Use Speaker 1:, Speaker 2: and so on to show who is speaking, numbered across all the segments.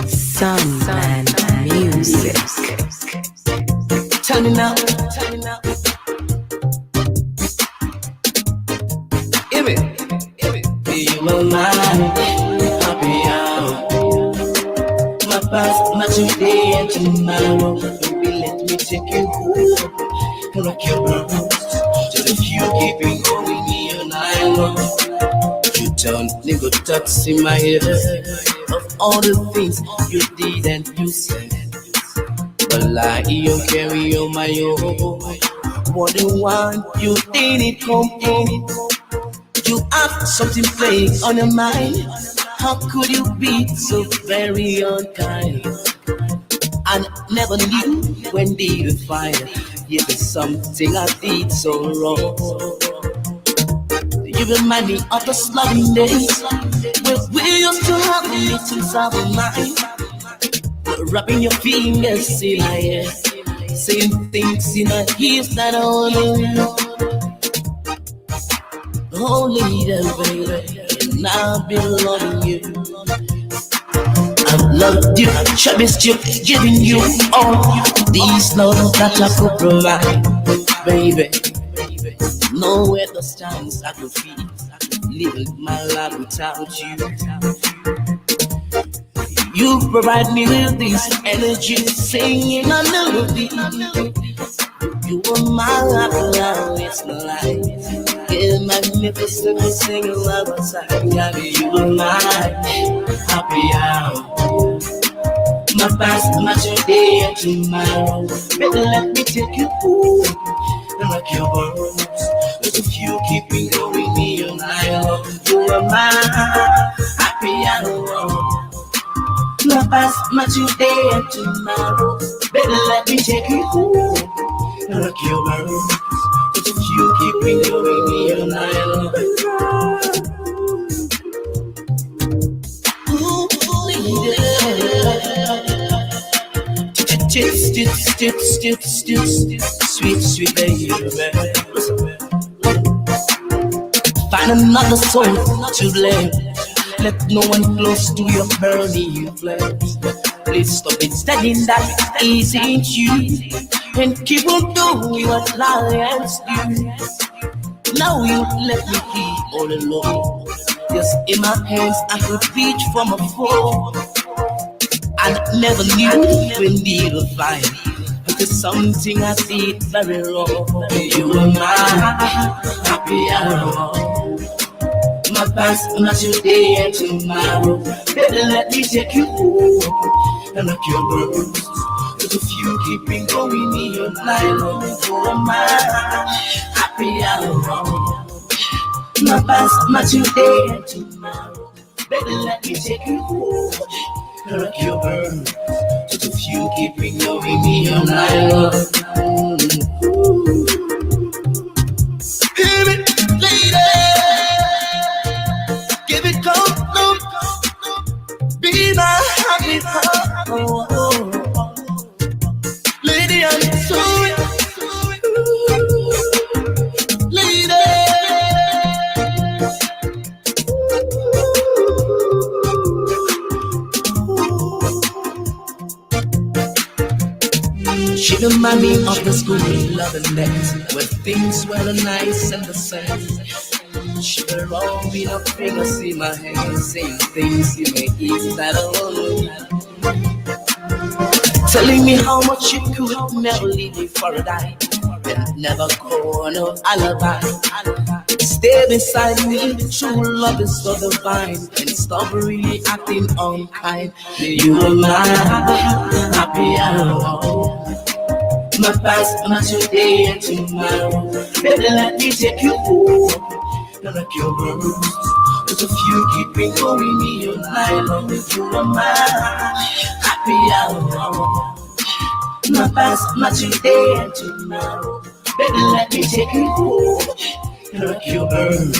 Speaker 1: Sun and music.
Speaker 2: Tell me now. Give it. You are mine, happy hour. My past, my today and tomorrow. Baby, let me take you home and rock your world. Just if you keep it going, me and I know. You don't need to touch in my head of all the things you did and you said. But like you carry on my own. More than one, you didn't come home. You have something playing on your mind. How could you be so very unkind? I never knew when did you find yet there's something I did so wrong. You remind me of the loving days when we used to have a little trouble mind. Rubbing your fingers in my hair, saying things in my ears that I only know. Only the baby, and I've been loving you. I've loved you, cherished you, giving you all these love that I could provide, baby. No other chance I could feel living my life without you. You provide me with this energy, singing a melody. You are my life, now it's my life. Yeah, magnificent, singing love outside. You are my happy hour. My past, my today and tomorrow. Baby, let me take you home and rock your world. Cause if you keep me going, me and I love you are my happy hour. My past, my today and tomorrow. Baby, let me take you home and rock your world. Cause if you keep me going, me and I love you. Sweet baby. Find another soul to blame. Let no one close to your burning flames. Please stop it, standing that isn't you. And keep on doing what lions do. Now you let me be all alone. Just in my hands I could reach from afar. I never knew when did I find because something I did very wrong. You were my happy hour. My past, my today and tomorrow. Baby, let me take you home and rock your world. Cause if you keep me going, me and I love you are my happy hour. My past, my today and tomorrow. Baby, let me take you home and rock your world. Cause if you keep me going, me and I love you. Hear it, lady. Give it cold, be my happy heart. Lady, I'm sorry. Lady. She remind me of the school loving days where things were nice and the same. She will roll me up fingers in my hand, saying things in my ears that I don't know. Telling me how much she could never leave me for a dime, and never go on no alibi. Stay beside me, true love is so divine, and stop really acting unkind. You are my happy hour. My past, my today and tomorrow. Baby, let me take you home and rock your world. Cause if you keep me going, me and I love you are my happy hour. My past, my today and tomorrow. Baby, let me take you home and rock your world.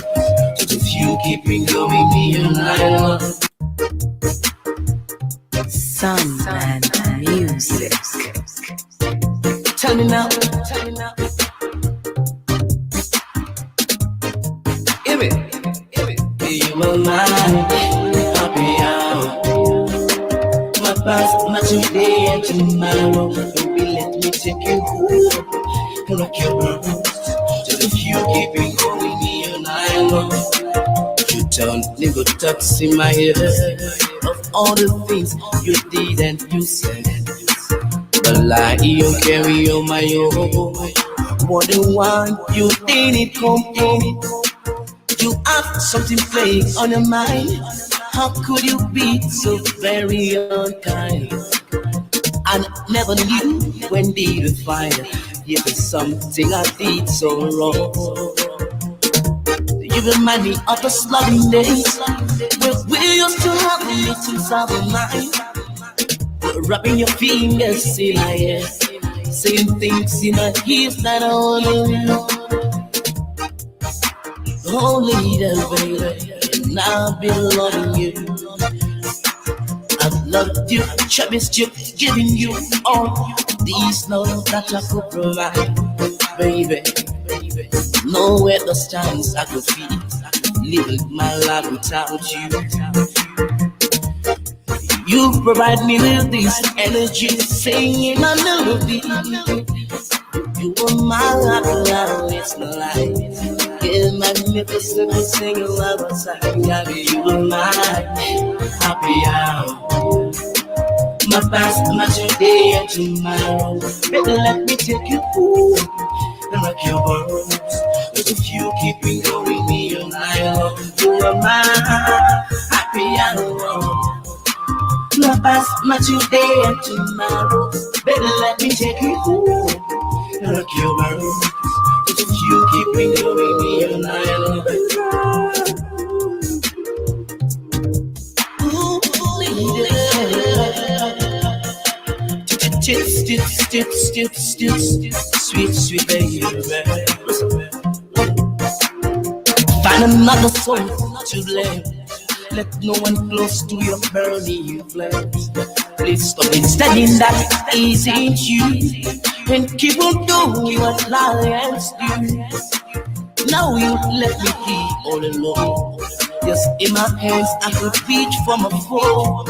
Speaker 2: Cause if you keep me going, me and I love
Speaker 1: Sun and music.
Speaker 2: Tell me now. Give it. You are my happy hour. past, my today and tomorrow. Baby, let me take you home and rock your world. Just if you keep it going, me and I know. You don't need to talk in my head of all the things you did and you said. The lie you carry on my own. What the one you didn't come home. You have something playing on your mind. How could you be so very unkind? I never knew when did you find yeah, there's something I did so wrong. You remind me of the slugging days when we used to have a little sour mind. Rubbing your fingers in my hair, saying things in my ears that I wanna know. Only the baby, and I've been loving you. I've loved you, cherished you, giving you all these love that I could provide, baby. No other chance I could feel living my life without you. You provide me with this energy, singing a melody. You are my love, it's my life. Yeah, magnificent, singing love outside. You are my happy hour. My past, my today and tomorrow. Baby, let me take you home and rock your world. But if you keep me going, me and I love you are my happy hour. My past, my today and tomorrow. Baby, let me take you home and rock your world. But if you keep me going, me and I love you. Ooh, lady. Sweet, sweet baby. Find another soul to blame. Let no one close to your burning flame. Please stop studying that isn't you, and keep on doing what lions do. Now you let me be all alone. Just in my hands I could reach for my phone.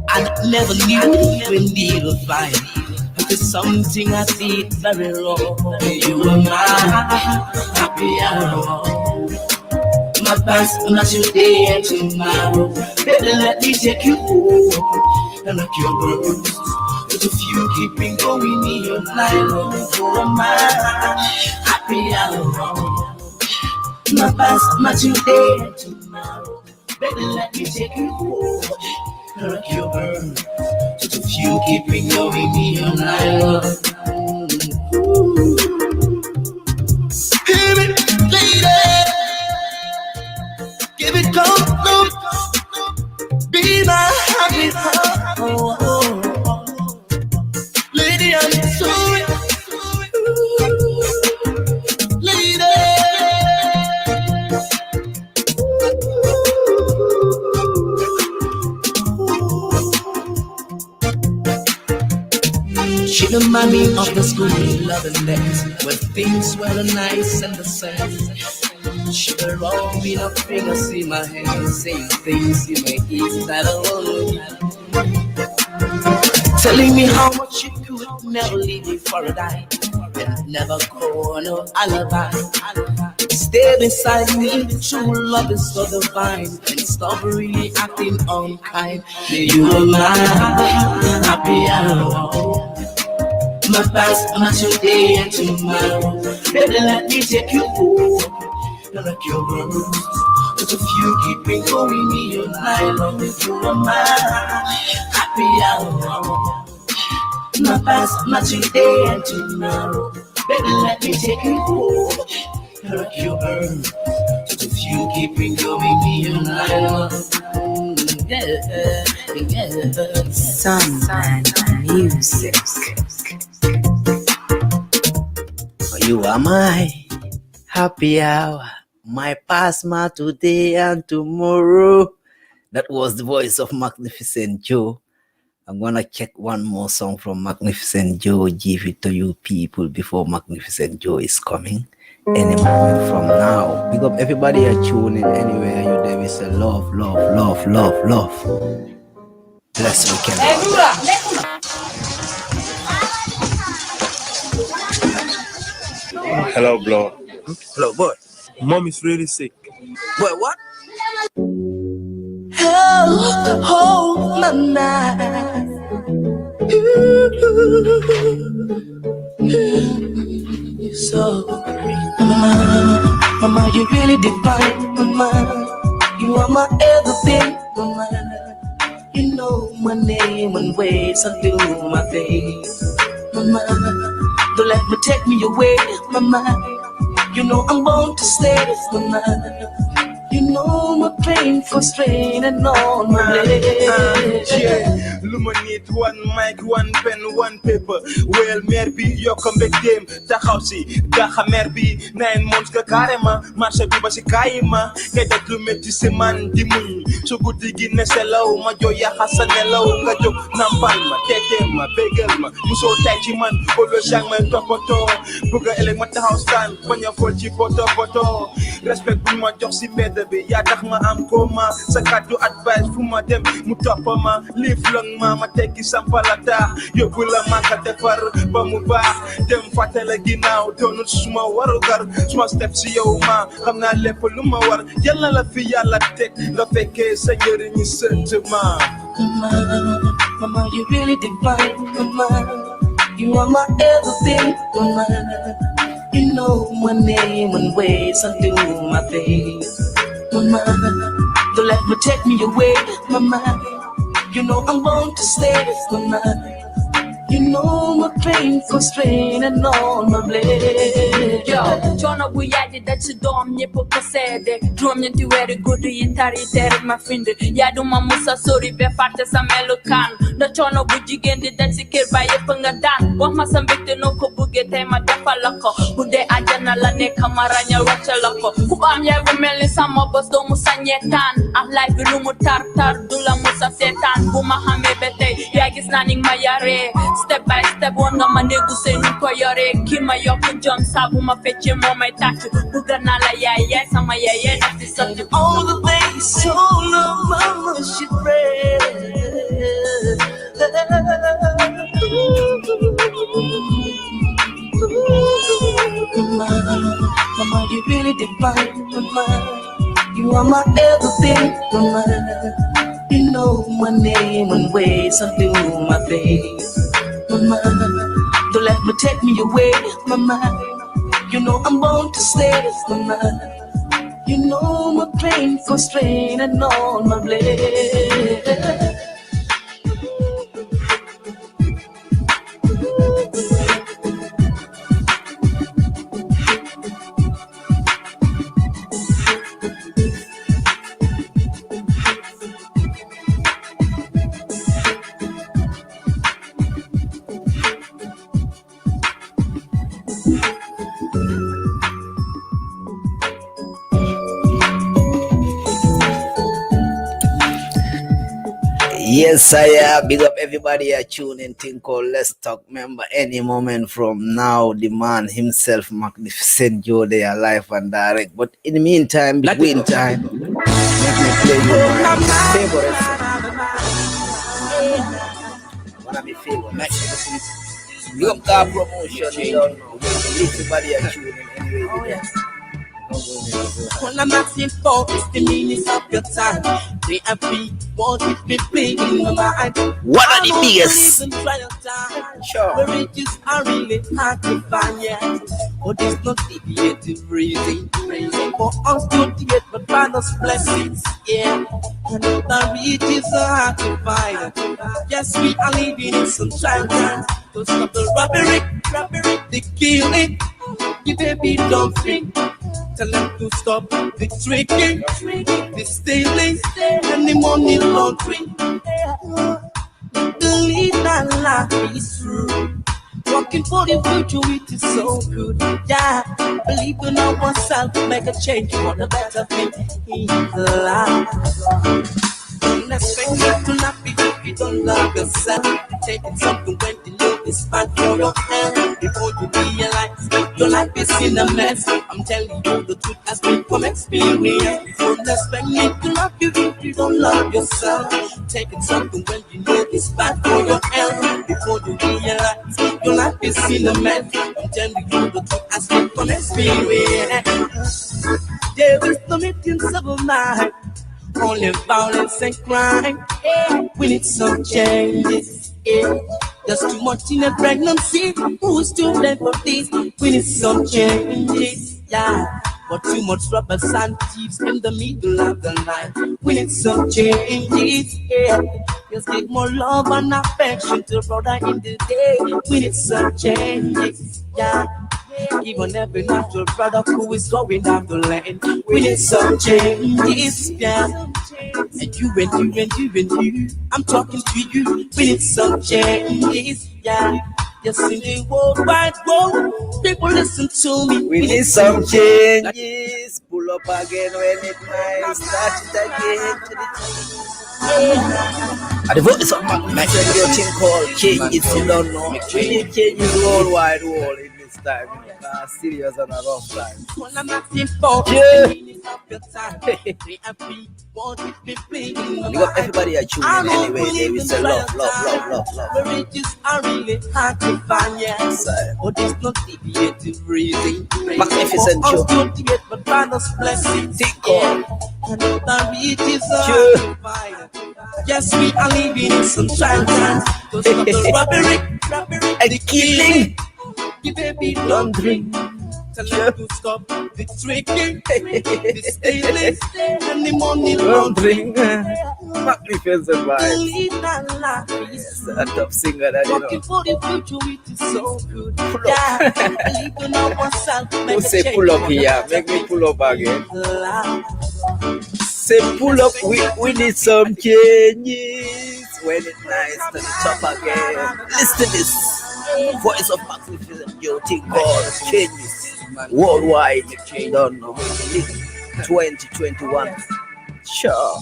Speaker 2: I never knew when did I find it's something I did very wrong. You were my happy hour. My past, my today and tomorrow. Baby, let me take you home and rock your world. But if you keep me going, me and I love you are my happy hour. My past, my today and tomorrow. Baby, let me take you home and rock your world. But if you keep me going, me and I love you. Hear me, lady. Give it come, be my happy heart. Lady, I'm sorry. Lady. She remind me of the school loving days when things were nice and the same. She will roll me up fingers in my hands, saying things in my ears that I want. Telling me how much you could never leave me for a dime, and never go on no alibi. Stay beside me, true love is so divine, and stop really acting unkind. You are my happy hour. My past, my today and tomorrow. Baby, let me take you home and rock your world. But if you keep me going, me and I love you are my happy hour. My past, my today and tomorrow. Baby, let me take you home and rock your world. But if you keep me going, me and I love you. Yeah.
Speaker 1: Sun and music.
Speaker 3: You are my happy hour, my past, my today and tomorrow. That was the voice of Magnificient Joe. I'm gonna check one more song from Magnificent Joe, give it to you people before Magnificent Joe is coming any moment from now. Big up everybody are tuning anywhere you there. We say love, love, love, love, love. blessed weekend.
Speaker 4: Hello, bro.
Speaker 3: Hello, boy.
Speaker 4: Mom is really sick.
Speaker 3: Boy, what?
Speaker 2: Hold my mind. So, mama, you really divine, mama. You are my everything, mama. You know my name and ways I do my thing, mama. Don't let me take me away, mama. You know I'm born to stay, mama. You know my painful strain and all my blade.
Speaker 4: Yeah, illuminate one mic, one pen, one paper. Well, merbi, yo come back game. Tahausi, gaha merbi, 9 months ka karema. Masha biba si kaima. Kaya lumeti seman dimun. So good digin na selaw. Majoya hasanelaw. Kajo nampalma, tetema, begelma. Muso taichi man, always yang man topoto. Buga eleng mata house stand. Panya folchi poto. Respect buma joksi meda. Ya tax ma am koma sa kaddu advice fu ma dem mu topp ma live long ma tekki sampalata yóbbu la ma ka defar ba mu baax dem fàttala ginnaaw doonul suma warugar suma step si yow ma xam naa lépp lu ma war yàlla la fi yàlla teg nga fekkee sa njëriñu sënt ma.
Speaker 2: Mama, you really divine, mama. You are my everything, mama. You know my name and ways I do my thing, mama. Don't let me take me away, mama. You know I'm born to stay, mama. You know my painful strain and all my blade.
Speaker 5: Yo, John we added that you don't nipple said drum into very good in Tari my friend. Yaduma Musa sorry be parte sa melocan. The chono bujigen did that secure by a pungadan. What must some victim no kubugete my dafalako. Who de ajana la ne camaranya wachalako. Who ya women some of us do musanyetan. I like the lumu tartar dula musa setan. Bumahame bete yagis naning mayare. Step by step, one of my niggas say, Nukoyore, Kima Yoko John Sabu, my fetch him on my tattoo. Buganala, yes, I'm a that's the subject.
Speaker 2: All the days so long, mama, she prayed. Mama, you really divine, mama. You are my everything, mama. You know my name and ways I do my thing, mama. Don't let me take me away, mama. You know I'm born to stay, mama. You know my painful strain and all my blade.
Speaker 3: Yes, I big up everybody tuning in. Called Let's Talk. Remember, any moment from now, the man himself, Magnificient Joe, they are live and direct. But in the meantime, between time, let me play you my favorite song. One of my favorite. Big up car promotion, you don't know. Everybody tuning in anyway.
Speaker 2: Oh, yes. All I'm asking for is the meaning of your time. They have been what it be big in my mind.
Speaker 3: One of the biggest.
Speaker 2: Sure. The riches are really hard to find, yeah. But it's not deviative reason for us to get but find us blessings, yeah. And the riches are hard to find. Yes, we are living in some time. To stop the robbery, the killing. You baby don't think. Tell them to stop the tricking, the stealing, and the money laundering. Believe that life is true. Working for the future, it is so good. Yeah, believe in ourselves, make a change for the better thing in life. Don't expect you to not be if you don't love yourself. Taking something when the love is bad for your hand. Before you realize your life life is in a mess. I'm telling you the truth has been from experience. Don't expect me to love you if you don't love yourself. Taking something when you know it's bad for your health. Before you realize your life is in a mess. I'm telling you the truth has been from experience. There is no meetings of a mind, only violence and crime. We need some changes. There's too much in a pregnancy. Who's to blame for this? We need some changes. But too much robbers and thieves in the middle of the night. We need some changes. Just give more love and affection to a brother in the day. We need some changes. Even every natural brother who is going down the lane. We need some changes. And you, I'm talking to you. We need some changes. Yes, in the worldwide world, people listen to me.
Speaker 3: We need some changes. Pull up again when it nice. Start it again to the and the voice of Magnificent Joe thing called changes. You don't know. We need changes worldwide world in this time. Serious and a rough time. You got everybody are tuning in anyway. They will say love.
Speaker 2: Marriages are really hard to find, yes. But it's not deviated reason.
Speaker 3: Magnificent Joe.
Speaker 2: But Father's blessing.
Speaker 3: Think on.
Speaker 2: And marriages are hard to find. Yes, we are living in some trying times. Because of the robbery
Speaker 3: and the killing.
Speaker 2: The baby don't drink. Tell them to stop the tricking, the stealing, and the money laundering.
Speaker 3: Magnificent vibes. Yes, a top singer that you know.
Speaker 2: Working for the future, it is so good.
Speaker 3: Who say pull up here? Make me pull up again. Say pull up, we need some changes. When it's nice to the top again. Listen to this. Voice of Magnificent Joe thing called changes. Worldwide, don't know. 2021. Sure.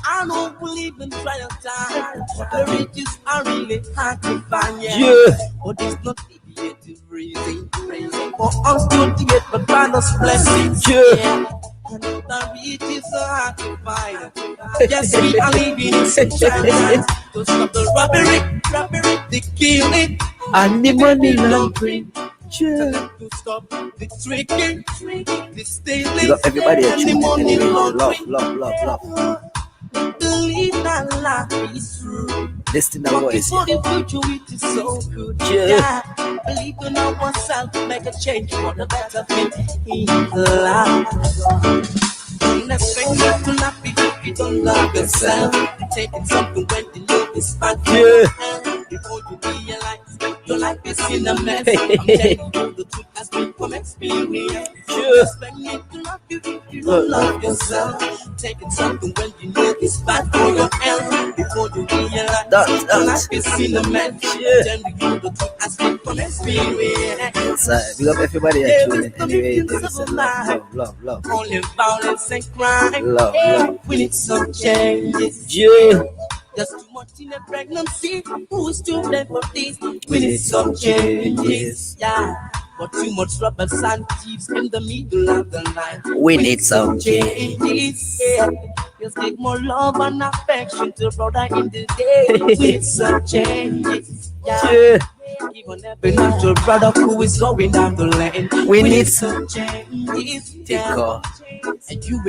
Speaker 2: I don't believe in trial time. The riches are really hard to find. But it's not deviated reason for us to get the Father's blessing. And the riches are hard to find. Yes, we are living in some times to stop the robbery, the killing,
Speaker 3: and the money laundering.
Speaker 2: To stop the tricking, the stealing,
Speaker 3: You got everybody
Speaker 2: and the money laundering.
Speaker 3: Love.
Speaker 2: Believe that life is true.
Speaker 3: Listen to the voice.
Speaker 2: For the future, it is so good. Believe in ourselves, make a change for the better thing in life. Don't expect you to love if you don't love yourself. Taking something when you know it's bad. Before you realize your life is in a mess. I'm telling you the truth has been from experience. Don't expect me to love you if you don't love yourself. Taking something when you know it's bad for your health. Before you realize your life is in a mess. I'm telling you the truth has been from experience.
Speaker 3: We got everybody are tuning anyway. They will say love.
Speaker 2: Only violence and crime.
Speaker 3: Love.
Speaker 2: We need some changes. There's too much in a pregnancy. Who's to blame for this? We need some changes. But too much robbers and thieves in the middle of the night.
Speaker 3: We need some
Speaker 2: changes. Just give more love and affection to a brother in the day. We need some changes. Even every natural brother who is going down the lane.
Speaker 3: We need
Speaker 2: some changes. And you,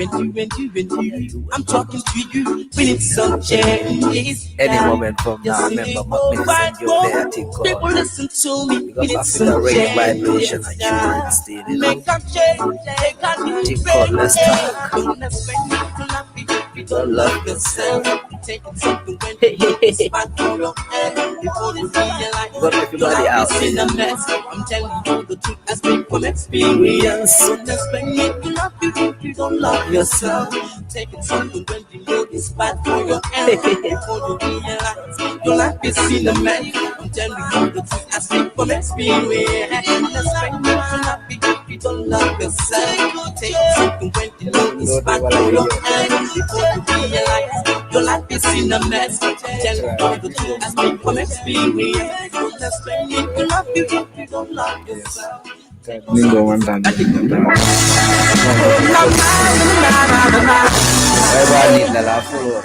Speaker 2: I'm talking to you. We need some changes.
Speaker 3: Any moment from now, remember Magnificent Joe there.
Speaker 2: People listen to me. We need
Speaker 3: Because
Speaker 2: some
Speaker 3: Africa rate
Speaker 2: changes.
Speaker 3: vibration and children still, you know.
Speaker 2: Make a change. Take a new
Speaker 3: Think called let's talk.
Speaker 2: Don't expect me to love you if you don't love yourself. Taking something when you know it's bad for your head. Before you realize
Speaker 3: Got everybody
Speaker 2: your
Speaker 3: out.
Speaker 2: life is in a mess. I'm telling you the truth has been from experience. Don't expect me to love you if you don't love yourself. Taking something when you know it's bad for your health. Before you realize your life is in a mess. I'm telling you the truth has been from experience. Don't expect me to love you if you don't love yourself. Taking something when you know it's bad for your health. Before you realize Your life is in a mess. Tell you the truth, I speak from experience. Let's spend it to love you if you don't love yourself.
Speaker 6: Ningo one time.
Speaker 3: Everybody need the follow.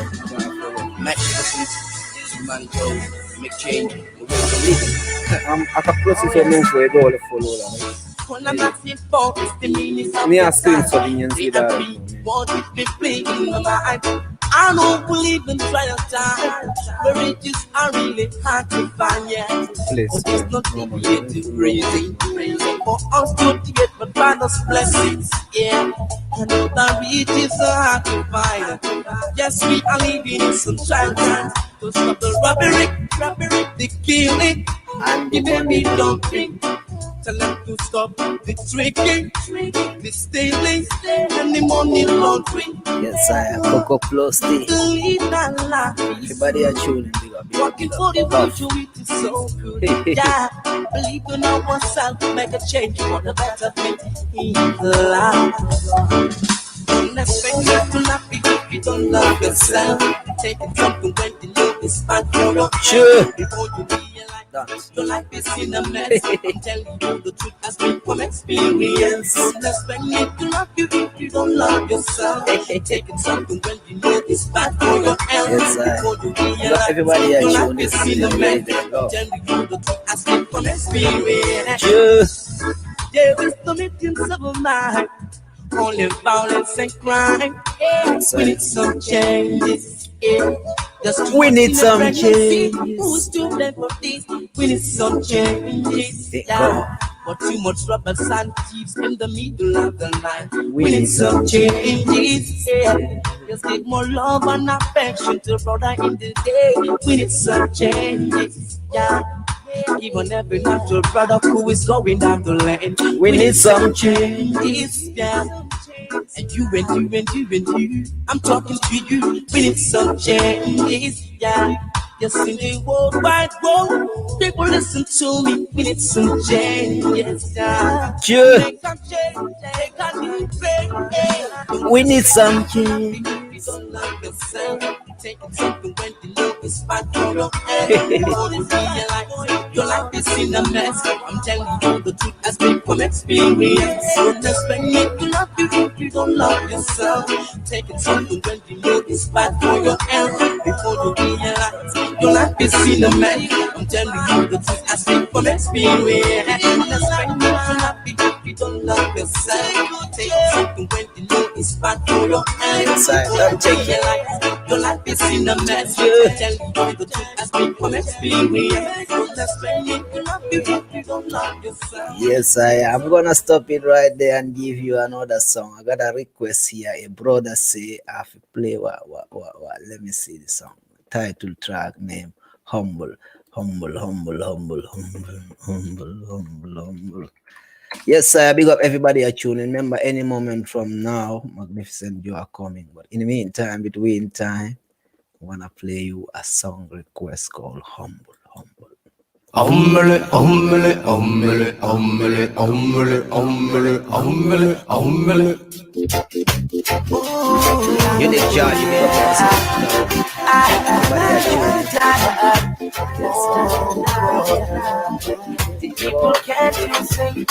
Speaker 2: Man, Joe, make change the way you live.
Speaker 6: I can process your move for a goal to follow that.
Speaker 2: When I'm not here for it's the meaning of
Speaker 6: Me a screen so you can see that.
Speaker 2: What if they play in my mind? I don't believe in trial time. Where it is are really hard to find yet.
Speaker 6: Please.
Speaker 2: But it's not too crazy for us to get but Father's blessings. Yeah, and the riches are hard to find. Yes, we are living in some child times. To stop the robbery, the killing, and the baby dumping. Tell them to stop the tricking, the stealing, and the money laundering.
Speaker 3: Yes, I am Coco Plus T.
Speaker 2: Leave that life.
Speaker 3: Everybody are tuning.
Speaker 2: Working for the future, it is so good. Yeah, believe in ourselves, make a change for the better thing in life. Don't expect you to love you if you don't love yourself. Taking something when the love is bad for your health. Before you realize your life is in a mess. I'm telling you the truth, I speak from experience. Don't expect me to love you if you don't love yourself. Taking something when you know it's bad for your health. Before you realize
Speaker 3: everybody
Speaker 2: your
Speaker 3: are
Speaker 2: life is in a mess. I'm telling you the truth, I speak from experience. There is no meetings of mine. Only violence and crime. We need some changes.
Speaker 3: We need some changes.
Speaker 2: Who's to blame for this? We need some changes. Yeah. But too much rubber and thieves in the middle of the night. We need some changes. Yeah. Just give more love and affection to brother in the day. We need some changes. Yeah. Even every natural brother who is going down the lane. We need some changes, yeah. And you, I'm talking to you. We need some changes, yeah. Yes, in the world wide world, people listen to me. We need some changes, yeah. Make some change, take a new break.
Speaker 3: We need some change.
Speaker 2: Don't love yourself. Taking something when the love is bad for your head. You realize your life is in a mess. I'm telling you the truth, I speak from experience. Don't expect me to love you if you don't love yourself. Taking something when the love is bad for your health. Before you realize your life is in a mess. I'm telling you the truth, I speak from experience. Don't expect me to love you if you don't love yourself. Taking something when the love is bad for your health.
Speaker 3: Don't take it.
Speaker 2: Your life is in a mess. Tell you the truth, I speak from experience. Don't expect me to love you if you don't love yourself.
Speaker 3: Yes, I'm gonna stop it right there and give you another song. I got a request here. A brother say I have to play what. Let me see the song. Title track name Humble. Yes, big up everybody are tuning. Remember, any moment from now, Magnificent Joe are coming. But in the meantime, between time, I wanna play you a song request called Humble. You did charge me up there.
Speaker 2: People can't even sing.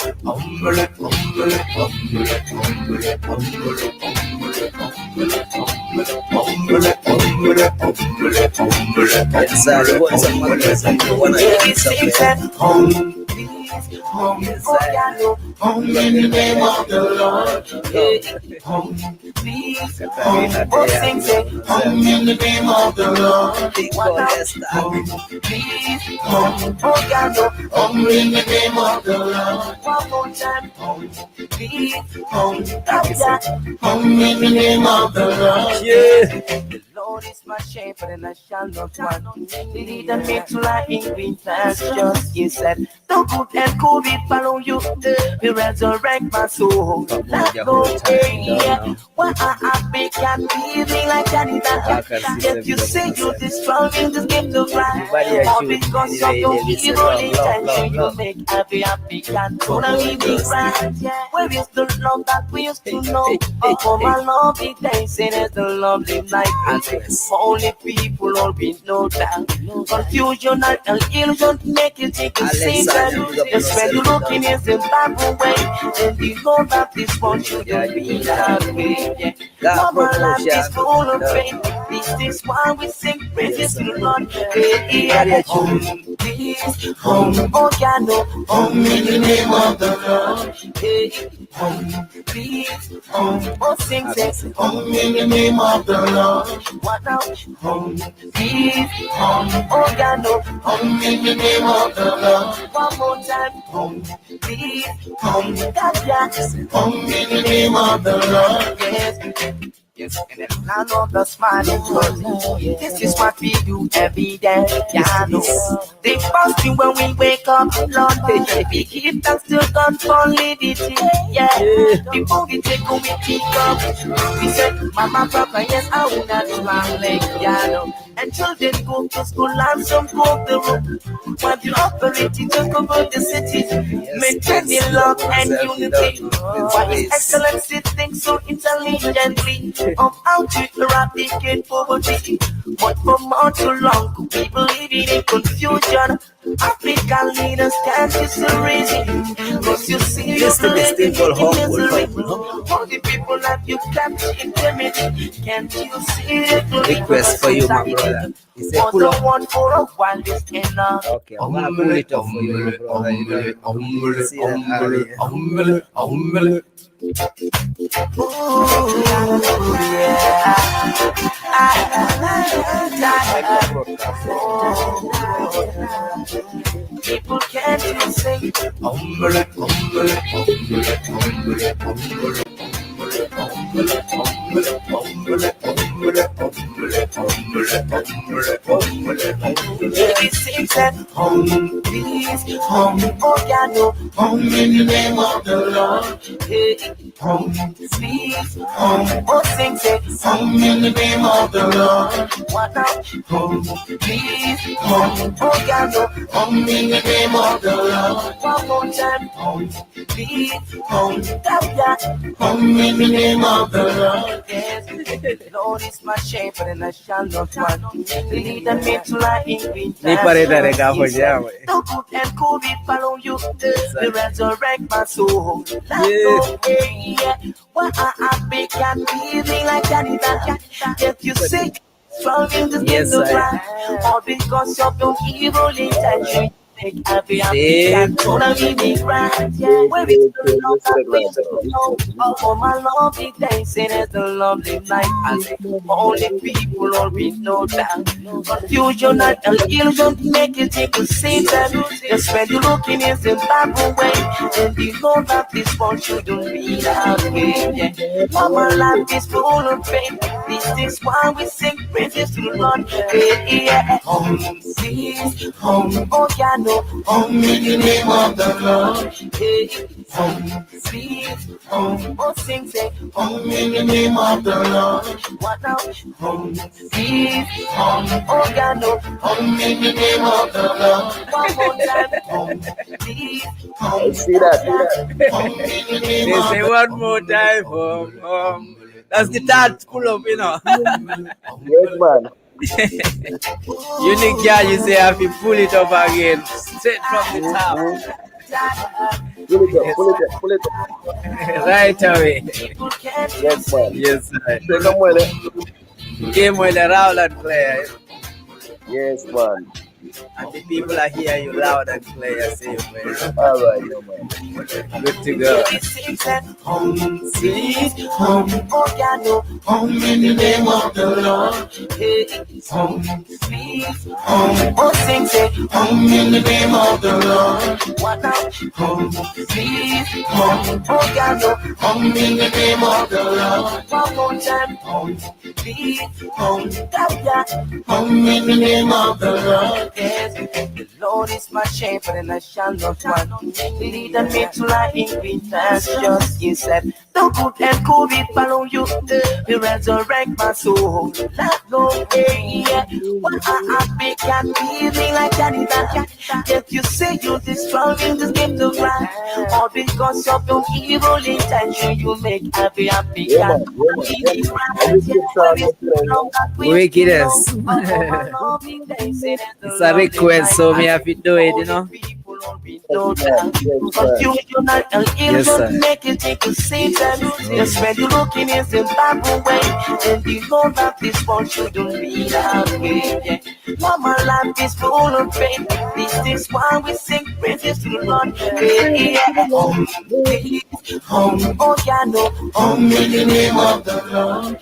Speaker 2: Home in the name of the Lord. Home, please. Home in the name of the Lord. Home, please. Home in the name of the Lord. One more time. Home, please. Home in the name of the Lord. The Lord is my shepherd and I shall not want. He leadeth me to lie in green pastures. He said, the good and COVID follow you. We resurrect my soul. Not go away. Why I big and feeling like that? If you say you're this strong, you just give the right. All because of your evil intention, you make every happy and totally be right. Where is the love that we used to know? Oh, my lovely days, it is the lovely night. Only people all we know that confusion and illusion make you think the same time. Just when you looking in the Bible way, and you know that this one shouldn't be that way. Our life is full of pain. This is why we sing praises to the Lord. Home, peace, home, oh yeah, no, home in the name of the Lord. Home, peace, home, oh sing, say, home in the name of the Lord. What now? Home, peace, home, oh yeah, no, home in the name of the Lord. One more time, home, peace, home, God, yes, home in the name of the Lord. Yes, in the land of the smiling world. This is what we do every day. Yeah, no. The first thing when we wake up, Lord, we give thanks to God for liberty. Yeah, before we take a wake up, we said, Mama, Papa, yes, I will not smile. Yeah, no. And children go to school and some go the road. While you operating just over the city, maintaining love and unity. Why is excellency think so intelligently of how to eradicate poverty? But for more too long, people living in confusion. African leaders can't use the reason. Cause you see, you're living in misery. All the people that you capture in timidity. Can't you see it?
Speaker 3: Request for you, my brother. He said, pull up.
Speaker 2: One for a while, this enough.
Speaker 3: Okay, I'm gonna pull it up for you, my brother. You know, see that earlier.
Speaker 2: People can't even sing. Baby sings that home, please, home, oh yeah, no, home in the name of the Lord. Hey, home, please, home, oh sings it, home in the name of the Lord. What now? Home, please, home, oh yeah, no, home in the name of the Lord. One more time, home, please, home, yeah, home in the name of the Lord. Yes, the Lord is my shepherd and I shall not want. Lead me to lie in green pastures. The good and cool will follow you. They resurrect my soul. Yeah. Why I big and feeling like that? If you say strong in the yes, all because of your evil intention. Every and totally be right. Where is the love that we used to know? Oh, my lovely days, it is the lovely night. And only people all we know that confusion and illusion make you think the same time. Just when you looking in the Bible way, and you know that this one shouldn't be that way. My life is full of pain. This is why we sing praises to the Lord. Home, please, home, oh yeah, no. Home in the name of the Lord. Home, please, home, oh sing, say, home in the name of the Lord. What now? Home, please, home, oh yeah, no. Home in the name of the Lord. One more time, home, please, home.
Speaker 6: See that?
Speaker 2: Home in the name
Speaker 3: They
Speaker 2: of
Speaker 3: say
Speaker 2: the
Speaker 3: one more time, home. That's the third pull up, you know.
Speaker 6: Yes, man.
Speaker 3: Unique guy, you say, have to pull it up again, straight from the top.
Speaker 6: Pull it up.
Speaker 3: Right away.
Speaker 6: Yes, man.
Speaker 3: Yes, sir.
Speaker 6: Come with it.
Speaker 3: Came with a loud and clear.
Speaker 6: Yes, man.
Speaker 3: And the people are here, you loud and clear, same way.
Speaker 6: All right, no, man.
Speaker 3: Good to go.
Speaker 2: Home, sweet home, oh yeah, no, home in the name of the Lord. Home, sweet home, oh sing, say, home in the name of the Lord. What now? Home, sweet home, oh yeah, no, home in the name of the Lord. One more time, home, sweet home, yeah, home in the name of the Lord. Yes, the Lord is my shepherd and I shall not want. Lead me to lie in green pastures. He said, The good and COVID follow you. You resurrect my soul. Let go, yeah. When I can feeling like Johnny that. If you say you're destroying this game to grind, all because of your evil intention, you make happy
Speaker 6: Yeah,
Speaker 2: can.
Speaker 6: man. Yeah, man. Yeah. I will get started today, you know.
Speaker 3: Wickedness. It's a request, so me have to do it, you know.
Speaker 6: Yes, man. Yes, man.
Speaker 3: Yes, sir.
Speaker 2: Make it take a seat and just when you looking in Zimbabwe and you know that this one shouldn't be that way. Yeah. Mama life is full of pain. This is why we sing praises to the Lord. Yeah. Oh, yeah, no. In the name of the Lord.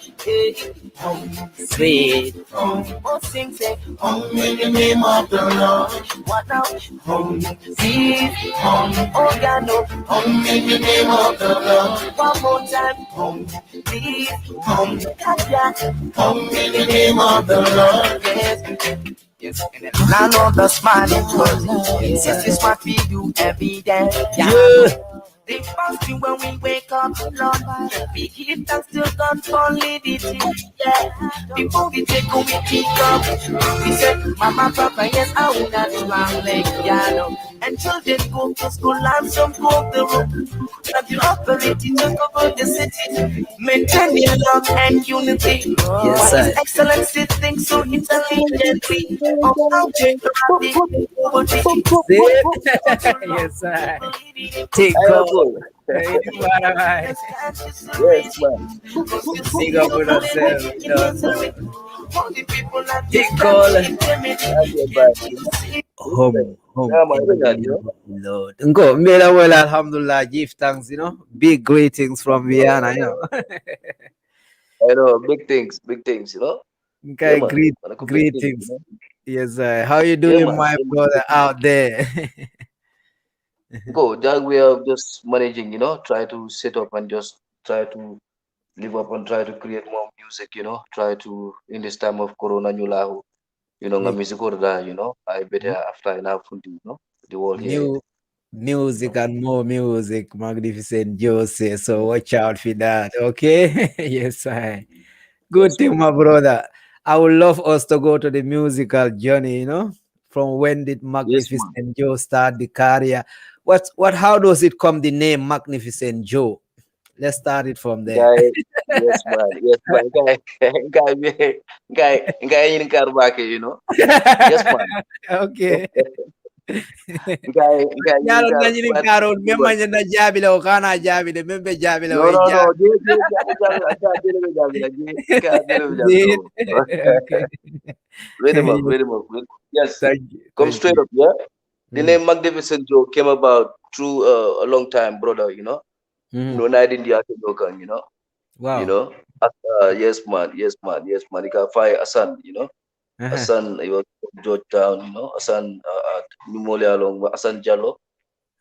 Speaker 3: Sweet.
Speaker 2: Oh, sing, say, in the name of the Lord. What now? See, oh, yeah, no. In the name of the Lord. One more time. Please, yeah. In the name of the Lord. Yes. Yes, none of the smiling cause this is what we do every day. Yeah. The first thing when we wake up, Lord, we give thanks to God for liberty. Yeah. Before we take a wake up, we say, Mama, Papa, yes, I will not long leg, yeah. And children go to school and some go to room. Have you operated to cover the city? Maintaining love and unity.
Speaker 3: Yes,
Speaker 2: What is
Speaker 3: sir.
Speaker 2: excellency? Think so intelligently. Of how to rapid poverty.
Speaker 3: See? Yes, sir. Take
Speaker 6: I am
Speaker 3: God.
Speaker 6: good.
Speaker 3: Hey, what am I?
Speaker 6: Yes, man.
Speaker 3: Big up with ourselves. You know. Take
Speaker 2: God.
Speaker 3: God.
Speaker 6: I get back, you know.
Speaker 3: Home,
Speaker 6: Yeah,
Speaker 3: home
Speaker 6: man.
Speaker 3: in
Speaker 6: Look
Speaker 3: the
Speaker 6: at
Speaker 3: name
Speaker 6: you.
Speaker 3: of the Lord. Go, made well, alhamdulillah, give thanks, you know. Big greetings from Vienna, you know.
Speaker 6: I know. Big things, you know. Yeah,
Speaker 3: Okay,
Speaker 6: man. Man, I could big things, you
Speaker 3: greetings.
Speaker 6: know.
Speaker 3: Yes, sir. How you
Speaker 6: Yeah,
Speaker 3: doing,
Speaker 6: man.
Speaker 3: my
Speaker 6: Yeah, man.
Speaker 3: brother out there?
Speaker 6: Go. That we are just managing, you know, try to set up and just try to live up and try to create more music, you know, try to in this time of corona nyulahu, you know, nga
Speaker 3: Yeah.
Speaker 6: music order, you know, I better after enough, you know, the world here,
Speaker 3: New
Speaker 6: you
Speaker 3: music
Speaker 6: know.
Speaker 3: and more music, Magnificent Joe says. So watch out for that, okay? Yes, sir. Good
Speaker 6: Yes,
Speaker 3: thing,
Speaker 6: man.
Speaker 3: my brother. I would love us to go to the musical journey, you know, from when did
Speaker 6: Yes, man.
Speaker 3: Magnificent Joe start the career? How does it come the name Magnificent Joe? Let's start it from there.
Speaker 6: Guy, yes, man, guy, guy in Karbake, you know. Yes, man.
Speaker 3: Okay.
Speaker 6: Guy in
Speaker 3: Yalo na nyini karo
Speaker 6: Karbake.
Speaker 3: memma nyanda jabi la kana jabi de membe jabi la we
Speaker 6: No,
Speaker 3: jabi.
Speaker 6: I can't believe it, I can't believe
Speaker 3: Zid.
Speaker 6: it.
Speaker 3: Okay.
Speaker 6: Read him up. Yes,
Speaker 3: Thank you.
Speaker 6: come
Speaker 3: Thank
Speaker 6: straight
Speaker 3: you.
Speaker 6: up, yeah. The
Speaker 3: Mhm.
Speaker 6: name Magnificent Joe came about through a long time, brother, you know.
Speaker 3: Mhm.
Speaker 6: No, night in the African, you know. You
Speaker 3: Wow.
Speaker 6: know. Yes, man. Yes, man. Yes, man. You can find a son, you know. A
Speaker 3: Uh-huh.
Speaker 6: son, he was from Georgetown, you know. A son at Numolia along a son Jallo,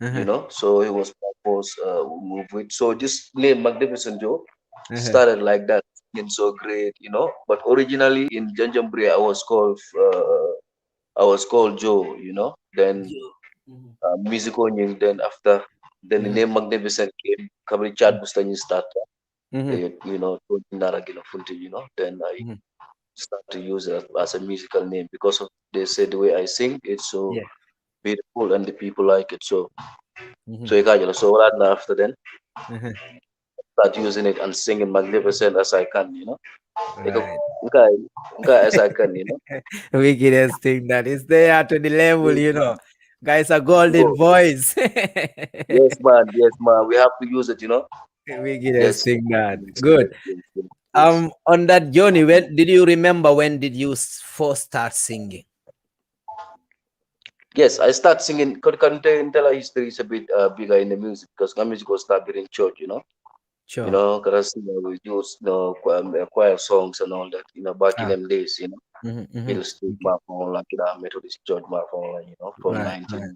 Speaker 6: you
Speaker 3: Uh-huh.
Speaker 6: know. So he was purpose move with. So this name Magnificent Joe
Speaker 3: Uh-huh.
Speaker 6: started like that. And so great, you know. But originally in Janjambri, I was called Joe, you know. Then
Speaker 3: Mhm.
Speaker 6: music onion. Then after, then the
Speaker 3: Mhm.
Speaker 6: name Magnificent came. Kabri Chad Bustani start.
Speaker 3: Mhm.
Speaker 6: You know, Naragila Funti, you know. Then I
Speaker 3: Mhm.
Speaker 6: start to use it as a musical name because of they say the way I sing, it's so
Speaker 3: Yeah.
Speaker 6: beautiful and the people like it. So
Speaker 3: Mhm.
Speaker 6: so right now after then
Speaker 3: Uh-huh.
Speaker 6: start using it and singing magnificent as I can, you know. Ikaw,
Speaker 3: Right.
Speaker 6: Nkay, Nkay as I can, you know.
Speaker 3: Wickedest thing that is there to the level,
Speaker 6: Yes,
Speaker 3: you
Speaker 6: man.
Speaker 3: know. Guys, a golden
Speaker 6: Go.
Speaker 3: voice.
Speaker 6: Yes, man. We have to use it, you know.
Speaker 3: Wickedest
Speaker 6: Yes.
Speaker 3: thing that.
Speaker 6: Yes,
Speaker 3: Good.
Speaker 6: yes.
Speaker 3: On that journey, when did you remember when did you first start singing?
Speaker 6: Yes, I start singing. Tell our history is a bit bigger in the music because my music was started in church, you know. You
Speaker 3: Sure.
Speaker 6: know, because we use choir songs and all that, you know, back in
Speaker 3: Ah.
Speaker 6: them days, you know.
Speaker 3: Mm-hmm.
Speaker 6: Middle Street
Speaker 3: Okay.
Speaker 6: Marathon, like Methodist Church Marathon, you know, from
Speaker 3: Right.
Speaker 6: 19.
Speaker 3: Right.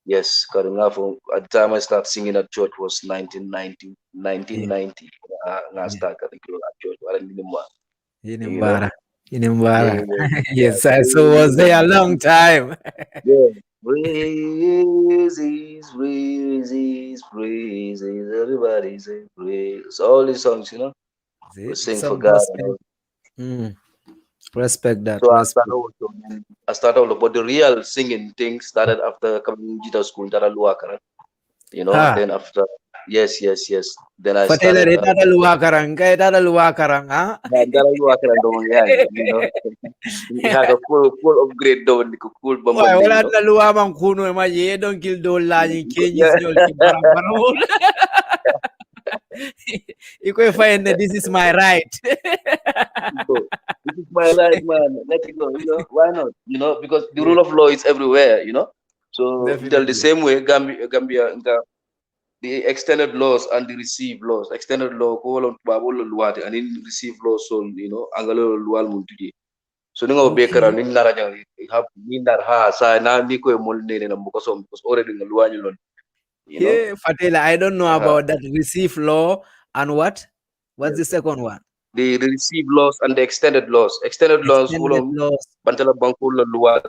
Speaker 6: Yes, coming out from at the time I started singing at church was 1990,
Speaker 3: Yeah.
Speaker 6: 1990. I
Speaker 3: Yeah.
Speaker 6: started at church, I didn't know, you know.
Speaker 3: Bara. In
Speaker 6: Yeah,
Speaker 3: Mbara.
Speaker 6: yeah, yeah.
Speaker 3: Yes, I so was there a long time.
Speaker 6: Yeah. Praises, praises, praises. Everybody say praise. All these songs, we
Speaker 3: See,
Speaker 6: sing for
Speaker 3: some
Speaker 6: God and
Speaker 3: gospel.
Speaker 6: all.
Speaker 3: Mm, respect that.
Speaker 6: So
Speaker 3: Respect.
Speaker 6: I started also, but the real singing thing started after coming to school. That I luakara,
Speaker 3: Ha.
Speaker 6: Then after, yes, yes, yes. Then I
Speaker 3: Fatela
Speaker 6: started.
Speaker 3: de tata luwa karang. Kaya tata luwa karang, ha?
Speaker 6: That I luakara doon yan. He had a full upgrade doon, cool
Speaker 3: Why,
Speaker 6: bambande,
Speaker 3: wala na luwa mang kuno ma ye don kill do la ni kenyis
Speaker 6: Yeah.
Speaker 3: nyol ki barang barang. Iko find that this is my right.
Speaker 6: Go. This is my life, man. Let it go. Why not? Because the
Speaker 3: Yeah,
Speaker 6: rule of law is everywhere. So the
Speaker 3: definitely.
Speaker 6: same way Gambia, the extended laws and the received laws. Extended law ko walang babol luwate and in received laws so angalo luwal muntuji. So ningo bekara
Speaker 3: Okay.
Speaker 6: nin naranya have nin nar ha sa na ni ko mol nene na mukasom because already ngaluwanyo lon. You know.
Speaker 3: Hey, Fatela, I don't know
Speaker 6: Uh,
Speaker 3: about that receive law and what? What's the second one?
Speaker 6: the received laws and the extended laws. Extended laws
Speaker 3: Extended
Speaker 6: walang
Speaker 3: laws.
Speaker 6: bantala bangko luwal.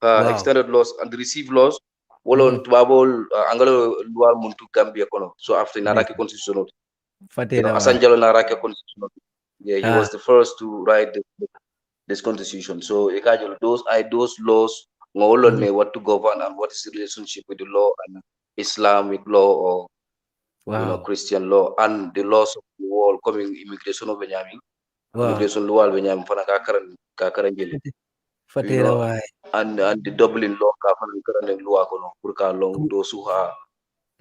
Speaker 3: Wow.
Speaker 6: Extended laws and the received laws
Speaker 3: Mm-hmm.
Speaker 6: wolon tubabol angalo luwal muntu Gambia kono. So after
Speaker 3: Big.
Speaker 6: naraki constitution,
Speaker 3: Fatela, why?
Speaker 6: Asanjalo naraki constitution. Yeah, he
Speaker 3: Ah.
Speaker 6: was the first to write this constitution. So ikajolo those laws ngolon
Speaker 3: Mm-hmm.
Speaker 6: me what to govern and what is the relationship with the law and Islamic law or
Speaker 3: Wow.
Speaker 6: Christian law and the laws of the world coming immigration of Benjamin.
Speaker 3: Wow.
Speaker 6: Immigration law Benjamin fana kakaran jeli. You
Speaker 3: Fatela,
Speaker 6: know,
Speaker 3: why?
Speaker 6: and the Dublin law kafaran law kono kurka long those who are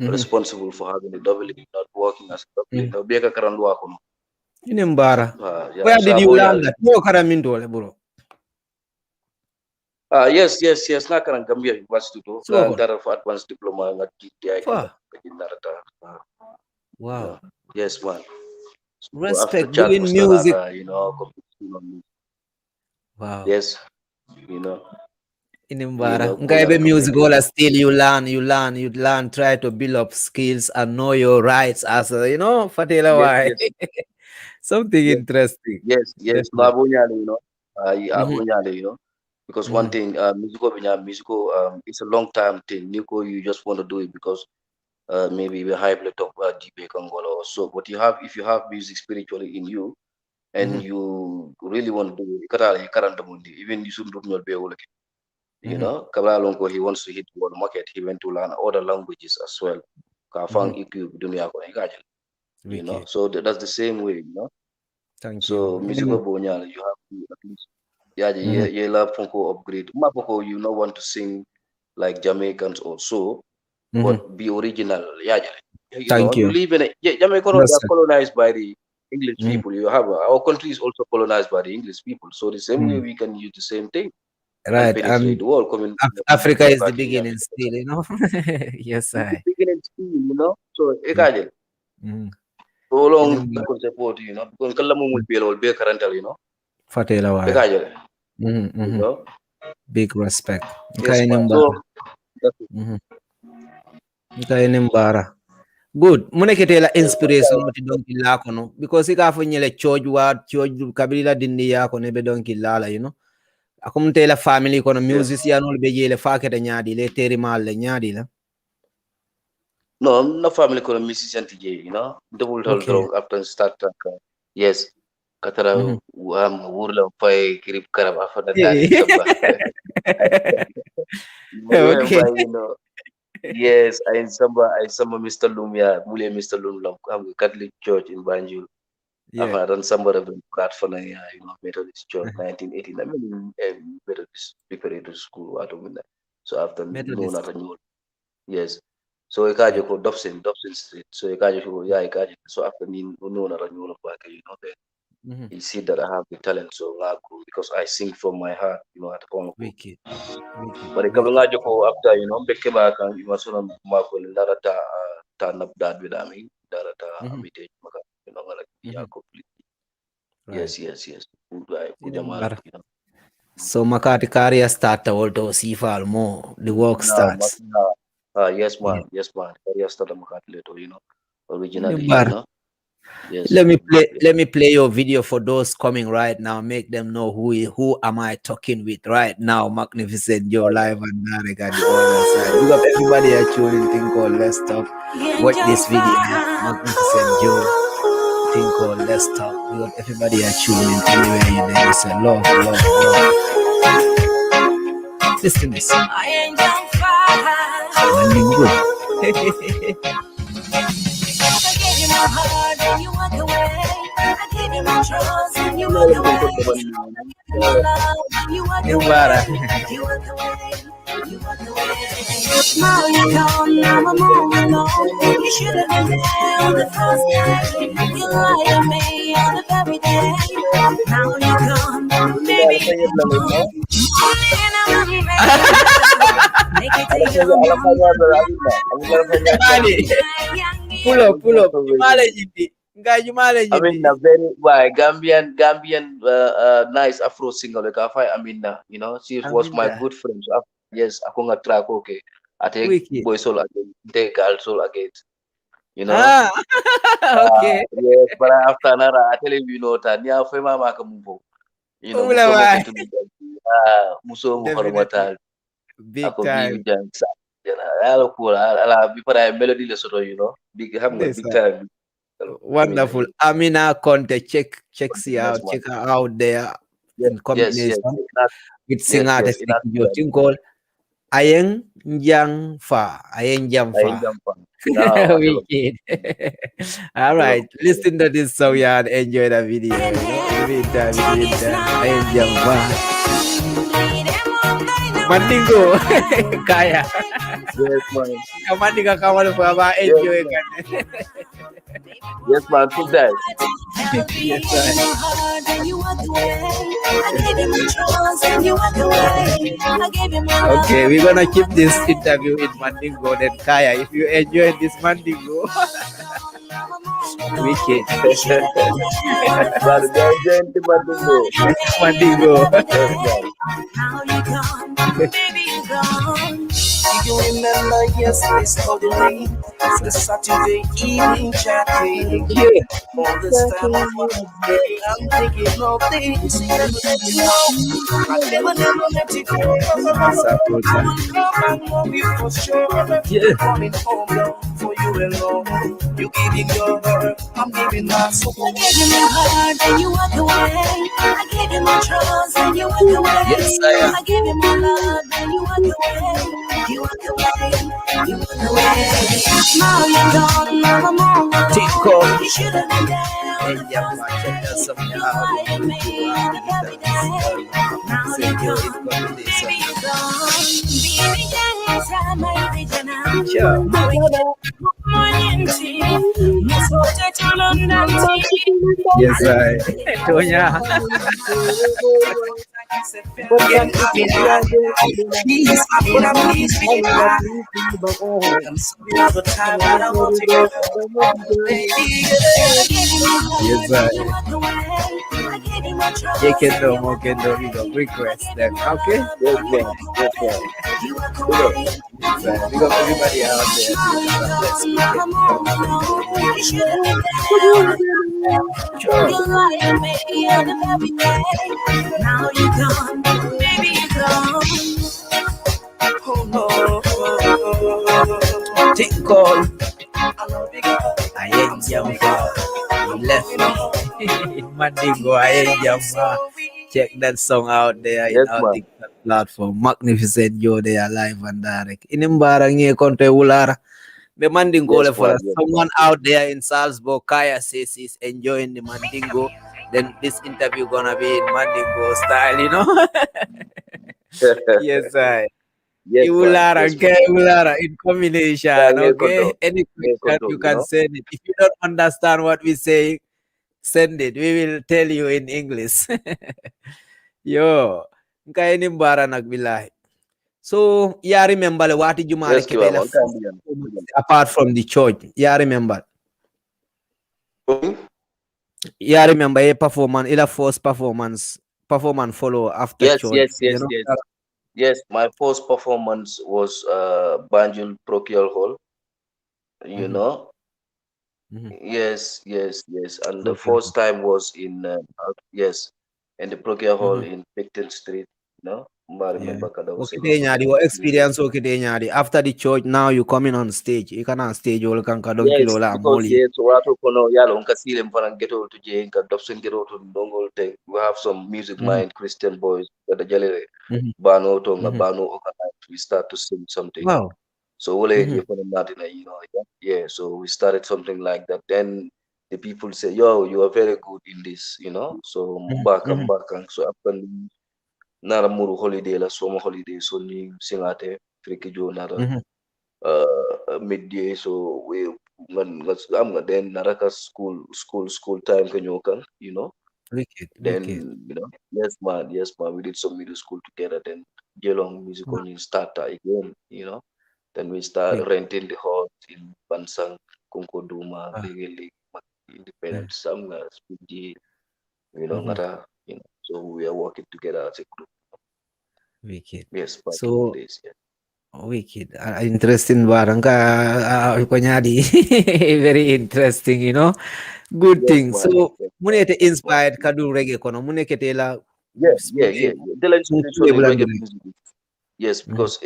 Speaker 3: Mm-hmm.
Speaker 6: responsible for having the Dublin not working as a Dublin.
Speaker 3: Mm-hmm.
Speaker 6: No be karan law kono.
Speaker 3: In Mbara.
Speaker 6: Yeah,
Speaker 3: Where
Speaker 6: so
Speaker 3: did you learn
Speaker 6: abonyal.
Speaker 3: that? Yo, Karamindole, bro.
Speaker 6: Yes, yes, yes. Na karang Gambia University to
Speaker 3: So good.
Speaker 6: dara for advanced diploma nga GTI kaya
Speaker 3: Far.
Speaker 6: kajinarata. Yeah.
Speaker 3: Wow.
Speaker 6: Yes, man. So after
Speaker 3: Respect
Speaker 6: chat
Speaker 3: doing
Speaker 6: was
Speaker 3: music.
Speaker 6: competition on me.
Speaker 3: Wow.
Speaker 6: Yes, you know,
Speaker 3: In Mbara.
Speaker 6: bunyala
Speaker 3: Nkaibe music
Speaker 6: community.
Speaker 3: all still you learn, try to build up skills and know your rights as Fatela,
Speaker 6: Yes,
Speaker 3: why?
Speaker 6: yes,
Speaker 3: Something
Speaker 6: yes,
Speaker 3: interesting.
Speaker 6: yes, yes. No
Speaker 3: Definitely.
Speaker 6: abunyala,
Speaker 3: Mm-hmm.
Speaker 6: abunyala, because one
Speaker 3: Mm-hmm.
Speaker 6: thing, musical, it's a long time thing. Nico, you just want to do it because maybe we hype laptop DB Congola or so. But if you have music spiritually in you and
Speaker 3: Mm-hmm.
Speaker 6: you really want to do it, you can't even you shouldn't do your be.
Speaker 3: Mm-hmm.
Speaker 6: Kabalonko, he wants to hit world market. He went to learn other languages as well.
Speaker 3: Mm-hmm.
Speaker 6: Kafang IQ dunia ko ikaja,
Speaker 3: Wicked.
Speaker 6: So that's the same way,
Speaker 3: Thank you.
Speaker 6: So musical bonya, you have to at least yeah,
Speaker 3: Mm-hmm.
Speaker 6: yeah, love funko upgrade. Mapoko, you not want to sing like Jamaicans or so,
Speaker 3: Mm-hmm.
Speaker 6: but be original. Yeah,
Speaker 3: Thank
Speaker 6: you
Speaker 3: you.
Speaker 6: live in it. Yeah, Jamaica, they are
Speaker 3: Respect.
Speaker 6: colonized by the English
Speaker 3: Mm-hmm.
Speaker 6: people. You have our country is also colonized by the English people. So the same way
Speaker 3: Mm-hmm.
Speaker 6: we can use the same thing and
Speaker 3: Right.
Speaker 6: penetrate
Speaker 3: And
Speaker 6: the world. Coming,
Speaker 3: Africa is the beginning still. Yes,
Speaker 6: it's the
Speaker 3: I.
Speaker 6: beginning still. So
Speaker 3: Yeah.
Speaker 6: ekaje.
Speaker 3: Mm-hmm.
Speaker 6: So long
Speaker 3: In
Speaker 6: you support, because kala mo will be currently,
Speaker 3: Fatela, why?
Speaker 6: Ekaje,
Speaker 3: Mm-hmm.
Speaker 6: you
Speaker 3: Mm-hmm.
Speaker 6: know.
Speaker 3: Big respect.
Speaker 6: Yes,
Speaker 3: Nkaini
Speaker 6: man.
Speaker 3: mbara.
Speaker 6: So that's it.
Speaker 3: Mm-hmm. Nkaini mbara. Good. Muneketela
Speaker 6: Yes,
Speaker 3: inspiration oti donki lako no. Because ika nyele church word, church kabila dindi yako nebe donki lala. Akumtela family kono
Speaker 6: yes.
Speaker 3: musician ol be jele fakete nyaadi le teri mal le nyaadi la.
Speaker 6: No, I'm not family called musician TJ, Double hold
Speaker 3: Okay.
Speaker 6: drug after start yes. Katara
Speaker 3: Mm-hmm.
Speaker 6: wurla pay kirip karab after that in
Speaker 3: Yeah.
Speaker 6: Samba.
Speaker 3: Okay.
Speaker 6: Remember, yes, I in Samba Mr. Lumia, Mule Mr. Lum I'm Catholic Church in Banjul.
Speaker 3: Yeah.
Speaker 6: I run Samba of platform, Methodist Church, 1918. I mean, Methodist preparatory school out of that. So after noon
Speaker 3: Methodist.
Speaker 6: at renewal. Yes. So ikaje
Speaker 3: Yeah.
Speaker 6: ko Dobson Street. So ikaje ko yeah ikaje. So after me no na renewal back, then
Speaker 3: Mm-hmm.
Speaker 6: you see that I have the talent. So nga go because I sing from my heart, at the point.
Speaker 3: Wicked. Wicked.
Speaker 6: But ikabe
Speaker 3: Wicked.
Speaker 6: ngaje ko after beke ba kan sort of mako ndara ta nabdad with ami ndara ta
Speaker 3: Mm-hmm.
Speaker 6: amite maka ngala
Speaker 3: Mm-hmm.
Speaker 6: ya complete.
Speaker 3: Right.
Speaker 6: Yes, yes, yes. Good jamal,
Speaker 3: Inembara. So makati career start also sifal more. The work
Speaker 6: Now,
Speaker 3: starts.
Speaker 6: yes,
Speaker 3: Yeah.
Speaker 6: man. Yes, man. Career start makaat later, originally,
Speaker 3: Inembara.
Speaker 6: Yes.
Speaker 3: Let me play your video for those coming right now. Make them know who am I talking with right now. Magnificent Joe live and direct at the other side. You got everybody here tuning thing called Let's Talk. Watch this video. Magnificent Joe thing called Let's Talk. You got everybody here tuning anywhere you there. It's a love. Listen to this. I ain't done fine. I gave you my heart and you walk away. I gave you my trust and you walk away. I gave you my love and you walk away. You walk away. You walk away. Now you're gone, now I'm all alone. You should have been there on the first day. You lied to me on the very day. Now you're gone, baby. Pull up.
Speaker 6: I mean, a very Gambian, nice Afro singer. Like I find Amina, she was my good friend. So yes, I can track. Okay, I take boy soul again, take girl soul again.
Speaker 3: Okay.
Speaker 6: Yes, but after Nara, I tell you, that near Fema Makambo. Muso Muhammad.
Speaker 3: Big time.
Speaker 6: Melody big time.
Speaker 3: Wonderful. Amina Conte, check her out. Check her out there in combination with singer called Ayeng Jang Fa. Wicked. All right, listen to this song and enjoy the video. Ayeng Jang Fa. Mandingo Kaya.
Speaker 6: Yes, man.
Speaker 3: Kamandinga kamu apa enjoy kan?
Speaker 6: Yes, man. Put that.
Speaker 3: Yes, man. Okay, we're gonna keep this interview in Mandingo and Kaya. If you enjoy this Mandingo, wicked. Mandingo.
Speaker 2: Do you remember yesterday's cuddling? It's the Saturday evening chatting. All this time I'm thinking of things I never let you go. I love you for sure. Coming home now for you alone. You giving your heart, I'm giving my soul. I gave you my heart and you walk away. I gave you my trust and you walk away.
Speaker 3: Yes,
Speaker 2: I gave you my love and you walk away. You walk away. You walk away. Now you're gone, now I'm all alone. You should have been there.
Speaker 3: And yeah, check that song out. Yes, I. Tonya. Yes, I. Kendo, we go request them. Okay?
Speaker 6: Yes.
Speaker 3: We got everybody out there. Sure.
Speaker 2: Now you're gone, baby, you're gone.
Speaker 3: Take call. I ain't Jamfa. You left me. Mandingo, I ain't Jamfa. Check that song out there in our TikTok platform. Magnificent Joe there live and direct. Inimbarang niya kontre ular. The Mandingo for someone out there in Salzburg. Kaya says he's enjoying the Mandingo. Then this interview gonna be in Mandingo style, Yes, I.
Speaker 6: Yes,
Speaker 3: Ulara in combination, okay? Any question you can send it. If you don't understand what we say, send it. We will tell you in English. Yo, kaya ni bara nagbilahi. So, yeah, remember what did you marry apart from the church? Yeah, remember. Yeah, remember a performance, a first performance follow after church.
Speaker 6: Yes, my first performance was Banjul Parochial Hall, Yes, yes, yes. And the
Speaker 3: Okay.
Speaker 6: first time was in yes, in the Prokia Hall
Speaker 3: Mhm.
Speaker 6: in Picton Street. No, I
Speaker 3: Yeah.
Speaker 6: remember kada was
Speaker 3: Okay,
Speaker 6: singing.
Speaker 3: Nyadi, what experience okay, Nyadi? After the church, now you coming on stage. You can on stage, you can kadon
Speaker 6: Yes,
Speaker 3: kilo la
Speaker 6: because
Speaker 3: moli.
Speaker 6: yes, watu kono yalo unka sile mfana geto to je inka dobson geto to dongol te. We have some music mind Christian boys that the jalere bano tonga
Speaker 3: Mm-hmm.
Speaker 6: bano organized. We start to sing something.
Speaker 3: Wow.
Speaker 6: So wale
Speaker 3: Mm-hmm.
Speaker 6: you put Martin, yeah. So we started something like that. Then the people say, "Yo, you are very good in this," So
Speaker 3: Mm-hmm.
Speaker 6: mbakang. So after nara muru holiday la summer holiday, so ni singate friki jo nara
Speaker 3: Mm-hmm.
Speaker 6: midday. So we I'm then naraka school time kanyokan.
Speaker 3: Wicked, wicked.
Speaker 6: Then yes man, we did some middle school together. Then Gelong music
Speaker 3: Wow.
Speaker 6: only started again. Then we start
Speaker 3: Wicked.
Speaker 6: renting the house in Bansang, Kunkoduma,
Speaker 3: Wow.
Speaker 6: Legally,
Speaker 3: Yeah.
Speaker 6: Independent, Samga, Spindi,
Speaker 3: Mm-hmm.
Speaker 6: Ngata. So we are working together as a group.
Speaker 3: Wicked.
Speaker 6: Yes, back in the
Speaker 3: So
Speaker 6: days, yeah.
Speaker 3: wicked. Interesting barang ka Nyadi. Very interesting, Good
Speaker 6: Yes,
Speaker 3: thing.
Speaker 6: man.
Speaker 3: So
Speaker 6: Yes, man.
Speaker 3: munete
Speaker 6: Yes, man.
Speaker 3: inspired kadu reggae kono. Muneke tela
Speaker 6: Yeah. The spiritually reggae
Speaker 3: music.
Speaker 6: music. Yes, because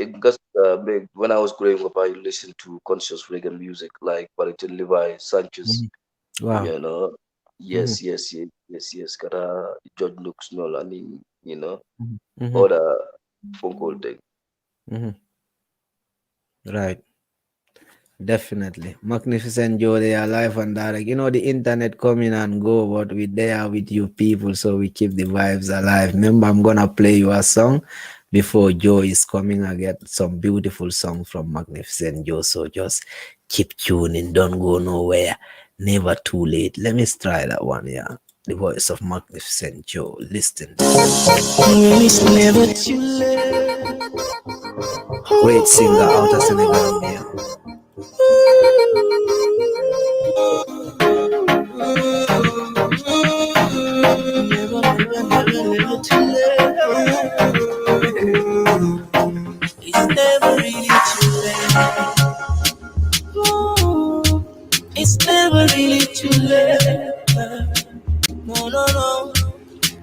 Speaker 6: when I was growing up, I listened to conscious reggae music like Bariton Levi, Sanchez,
Speaker 3: Wow.
Speaker 6: you know.
Speaker 3: Mm-hmm.
Speaker 6: Yes. Kata George Nooks Nolani,
Speaker 3: Mm-hmm.
Speaker 6: other phone call thing.
Speaker 3: Mm-hmm. Right. Definitely. Magnificent Joe, they are live and direct. The internet coming and go, but we're there with you people, so we keep the vibes alive. Remember, I'm gonna play you a song before Joe is coming. I get some beautiful song from Magnificent Joe, so just keep tuning, don't go nowhere. Never too late. Let me try that one, yeah. The voice of Magnificent Joe. Listen. It's never too late. Great singer out of Senegal, yeah. Never too late. It's never really too late. It's never really too late. No.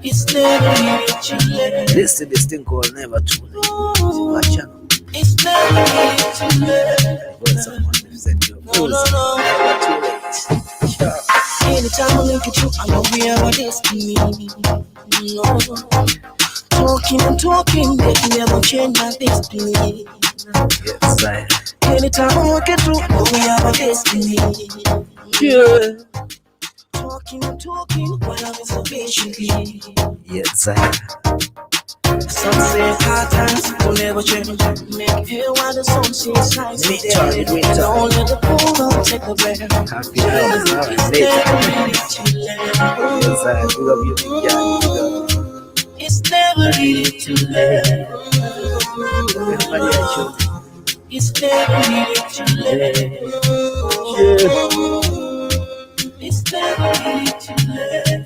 Speaker 3: It's never really too late. Listen to this thing called Never Too Late. Watch out. It's never really too late. What's up, No. Never too late. Yeah. Anytime I look at you, I know we have a destiny. No. Talking, they can never change my destiny. Yes, I. Anytime I look at you, I know we have a destiny. Yeah. Talking, while I'm so patiently. Yes, I. Some say hard times will never change. Make it while the sun seems nice. And don't let the pool take the blame. Happy hours, it's never really too late. It's never really too late. It's never really too late.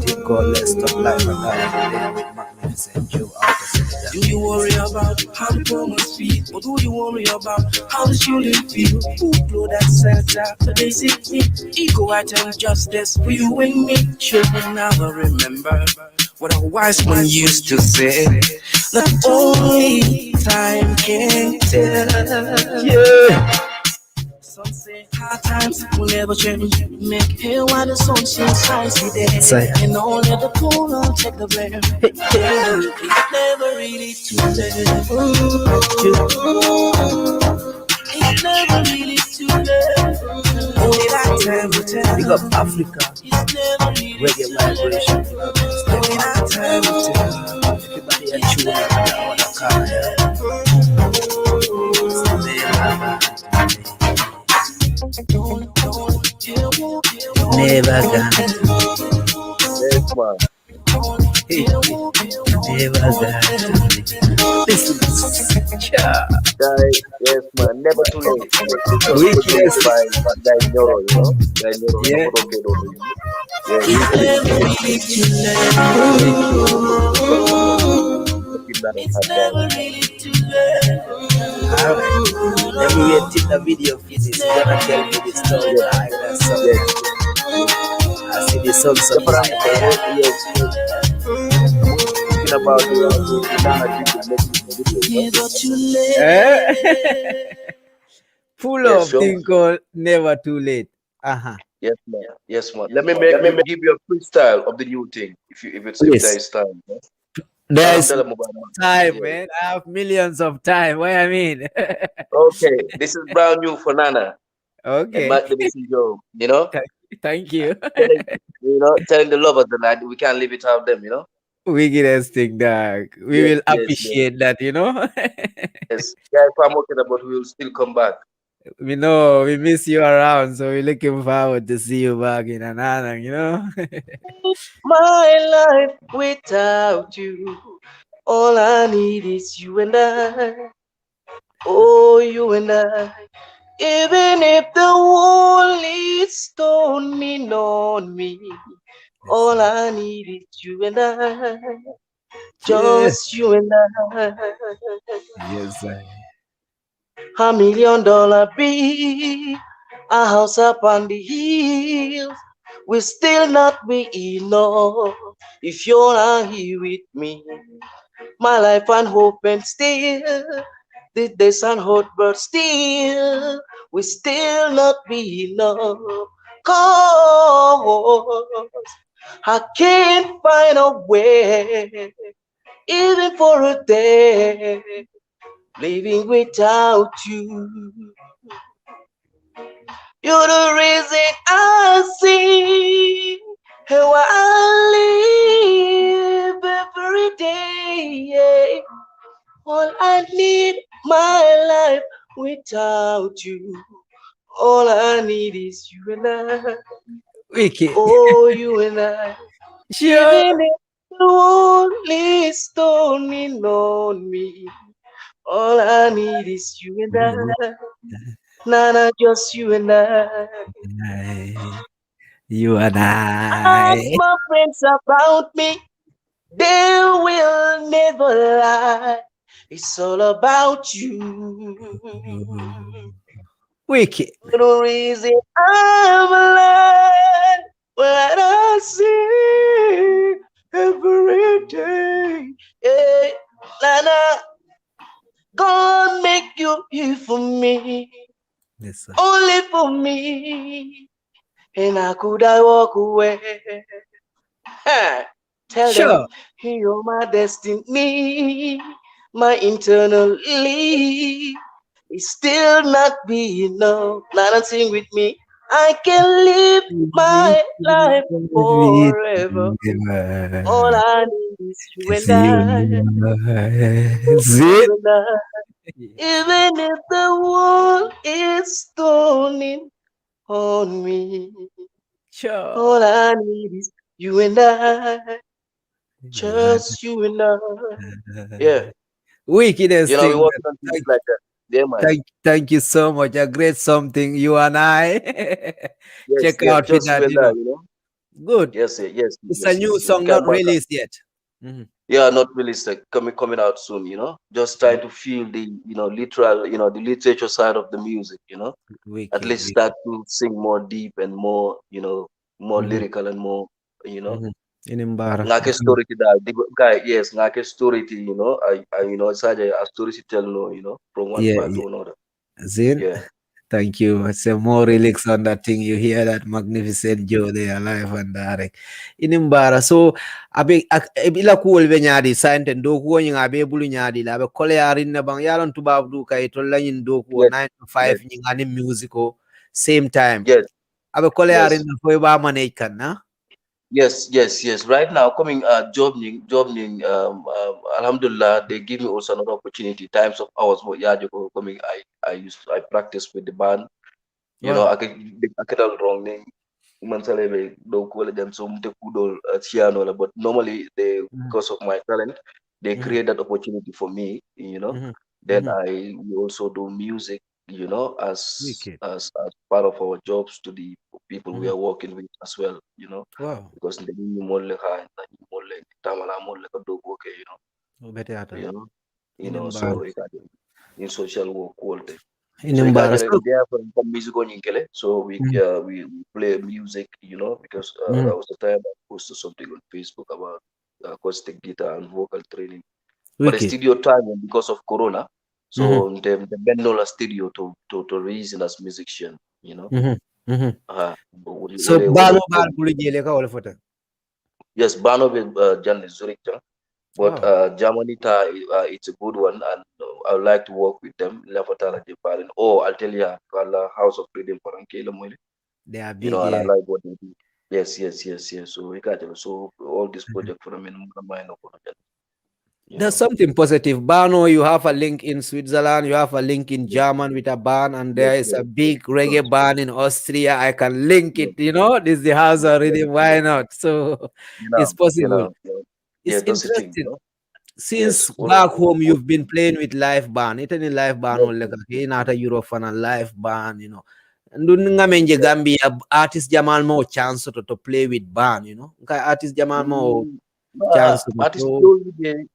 Speaker 3: Take God, let's stop life and die with Magnificent Joe out of Senegal. Do you worry about how the poor must feel? Or do you worry about how the children feel? Who blow that sense after they see me? Ego and justice for you and me. Children never remember what a wise one used to say. That only time can tell. Yeah. Some say hard times will never change. Make hay while the sun shines today. And don't let the poor take the blame. It's never really too late. It's never really too late. Only that time will tell. Big up Africa. It's never really reggae vibration. Only that time will tell. Everybody are tuning on the car. Never gone.
Speaker 6: Yes, man.
Speaker 3: Hey, never gone. Listen, cha.
Speaker 6: Yes, man. Never too late. This was produced by Guy Nyoro, Guy Nyoro.
Speaker 3: Yeah.
Speaker 6: Yeah,
Speaker 2: It's never really too late. All right. Let me wait till the video finishes. You're gonna tell me the story behind that song.
Speaker 6: Yes.
Speaker 2: I see the song
Speaker 6: The brand,
Speaker 2: behind there.
Speaker 6: yes, yes. I'm also thinking about the Nana video, making the video.
Speaker 2: Never too late. Full
Speaker 6: Yes,
Speaker 2: of
Speaker 6: sure.
Speaker 2: thing called Never Too Late.
Speaker 6: Yes, man. Yes, man. Let me give you a freestyle of the new thing, if there
Speaker 2: Yes.
Speaker 6: is time. Yeah?
Speaker 2: There's
Speaker 6: Tell them about it.
Speaker 2: time,
Speaker 6: Yeah.
Speaker 2: man. I have millions of time. What I mean?
Speaker 6: Okay, this is brand new for Nana and
Speaker 2: Okay.
Speaker 6: Magnificent Joe. You know,
Speaker 2: Thank you.
Speaker 6: telling, telling the lovers that we can't live without them. You know.
Speaker 2: Wickedest thing, dog. We
Speaker 6: Yes,
Speaker 2: will
Speaker 6: yes, yes,
Speaker 2: appreciate that,
Speaker 6: yes. Yeah, if I'm okay, but we will still come back.
Speaker 2: We know we miss you around, so we're looking forward to see you back in another.
Speaker 6: My life without you, all I need is you and I. Oh, you and I. Even if the world is stoning on me, all I need is you and I.
Speaker 2: Yeah.
Speaker 6: Just you and I.
Speaker 2: Yes, sir.
Speaker 6: $1 million bill, a house up on the hills, will still not be enough if you're not here with me. My life and hope and still, the days and hope, but still, will still not be enough. Cause I can't find a way, even for a day, living without you. You're the reason I sing, how I live every day. Yeah. All I need, my life without you. All I need is you and I.
Speaker 2: Wicked.
Speaker 6: Oh, you and I.
Speaker 2: Sure.
Speaker 6: Even if the world is stoning on me, all I need is you and I. Nana, just you and I.
Speaker 2: You and
Speaker 6: Ask
Speaker 2: I.
Speaker 6: my friends about me, they will never lie. It's all about you.
Speaker 2: Wicked.
Speaker 6: The reason I'm alive, what I see every day. Hey, Nana, God make you here for me,
Speaker 2: Yes, sir.
Speaker 6: only for me. And how could I walk away? Tell them
Speaker 2: Sure.
Speaker 6: you're my destiny, my internally. It's still not be enough. Now sing with me. I can live my life forever. All I need is you
Speaker 2: It's
Speaker 6: and
Speaker 2: you.
Speaker 6: I.
Speaker 2: It's it.
Speaker 6: You and I. Even if the world is turning on me,
Speaker 2: Sure.
Speaker 6: all I need is you and I. Just you and I. Yeah.
Speaker 2: Wickedest
Speaker 6: We
Speaker 2: thing.
Speaker 6: working on things
Speaker 2: Thank,
Speaker 6: like that. Yeah, man.
Speaker 2: thank you so much. A great something. You and I.
Speaker 6: Yes,
Speaker 2: Check
Speaker 6: yes.
Speaker 2: out for
Speaker 6: Just you
Speaker 2: that.
Speaker 6: and I,
Speaker 2: Good.
Speaker 6: Yes, yes,
Speaker 2: It's a
Speaker 6: yes,
Speaker 2: new
Speaker 6: yes, yes.
Speaker 2: song,
Speaker 6: Come
Speaker 2: not
Speaker 6: back up.
Speaker 2: released yet. Mhm.
Speaker 6: Yeah, not really like coming out soon, Just trying to feel the, literal, the literature side of the music. At
Speaker 2: Wicked.
Speaker 6: least start to sing more deep and more, more
Speaker 2: Mhm,
Speaker 6: lyrical and more,
Speaker 2: mhm. Inimbara.
Speaker 6: ngake story ti dal guy, yes, ngake story ti, saja a story ti tell no, from one
Speaker 2: Yeah,
Speaker 6: part
Speaker 2: yeah.
Speaker 6: to another.
Speaker 2: Zin.
Speaker 6: Yeah.
Speaker 2: Thank you. Some more lyrics on that thing. You hear that magnificent Joe there live and direct. Inimbara. So ila kuol be nyadi sante do ko nyi ngabe bulu nyadi la be kole yarin na bang yaron tubab du kay to lanin do ko
Speaker 6: Yes,
Speaker 2: 9 to
Speaker 6: yes,
Speaker 2: 5 nyi ngani musical same time.
Speaker 6: yes,
Speaker 2: Abe kole yarin
Speaker 6: yes.
Speaker 2: na fo ba manage kan na.
Speaker 6: Yes, yes, yes. Right now, coming Alhamdulillah, they give me also another opportunity. Times of hours, but yeah, you go coming. I practice with the band.
Speaker 2: Wow.
Speaker 6: I get all wrong name. Mansalebe do call them some te kudo chiano, but normally they,
Speaker 2: Mhm,
Speaker 6: because of my talent, they
Speaker 2: mhm,
Speaker 6: create that opportunity for me.
Speaker 2: mhm,
Speaker 6: Then
Speaker 2: mhm.
Speaker 6: we also do music.
Speaker 2: Wicked.
Speaker 6: As part of our jobs to the people we
Speaker 2: Mhm.
Speaker 6: are working with as well.
Speaker 2: Wow.
Speaker 6: Because the new model tamala model ka dogo okay. you know,
Speaker 2: Inimbar.
Speaker 6: so in social work quality. So
Speaker 2: Inimbar. So,
Speaker 6: they have some music on Inkele, so
Speaker 2: mm,
Speaker 6: we play music, because
Speaker 2: mm,
Speaker 6: that was the time I posted something on Facebook about acoustic guitar and vocal training. But the
Speaker 2: wiki.
Speaker 6: studio time because of Corona,
Speaker 2: Mm-hmm,
Speaker 6: so the Bendola studio to reason as musician, you know.
Speaker 2: mm-hmm, mm-hmm. So,
Speaker 6: Wale,
Speaker 2: Bano Bal Bulijele ka wala fota.
Speaker 6: yes, Bano with Jan Zurich, but
Speaker 2: Oh,
Speaker 6: Germany, it's a good one, and I would like to work with them. Lafatala Japan, or I'll tell you, House of Freedom for Ankela Moile,
Speaker 2: they are big,
Speaker 6: and I
Speaker 2: yeah.
Speaker 6: like what they do. Yes, yes, yes, yes. So we got it. So all this project for them in mind of you
Speaker 2: There's
Speaker 6: know.
Speaker 2: something positive. Bano, you have a link in Switzerland, you have a link in
Speaker 6: Yes,
Speaker 2: German with a band, and
Speaker 6: yes,
Speaker 2: there is
Speaker 6: yes,
Speaker 2: a
Speaker 6: yes.
Speaker 2: big
Speaker 6: Because,
Speaker 2: reggae band in Austria. I can link
Speaker 6: yes,
Speaker 2: it, this is the house
Speaker 6: yes,
Speaker 2: already.
Speaker 6: yes,
Speaker 2: Why not? So it's possible. It's
Speaker 6: yeah, that's the thing,
Speaker 2: interesting.
Speaker 6: Yes,
Speaker 2: Since
Speaker 6: all,
Speaker 2: back home you've been playing with live band, ita ni live band
Speaker 6: yes,
Speaker 2: wala
Speaker 6: yes,
Speaker 2: ka not a Euro fan a live band. Ndun nga menje Gambia artist Jamal mo chance to play with band. Nka artist Jamal mo
Speaker 6: Mm,
Speaker 2: chance to
Speaker 6: artist
Speaker 2: so.
Speaker 6: Joe,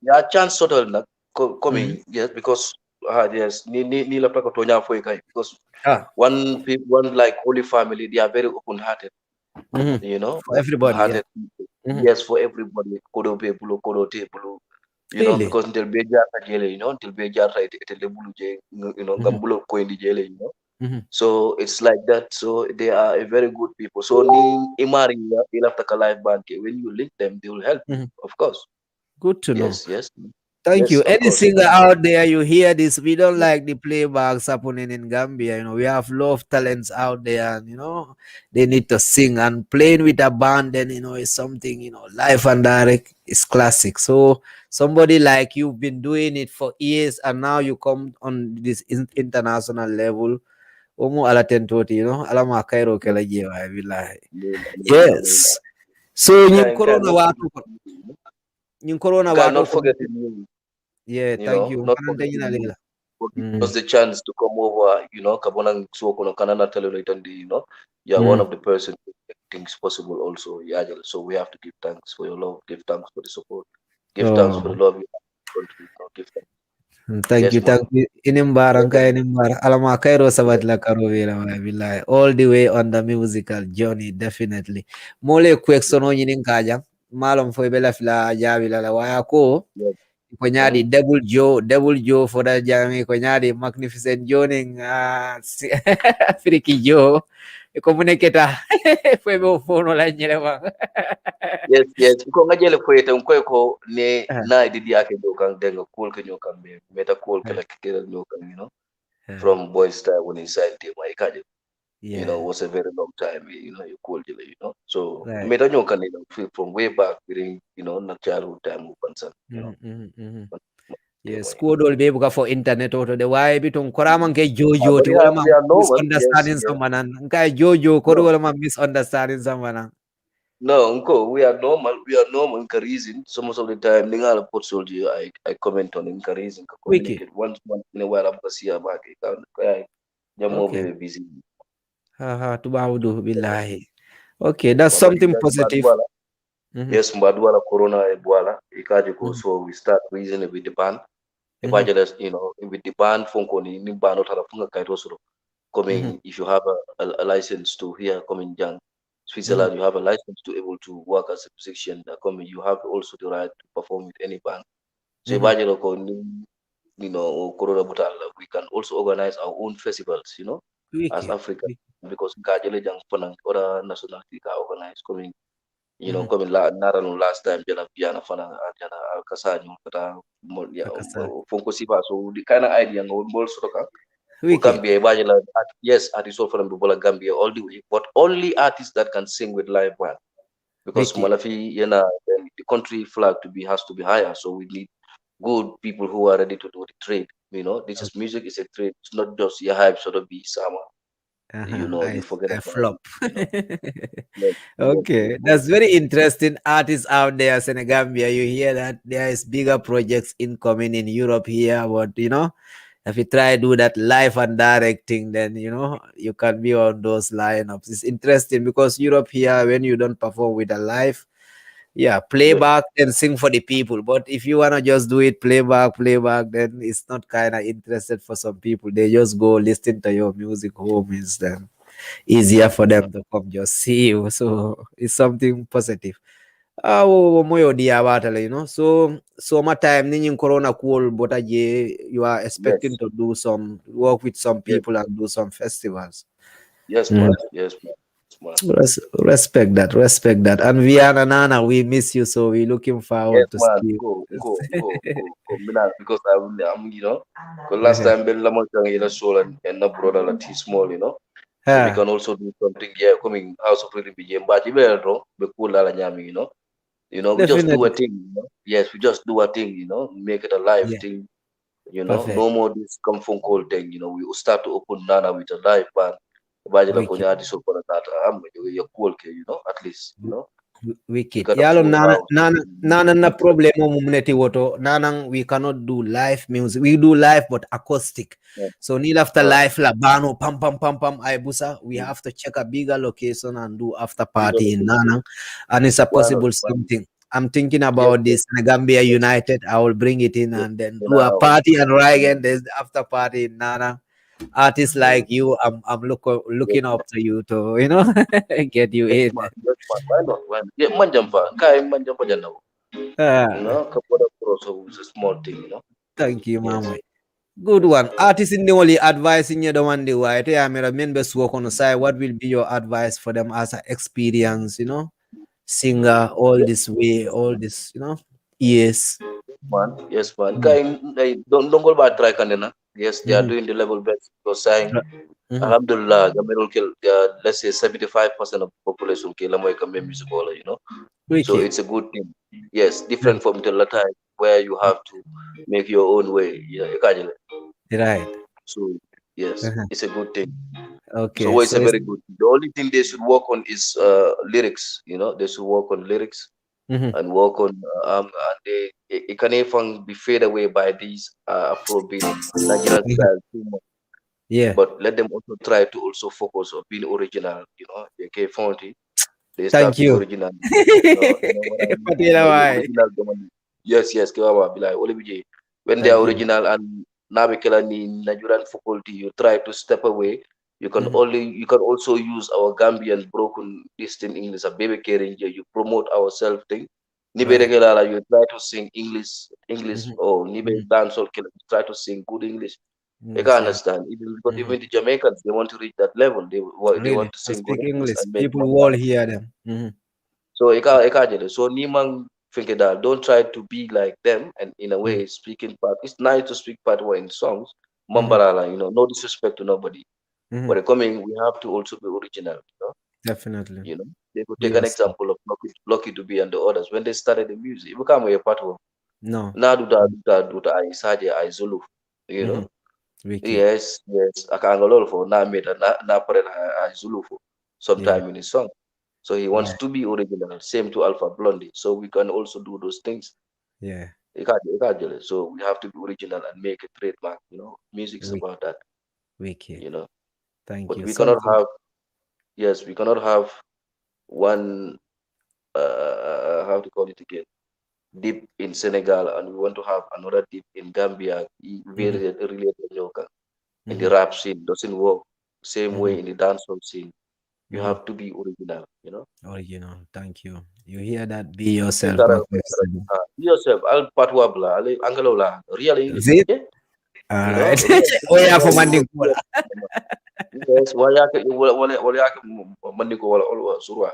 Speaker 6: yeah, chance sort of like
Speaker 2: Mhm.
Speaker 6: coming, yes, because yes, ni la plaka tonya for because
Speaker 2: Ah.
Speaker 6: one like Holy Family, they are very open-hearted,
Speaker 2: Mhm. For everybody, yeah.
Speaker 6: open-hearted people.
Speaker 2: Mhm.
Speaker 6: Yes, for everybody, kodo be bulu, kodo te bulu,
Speaker 2: Really?
Speaker 6: because until be jata jele, until be jata ite le bulu je,
Speaker 2: Mhm.
Speaker 6: gambulo ko indi jele.
Speaker 2: Mhm.
Speaker 6: So it's like that. So they are a very good people. So ni imari ila taka live band when you link them, they will help you,
Speaker 2: Mhm.
Speaker 6: of course.
Speaker 2: Good to know.
Speaker 6: Yes, yes,
Speaker 2: Thank
Speaker 6: yes,
Speaker 2: you.
Speaker 6: of
Speaker 2: Any
Speaker 6: course.
Speaker 2: singer out there, you hear this? We don't like the playbacks happening in Gambia. We have love talents out there, and they need to sing and playing with a band. Then is something live and direct is classic. So somebody like you've been doing it for years, and now you come on this international level. Omo ala tentoti, ala ma kairo
Speaker 6: Yes,
Speaker 2: kala jewa, billahi.
Speaker 6: I mean,
Speaker 2: Yes. So
Speaker 6: you
Speaker 2: yung
Speaker 6: can
Speaker 2: corona
Speaker 6: not
Speaker 2: watu, yung corona
Speaker 6: you cannot
Speaker 2: watu.
Speaker 6: forget you.
Speaker 2: Yeah, thank you.
Speaker 6: Not
Speaker 2: Kanante
Speaker 6: forgetting
Speaker 2: yun
Speaker 6: you.
Speaker 2: alila.
Speaker 6: For giving us the chance to come over, Kabonang Suokono Kanana Tellurite and you're one
Speaker 2: Mm.
Speaker 6: of the person who make things possible also, yeah. So we have to give thanks for your love, give thanks for the support, give thanks for the
Speaker 2: Oh,
Speaker 6: love you have country, give thanks.
Speaker 2: thank you,
Speaker 6: Yes,
Speaker 2: thank
Speaker 6: man.
Speaker 2: you. Inimbarang ka
Speaker 6: Welcome.
Speaker 2: inimbar. Alama kairo sabat la karuvira billahi. All the way on the musical journey, definitely. Mole kweksono nyining kajang. Malom fo bela fila jabi la waya ko.
Speaker 6: Yes.
Speaker 2: Konyadi double Joe for the jami konyadi magnificent Joe ning Friki Joe. Komuniketa fue bo fono la nyere bang.
Speaker 6: Yes, yes. Ko ngajele ko yete ko ne na didi yake do kan denga cool ke nyokan be meta cool ke la kike nyokan, from boys style when inside team I kaje.
Speaker 2: Yeah,
Speaker 6: Was a very long time, you cool, So
Speaker 2: right.
Speaker 6: meta nyokan from way back during, na childhood time upansan,
Speaker 2: Yes, school will be able for internet or the why between Koraman ke Jojo
Speaker 6: But
Speaker 2: to all
Speaker 6: they are normal. Yes,
Speaker 2: misunderstanding
Speaker 6: yes.
Speaker 2: someone and Kai Jojo
Speaker 6: No,
Speaker 2: Koruama misunderstanding someone.
Speaker 6: no, unko, we are normal. We are normal in reason. So most of the time, ningal put soldier, I comment on in reason,
Speaker 2: Wiki.
Speaker 6: communicate once in a while. I'm gonna see about it. Kaya, more
Speaker 2: Okay.
Speaker 6: very busy.
Speaker 2: Haha, tubaudu billahi. Okay, that's
Speaker 6: But
Speaker 2: something positive.
Speaker 6: yes, Mbadwala Corona Ebola, Ikajiko.
Speaker 2: Mhm,
Speaker 6: So we start reasoning with the band.
Speaker 2: mhm,
Speaker 6: Evangelist, with the band, Funko, ni band, not Halafunga Kaitosuro.
Speaker 2: mhm,
Speaker 6: Coming, if you have a license to here, coming young.
Speaker 2: mhm,
Speaker 6: Switzerland, you have a license to able to work as a musician. Coming, you have also the right to perform with any band. So
Speaker 2: mhm.
Speaker 6: imagine, Corona Butal, we can also organize our own festivals, as
Speaker 2: Wiki.
Speaker 6: Africa, because Gajele Jang Fanang, other nationality can organize coming,
Speaker 2: Mhm.
Speaker 6: coming Narano last time, Jana Piana Fana, Jana Alcasanyo, kata
Speaker 2: Akasa.
Speaker 6: Fonko Siva. So the kind of idea, also for
Speaker 2: Wiki.
Speaker 6: Gambia, imagine, yes, artists all from Bubola Gambia all the way, but only artists that can sing with live band. Because
Speaker 2: Wiki.
Speaker 6: Malafi, then the country flag has to be higher. So we need good people who are ready to do the trade. This is
Speaker 2: Okay.
Speaker 6: music is a trade. It's not just your hype sort of be summer.
Speaker 2: I
Speaker 6: You forget
Speaker 2: I
Speaker 6: about
Speaker 2: flop.
Speaker 6: it. Yes, yes, yes,
Speaker 2: Okay,
Speaker 6: yes.
Speaker 2: that's very interesting. Artists out there, Senegambia, you hear that there is bigger projects incoming in Europe here, but if you try do that live and directing, then you can be on those lineups. It's interesting because Europe here, when you don't perform with a live,
Speaker 3: Yeah, playback and sing for the people. But if you wanna just do it playback, then it's not kind of interested for some people. They just go listen to your music home instead. Easier for them to come just see you. So it's something positive. Moyo dia battle, So summertime ninyo corona cool, but you are expecting
Speaker 6: Yes.
Speaker 3: to do some work with some people and do some festivals.
Speaker 6: Yes, man. Yes, man. Yes, man.
Speaker 3: Respect that. And Viana Nana, we miss you, so we're looking
Speaker 6: Yes,
Speaker 3: forward to
Speaker 6: man.
Speaker 3: see you.
Speaker 6: Go. Because I'm because last time Ben Lamont in a soul and no brother like T small, So we can also do something here coming House of Freedom BGM, but even though we cool la nyami, we just do a
Speaker 3: Definitely.
Speaker 6: thing, Yes, we just do a thing, make it a live
Speaker 3: Yeah,
Speaker 6: thing,
Speaker 3: perfect.
Speaker 6: no more this come phone call thing, we will start to open Nana with a live band. Bajila
Speaker 3: Wicked.
Speaker 6: kunya so for that, you're cool, at least, we
Speaker 3: Wicked.
Speaker 6: got a
Speaker 3: Yalo
Speaker 6: full
Speaker 3: nana
Speaker 6: house.
Speaker 3: nana nana na problem mumneti woto. Nanang we cannot do live music. We do live but acoustic.
Speaker 6: Yeah.
Speaker 3: So need after
Speaker 6: All right.
Speaker 3: live la bano pam pam pam pam ibusa. We have to check a bigger location and do after
Speaker 6: Bigger
Speaker 3: party in
Speaker 6: location.
Speaker 3: Nanang. And it's a
Speaker 6: Why not?
Speaker 3: possible something. I'm thinking
Speaker 6: Yes,
Speaker 3: about this Gambia United. I will bring it in
Speaker 6: yes.
Speaker 3: and then
Speaker 6: And
Speaker 3: do a
Speaker 6: now,
Speaker 3: party and right again. There's the after party in Nanang. Artists like you, I'm
Speaker 6: yes,
Speaker 3: looking up to you to get you
Speaker 6: yes,
Speaker 3: in.
Speaker 6: man. Yes, man. Why not? Why not? Yeah, manjampa. Kai manjampa janaw.
Speaker 3: Ah,
Speaker 6: Kapoda also is a small thing,
Speaker 3: thank you,
Speaker 6: Yes.
Speaker 3: Mama. Good one. Artists in the only advising you the one the white. Yeah, I mean, members work on the side. What will be your advice for them as an experience, singer, all
Speaker 6: Yes,
Speaker 3: this way, all this, Yes.
Speaker 6: man. Yes, man.
Speaker 3: Mm.
Speaker 6: Kai, don't go back try kandena. Yes, they are
Speaker 3: Mm-hmm.
Speaker 6: doing the level best because saying,
Speaker 3: Mm-hmm.
Speaker 6: Alhamdulillah, Gamerul kill, let's say 75% of the population kill American music, So
Speaker 3: Wicked.
Speaker 6: it's a good thing. Yes, different from the latter where you have to make your own way. You can't.
Speaker 3: Right.
Speaker 6: So yes,
Speaker 3: Uh-huh.
Speaker 6: it's a good thing.
Speaker 3: Okay.
Speaker 6: So it's
Speaker 3: So
Speaker 6: a
Speaker 3: it's
Speaker 6: very good thing. The only thing they should work on is lyrics. They should work on lyrics
Speaker 3: mm-hmm.
Speaker 6: and work on and it can even be fade away by these Afrobeat Nigerian style too much.
Speaker 3: Yeah.
Speaker 6: But let them also try to also focus on being original. They can find it. They start
Speaker 3: Thank
Speaker 6: being
Speaker 3: you.
Speaker 6: original. What I mean?
Speaker 3: Patila
Speaker 6: When you're
Speaker 3: why?
Speaker 6: original, yes, Kiwawa, be like, Olibiji. When they are
Speaker 3: Thank you.
Speaker 6: original and Nabikela ni Nigerian faculty, you try to step away. You can also use our Gambian broken distant English, a baby caring. You promote ourselves thing. Nibe
Speaker 3: Right.
Speaker 6: regular, you try to sing English,
Speaker 3: Mm-hmm.
Speaker 6: or Nibe
Speaker 3: Mm-hmm.
Speaker 6: dance or try to sing good English. They
Speaker 3: Yes,
Speaker 6: can
Speaker 3: yeah.
Speaker 6: understand. But
Speaker 3: Mm-hmm.
Speaker 6: even the Jamaicans, they want to reach that level. They
Speaker 3: Really.
Speaker 6: want to
Speaker 3: I
Speaker 6: sing good
Speaker 3: speak
Speaker 6: English
Speaker 3: English.
Speaker 6: and make
Speaker 3: People
Speaker 6: money
Speaker 3: will
Speaker 6: out.
Speaker 3: hear them. Mm-hmm.
Speaker 6: So so Nimang Finkedal, don't try to be like them and in a way speaking part. It's nice to speak part in songs.
Speaker 3: Mm-hmm.
Speaker 6: Mambalala, no disrespect to nobody.
Speaker 3: Mm-hmm.
Speaker 6: But coming, we have to also be original.
Speaker 3: Definitely.
Speaker 6: You know. They could
Speaker 3: Be
Speaker 6: take an
Speaker 3: yourself.
Speaker 6: example of Lucky to be and the others. When they started the music, it became a part of
Speaker 3: No.
Speaker 6: now do I Sadia I Zulu. You
Speaker 3: Mm-hmm.
Speaker 6: know?
Speaker 3: Wicked.
Speaker 6: Yes. Akangolol for na made na pare I Zulu for
Speaker 3: Yeah.
Speaker 6: sometime in his song. So he wants
Speaker 3: Yeah.
Speaker 6: to be original, same to Alpha Blondie. So we can also do those things.
Speaker 3: Yeah.
Speaker 6: So we have to be original and make a trademark. Music is
Speaker 3: Wicked.
Speaker 6: about that.
Speaker 3: Wicked.
Speaker 6: You know,
Speaker 3: Thank
Speaker 6: but
Speaker 3: you.
Speaker 6: we cannot
Speaker 3: Something.
Speaker 6: have we cannot have one how to call it again deep in Senegal and we want to have another deep in Gambia.
Speaker 3: Mm-hmm.
Speaker 6: Very related in the
Speaker 3: Mm-hmm.
Speaker 6: rap scene doesn't work same
Speaker 3: Mm-hmm.
Speaker 6: way in the dancehall scene. You
Speaker 3: Mm-hmm.
Speaker 6: have to be original.
Speaker 3: Original. Thank you. You hear that? Be yourself,
Speaker 6: Secara
Speaker 3: magnificent.
Speaker 6: yourself, I'll patwa bla, Anglo la, real English,
Speaker 3: Is it?
Speaker 6: okay?
Speaker 3: All right.
Speaker 6: Real,
Speaker 3: Oh yeah, for
Speaker 6: real
Speaker 3: Manding.
Speaker 6: English. Yes, wala yake mandiko wala surwa.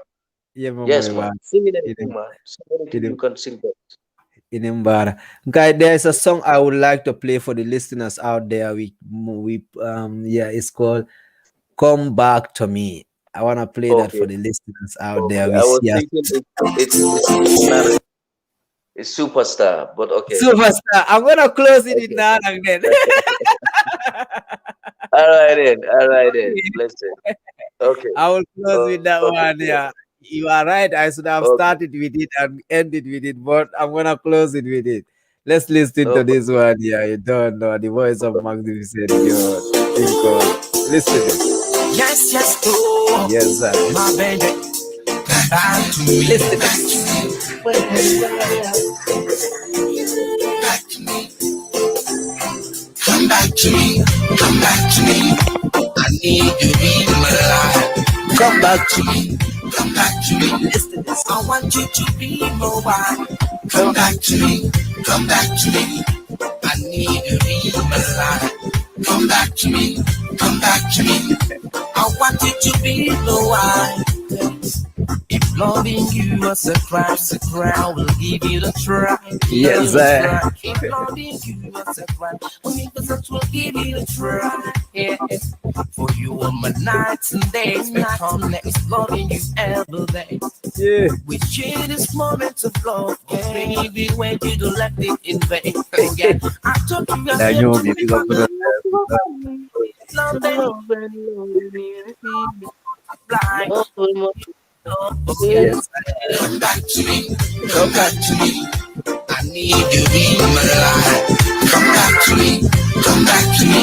Speaker 3: Yeah, Mama.
Speaker 6: Yes, man. Sing in anything, man. Sing anything
Speaker 3: In
Speaker 6: you can sing that.
Speaker 3: Inimbara. Guy, there's a song I would like to play for the listeners out there. It's called "Come Back to Me." I wanna play that for
Speaker 6: Okay,
Speaker 3: the listeners out there.
Speaker 6: okay.
Speaker 3: We
Speaker 6: I was
Speaker 3: see us
Speaker 6: thinking it's superstar, but okay.
Speaker 3: superstar. I'm gonna close it in
Speaker 6: Okay.
Speaker 3: now and then.
Speaker 6: All right then. Let's see. Okay.
Speaker 3: I will close with that
Speaker 6: Okay,
Speaker 3: one.
Speaker 6: cool.
Speaker 3: Yeah, you are right. I should have
Speaker 6: Okay.
Speaker 3: started with it and ended with it, but I'm gonna close it with it. Let's listen to
Speaker 6: No
Speaker 3: this
Speaker 6: problem.
Speaker 3: one. Yeah, you don't know the voice
Speaker 6: No
Speaker 3: of
Speaker 6: problem.
Speaker 3: Magnificent Joe. Listen.
Speaker 2: Yes, oh,
Speaker 3: Yes, sir.
Speaker 2: my baby, come back to me.
Speaker 3: Listen.
Speaker 2: Come back to me, come back to me. I need you in my life. Come back to me, come back to me. Listen to this. I want you to be my wife. Come back to me, come back to me. I need you in my life. Come back to me, come back to me. I want you to be my wife. If loving you was a crime, I will give you the try.
Speaker 3: Yes, sir.
Speaker 2: If loving you was a crime, only percent will give you the try. Yeah. For you on my nights and days, my next loving you every day.
Speaker 3: Yeah.
Speaker 2: We share this moment of love, baby, when you don't let it in vain. Yeah. I told you
Speaker 3: I know, maybe go put it
Speaker 2: blind.
Speaker 3: Yes.
Speaker 2: Come back to me, come back to me. I need you in my life. Come back to me, come back to me.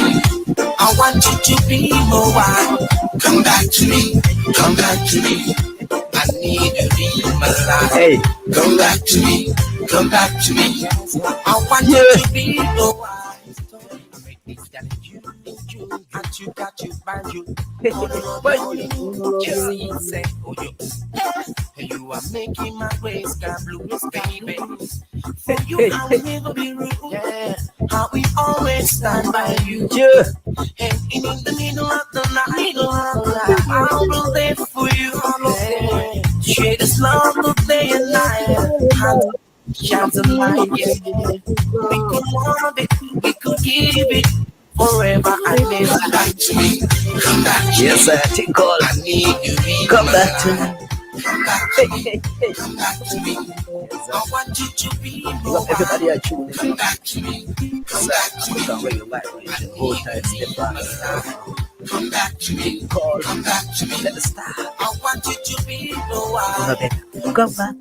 Speaker 2: I want you to be my wife. Come back to me, come back to me. I need you in my life.
Speaker 3: Hey,
Speaker 2: come back to me, come back to me. I want you to be my wife. And you got you by you. You are making my ways sky blue, baby. For you, I will never be rude. Yeah, how we always stand by you.
Speaker 3: yeah.
Speaker 2: And in the middle of the night, I will there for you. Yeah. Share this love all day and night. Shines of light, yeah. We could love it, we could give it. Forever and never. Come back to me. Come back to
Speaker 3: Yes,
Speaker 2: me.
Speaker 3: I think all.
Speaker 2: I need you.
Speaker 3: Come back to me.
Speaker 2: Come back to me. Come back to me. I want you to be more.
Speaker 3: Everybody are tuning.
Speaker 2: Come back to me. Come back to me.
Speaker 3: Where you like when you hold tight, step back.
Speaker 2: Come back to me. Come back to me.
Speaker 3: Let us start.
Speaker 2: I want you to be more.
Speaker 3: Come back.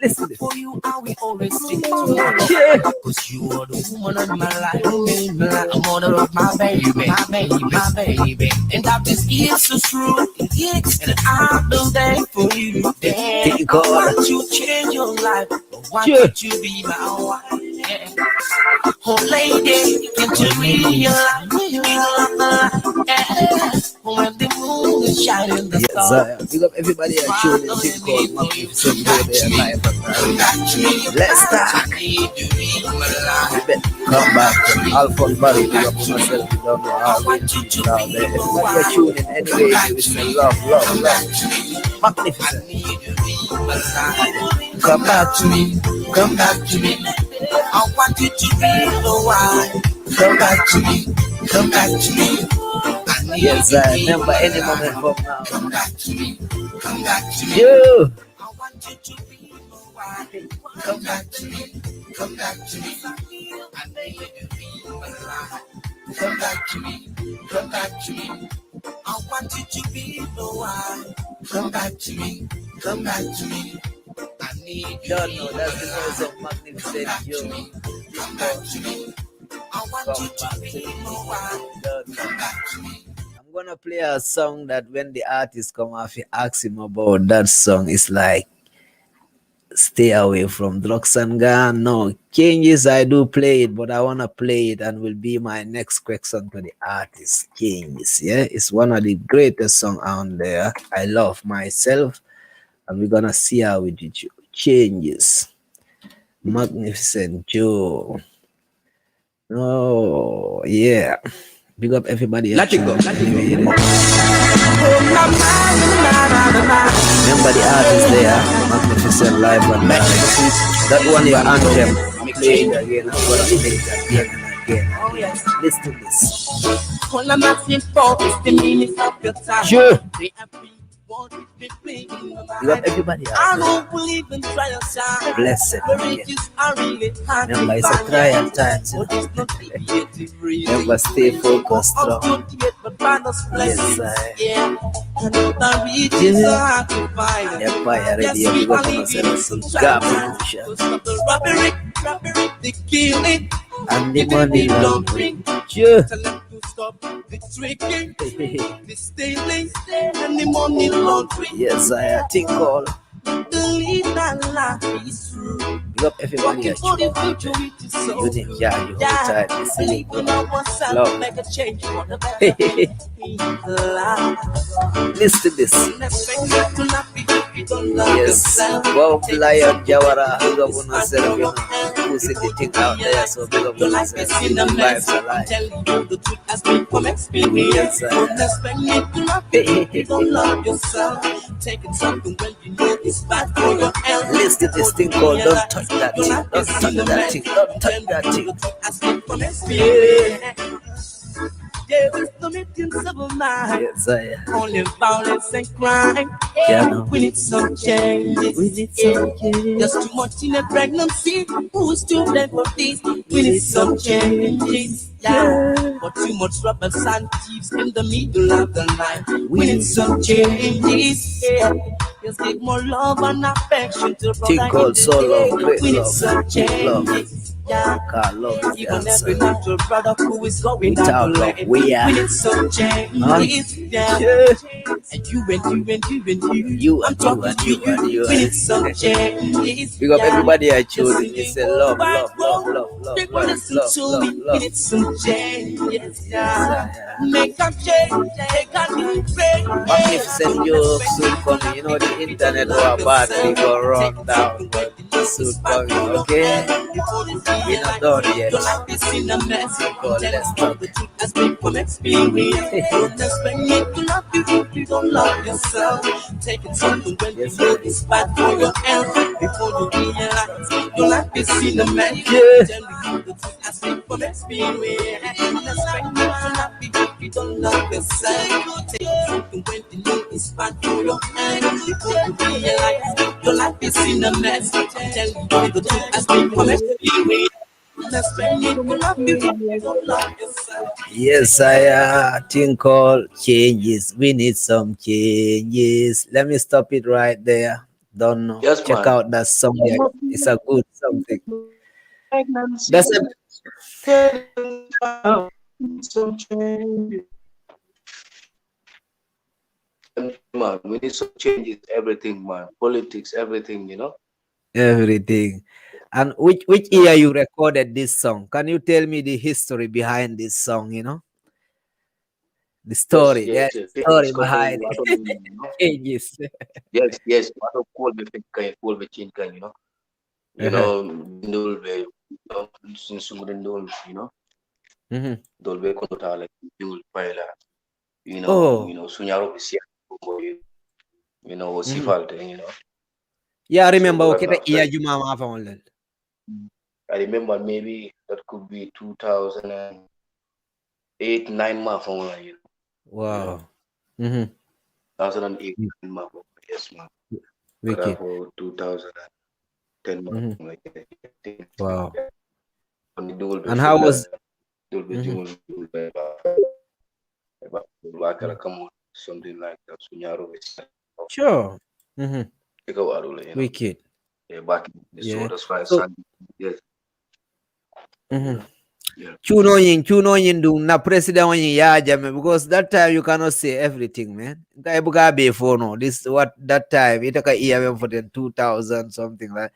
Speaker 3: Listen to
Speaker 2: For you, I will always sing to you.
Speaker 3: yeah.
Speaker 2: Cause you are the woman of my life, the mother of my baby, my baby, my baby. And that is so true. And I've been there for you. Then I want you to change your life. I want you to be my wife. Yeah. Oh lady, can't you realize you love the light? Yeah. When the moon is shining, the stars.
Speaker 3: Big up everybody at tuning. Think called Magnificient Joe there live. Let's start. Come back to Alphonse Barry. Big up myself. You don't know how we teach down there. Everybody are tuning anyway. We say love, love, love. Magnificent.
Speaker 2: Come back to me. Come back to me. I want you to be the one. Come back to me. Come back to me.
Speaker 3: Yes, I remember any moment from now.
Speaker 2: Come back to me. Come back to me.
Speaker 3: You.
Speaker 2: I want you to be the one. Come back to me. Come back to me. I need you to be my life. Come back to me. Come back to me. I want you to be the one. Come back to me. Come back to me. I need you.
Speaker 3: Don't know, that's the voice of Magnificent Joe.
Speaker 2: Come back to me. I want you to be the one. Come back to me.
Speaker 3: I'm gonna play a song that when the artist come off, you ask him about that song. It's like stay away from drugs and gun. No changes. I do play it, but I wanna play it and will be my next question to the artist. Changes, yeah. It's one of the greatest song out there. I love myself, and we're gonna see how it changes. Magnificent Joe. Oh yeah. Big up everybody.
Speaker 2: Let it go.
Speaker 3: Remember the artist there, Magnificent Live and that one your anthem. Play it again. I'm gonna play it again and again.
Speaker 2: Oh yes.
Speaker 3: Listen to this.
Speaker 2: All I'm asking for is the minutes of your time.
Speaker 3: Sure.
Speaker 2: They have been what we've been playing in my
Speaker 3: You got
Speaker 2: mind.
Speaker 3: everybody
Speaker 2: I
Speaker 3: out
Speaker 2: don't believe in trial time.
Speaker 3: Blessed.
Speaker 2: The riches are really hard
Speaker 3: Remember,
Speaker 2: to
Speaker 3: it's a
Speaker 2: find.
Speaker 3: trial times.
Speaker 2: But it's not creative reason.
Speaker 3: Remember, stay focused.
Speaker 2: Up
Speaker 3: Strong.
Speaker 2: to get the father's blessings.
Speaker 3: Yes, I.
Speaker 2: Yeah. And the riches
Speaker 3: Yeah.
Speaker 2: are hard to find.
Speaker 3: Empire
Speaker 2: Yes,
Speaker 3: ready.
Speaker 2: we
Speaker 3: You got
Speaker 2: are
Speaker 3: to
Speaker 2: living in
Speaker 3: some
Speaker 2: some
Speaker 3: gap.
Speaker 2: trial times. Because of the robbery, the killing,
Speaker 3: And the
Speaker 2: the
Speaker 3: money
Speaker 2: laundering.
Speaker 3: Sure.
Speaker 2: Tell them to stop the tricking, the stealing, and the money laundering.
Speaker 3: Yes, I think all. Big up everybody at you. Unique, yeah, you hold tight, listening. Love. Listen to this. Yes, Bob Lion Jawara, big up on yourself, you know. Who's in the thing out there, so big up on yourself. Vibes alive. Yes, listen to this thing called Don't Touch That Thing. Don't touch that thing. Don't touch that thing. Yes, I am.
Speaker 2: Only violence and crime.
Speaker 3: Yeah,
Speaker 2: We need some changes.
Speaker 3: We need some changes.
Speaker 2: There's too much in a pregnancy. Who's to blame for this? We need some changes. Yeah. But too much robbers and thieves in the middle of the night. We need some changes. Yeah. Just give more love and affection to brother.
Speaker 3: Thing called soul love, great
Speaker 2: we need
Speaker 3: love,
Speaker 2: some changes.
Speaker 3: love.
Speaker 2: Yeah.
Speaker 3: God, love is the
Speaker 2: Even every
Speaker 3: answer.
Speaker 2: natural brother who is going
Speaker 3: Without
Speaker 2: down the
Speaker 3: love,
Speaker 2: lane.
Speaker 3: we are.
Speaker 2: We need some changes.
Speaker 3: Huh?
Speaker 2: Yeah. And you and you and you and you.
Speaker 3: You
Speaker 2: I'm
Speaker 3: and
Speaker 2: talking
Speaker 3: you and
Speaker 2: to
Speaker 3: you and you.
Speaker 2: We need some changes.
Speaker 3: Big up everybody I chose.
Speaker 2: Just
Speaker 3: It's a love, love, love, love, love,
Speaker 2: They
Speaker 3: love,
Speaker 2: wanna
Speaker 3: love,
Speaker 2: listen to me. We
Speaker 3: love.
Speaker 2: need some changes. Yeah. Make a change. Take a new break.
Speaker 3: Magnificent Joe soon coming. You know the internet or battery go run down, but soon coming. Okay, we're not done yet. God, let's talk.
Speaker 2: Has been from experience. Don't expect me to love you if you don't love yourself. Taking something when you know it's bad for your health. Before you realize your life is cinematic. Tell you the truth has been from experience. Don't expect me to love you if you don't love yourself. Taking something when you know it's bad for your health. Before you realize your life is cinematic. Tell you the truth has been from experience.
Speaker 3: Yes, I think called changes. We need some changes. Let me stop it right there. Don't know.
Speaker 6: Yes,
Speaker 3: Check
Speaker 6: man.
Speaker 3: out that song. Yeah. It's a good something. That's a
Speaker 6: Some changes. Man, we need some changes, everything, man. Politics, everything, you know.
Speaker 3: everything. And which year you recorded this song? Can you tell me the history behind this song? You know, the story.
Speaker 6: Yes,
Speaker 3: There's
Speaker 6: yes.
Speaker 3: a story
Speaker 6: Because
Speaker 3: behind
Speaker 6: what
Speaker 3: it.
Speaker 6: of, you know,
Speaker 3: Changes.
Speaker 6: yes. What of cool be kind, cool be chin kind, you know. You know, ndul be, you know, sin sumudin ndul, you know. Dol be konta like ndul paila. You know, sunyaro be siya, you know, sifalte, you know.
Speaker 3: Yeah, I remember.
Speaker 6: So,
Speaker 3: Okay, yeah, you mama found it.
Speaker 6: I remember maybe that could be 2008, 9 months from when you.
Speaker 3: Wow.
Speaker 6: 2008, 9 months. Yes, man.
Speaker 3: Wicked.
Speaker 6: For 2010 months.
Speaker 3: Wow.
Speaker 6: And
Speaker 3: And how was?
Speaker 6: Something like that.
Speaker 3: Sure.
Speaker 6: Wicked. Yeah, back in the
Speaker 3: Yeah.
Speaker 6: that's why
Speaker 3: So-
Speaker 6: yes.
Speaker 3: Chuno yin do na president when ya jame, because that time you cannot say everything, man. This what that time it took a year for the 2000 something like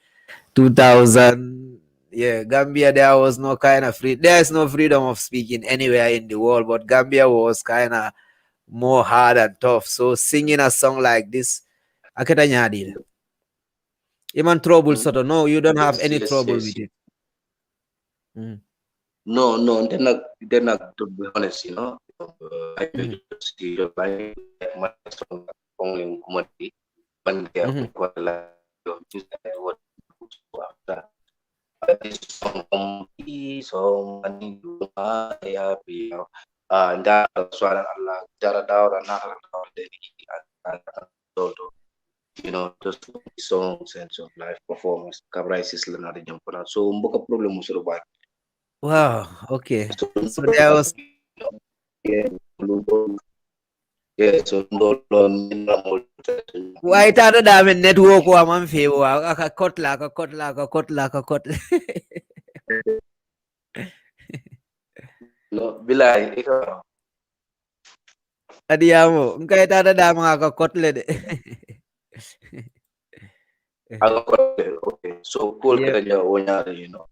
Speaker 3: 2000. Yeah, Gambia there was no kind of there is no freedom of speaking anywhere in the world, but Gambia was kind of more hard and tough. So singing a song like this, akatanya hadil. Even trouble sort of no, you don't have any trouble with it.
Speaker 6: No, they're not to be honest, you know. I just see your life my song only comedy, but they are quite like what this song so many happy and that's why Allah you know, just songs and so live performance cabaret na rin yung pala. So mbuka problem mo sa ruban.
Speaker 3: Wow, okay. So there was
Speaker 6: so
Speaker 3: why tada dami network wa man fewo akakotla
Speaker 6: no bilay ikaw
Speaker 3: adiamo ngkay tada dami akakotle de
Speaker 6: ako So cool,
Speaker 3: Yeah.
Speaker 6: you know.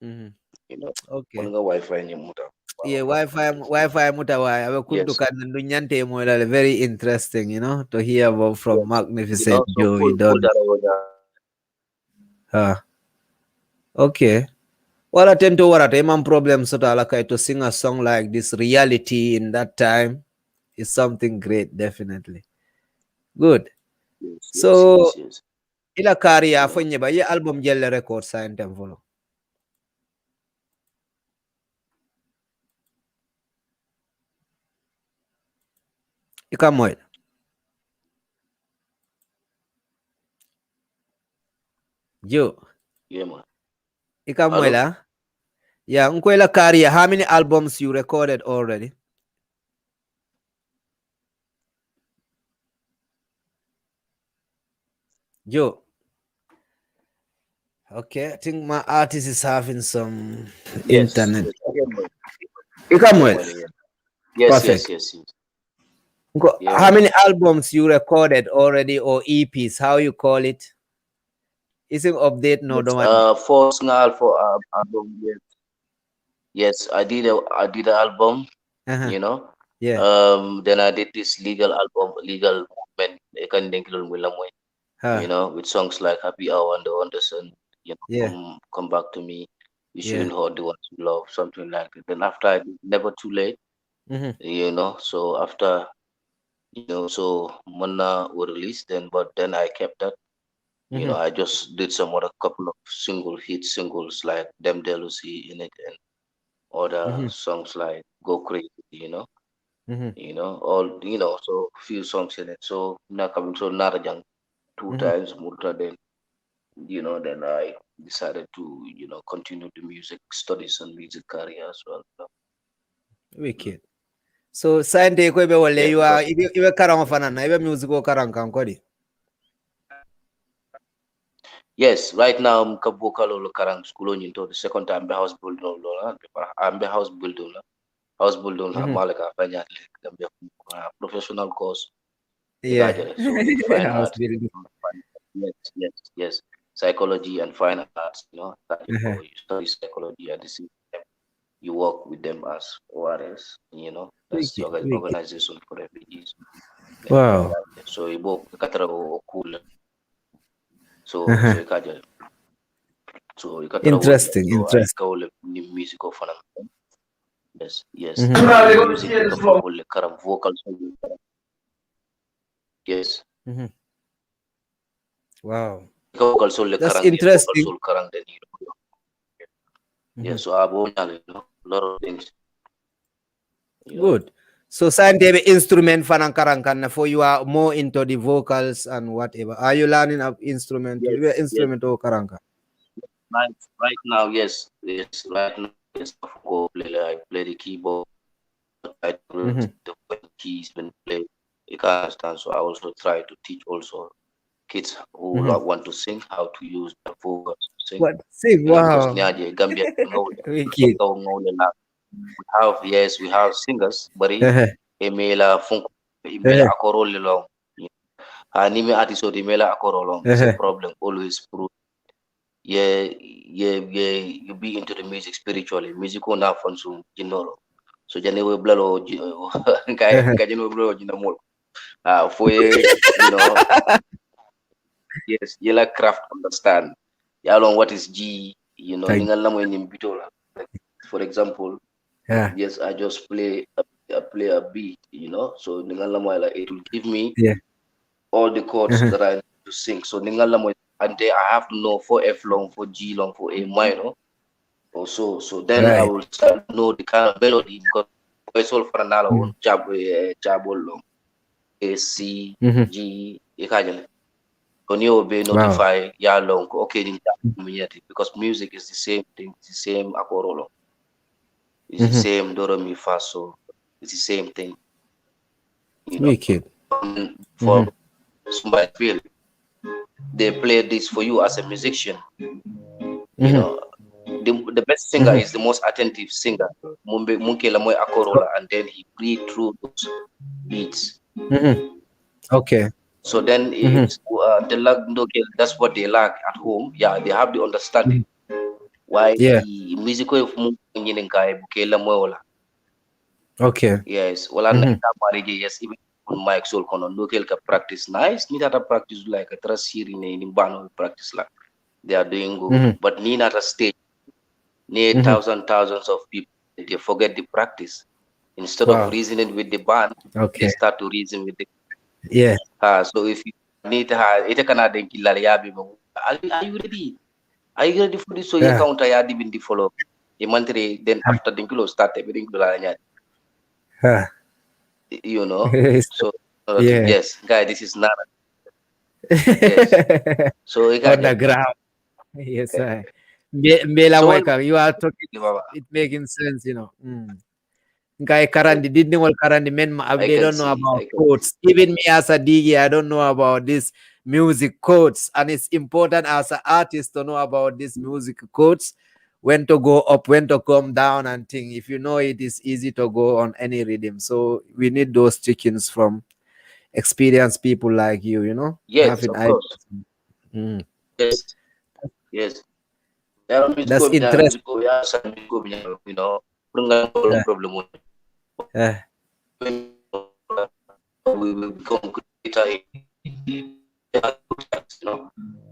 Speaker 3: Mhm.
Speaker 6: You know,
Speaker 3: Okay.
Speaker 6: Wi-Fi ni muta.
Speaker 3: Yeah, Wi-Fi mutawai.
Speaker 6: Yes.
Speaker 3: Very interesting, to hear about from
Speaker 6: Yes. You know,
Speaker 3: Magnificent
Speaker 6: so
Speaker 3: Joe. He
Speaker 6: cool
Speaker 3: done.
Speaker 6: that over
Speaker 3: Okay. Well, I tend to what at problem so to sing a song like this reality in that time is something great, definitely. Good.
Speaker 6: Yes, yes,
Speaker 3: So
Speaker 6: yes, yes.
Speaker 3: ila career
Speaker 6: You
Speaker 3: fo
Speaker 6: know.
Speaker 3: nyeba ye album jelle record sign tem volo. Ika moy. Joe.
Speaker 6: Yeah, man.
Speaker 3: Ika moy
Speaker 6: Hello?
Speaker 3: la. Yeah, unkwela career. How many albums you recorded already? Joe. Okay, I think my artist is having some
Speaker 6: Yes,
Speaker 3: internet.
Speaker 6: yes. I hear money. I hear
Speaker 3: Ikamuel,
Speaker 6: money, yeah. Yes, yes,
Speaker 3: perfect.
Speaker 6: yes, yes. Yeah,
Speaker 3: How
Speaker 6: man.
Speaker 3: many albums you recorded already or EPs? How you call it? Is it update no
Speaker 6: Yes.
Speaker 3: the one?
Speaker 6: For Snarl for album, yes. Yes, I did an album,
Speaker 3: Uh-huh.
Speaker 6: you know.
Speaker 3: Yeah.
Speaker 6: Then I did this legal album, legal movement,
Speaker 3: Huh.
Speaker 6: with songs like Happy Hour and the Anderson,
Speaker 3: Yeah.
Speaker 6: come back to me. You
Speaker 3: Yeah.
Speaker 6: shouldn't hold the ones you love, something like that. Then after I did Never Too Late,
Speaker 3: Mm-hmm.
Speaker 6: so after so Manna were released then, but then I kept that.
Speaker 3: Mm-hmm.
Speaker 6: I just did some other couple of singles like Dem Delucy in it and other
Speaker 3: Mm-hmm.
Speaker 6: songs like Go Crazy,
Speaker 3: Mm-hmm.
Speaker 6: all so few songs in it. So now coming so Narajang two
Speaker 3: Mm-hmm.
Speaker 6: times Murta then then I decided to, continue the music studies and music career as well.
Speaker 3: Wicked. So sante ko be wale
Speaker 6: Yeah,
Speaker 3: you are
Speaker 6: because
Speaker 3: ibe karang fanana ibe music ko karang kan kodi.
Speaker 6: yes, right now I'm vocal karang school into the second time the house building I'm the house building
Speaker 3: Mm-hmm.
Speaker 6: malaka fanya Gambia professional course
Speaker 3: Yeah.
Speaker 6: so in fine
Speaker 3: House
Speaker 6: art
Speaker 3: building.
Speaker 6: yes, yes, yes, psychology and fine arts, that
Speaker 3: Uh-huh.
Speaker 6: you study psychology at the same time you work with them as ORS, that's the
Speaker 3: Wicked.
Speaker 6: organization for refugees.
Speaker 3: Wow.
Speaker 6: So you both cool. So
Speaker 3: Uh-huh.
Speaker 6: you can so you can
Speaker 3: Interesting.
Speaker 6: so I
Speaker 3: Interesting.
Speaker 6: call it music of an yes, yes.
Speaker 3: Mm-hmm.
Speaker 6: The music you can call the kind of vocals. Yes.
Speaker 3: Mm-hmm. Wow.
Speaker 6: Vocal soul the
Speaker 3: That's
Speaker 6: karang vocal
Speaker 3: interesting.
Speaker 6: soul karang then
Speaker 3: Mm-hmm.
Speaker 6: yeah, so I've owned a lot of things.
Speaker 3: Good. So scientific instrument fanankarankan for you are more into the vocals and whatever. Are you learning an instrument?
Speaker 6: Yes, yes.
Speaker 3: Instrument or karanka?
Speaker 6: Right now, yes, yes. Right now, yes. I play the keyboard. I do the keys when play. You can understand. So I also try to teach also kids who want to sing how to use the vocals to sing.
Speaker 3: What? Sing,
Speaker 6: Because
Speaker 3: wow.
Speaker 6: Nyaje, Gambia,
Speaker 3: Wicked.
Speaker 6: we have singers, but emela funk, emela
Speaker 3: Uh-huh.
Speaker 6: akorol long. Anime artist or emela akorol long. It's a problem always. You be into the music spiritually. Music on that fun so So jane we blalo kay jane we blalo jinamol. For yes, you like craft understand. Ya long what is G, ningal la mo in bitola. For example,
Speaker 3: Yeah.
Speaker 6: yes, I just play a beat, so ningal la mo like it will give me
Speaker 3: Yeah.
Speaker 6: all the chords that I need to sing. So ningal la mo and then I have to know for F long, for G long, for A minor. Also, so then I
Speaker 3: Right.
Speaker 6: will start to know the kind of melody because it's all for another one jabol long A C G ikajale. When you be
Speaker 3: Wow.
Speaker 6: notify ya long okay because music is the same thing, it's the same akorolo. It's the same do re mi fa so. It's the same thing.
Speaker 3: Wicked.
Speaker 6: For somebody feel they play this for you as a musician. The best singer is the most attentive singer. Munke la moy akorola and then he breathe through those beats.
Speaker 3: Okay.
Speaker 6: So then it's the that's what they lack at home. Yeah, they have the understanding. Why the musical in Kayla
Speaker 3: Okay.
Speaker 6: Yes, wala na yes, even on mic soul kono local ka practice nice. Ni tata practice like a trasiri ni bano practice like they are doing good. But ni not a stage, ni thousands of people they forget the practice. Instead of reasoning with the band, they start to reason with the so if you need ite kana den kilala yabi mo are you ready? Are you ready for this? So you counter yadi bin the follow. The monthly then after the kilo start everything you know. So yes, guy, this is not yes. So
Speaker 3: on the ground. Yes, I. You are talking. It making sense, you know. Guy Karandi didn't know Karandi men. They don't know about codes. Even me as a DJ, I don't know about this music codes, and it's important as an artist to know about this music codes. When to go up, when to come down, and thing. If you know it is easy to go on any rhythm. So we need those chickens from experienced people like you know.
Speaker 6: Yes, of course. Yes, yes.
Speaker 3: That's interesting.
Speaker 6: You know, problem. We will become creator.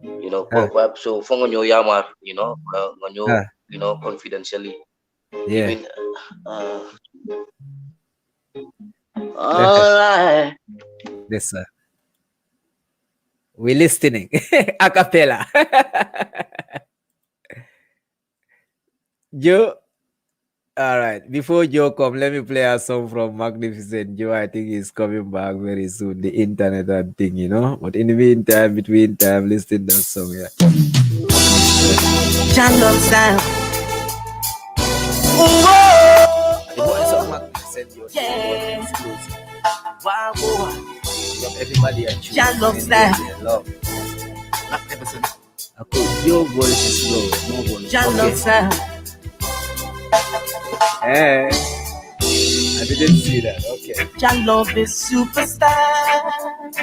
Speaker 6: You know, so from your yamar, you know, when you know, confidentially.
Speaker 3: Yeah.
Speaker 6: Even, all right.
Speaker 3: Yes, sir. We're listening. A cappella. Joe. All right. Before Joe come, let me play a song from Magnificient Joe. I think he's coming back very soon. The internet and thing, you know. But in the meantime, between time, listen that song, yeah.
Speaker 2: Jungle sound.
Speaker 3: The voice of Magnificent Joe.
Speaker 2: Yeah. Wow.
Speaker 3: Everybody at you.
Speaker 2: Jungle sound.
Speaker 3: Love. Magnificent. Your voice is low. No volume.
Speaker 2: Jungle sound.
Speaker 3: Hey, I didn't see that. Okay.
Speaker 2: Your love is superstar.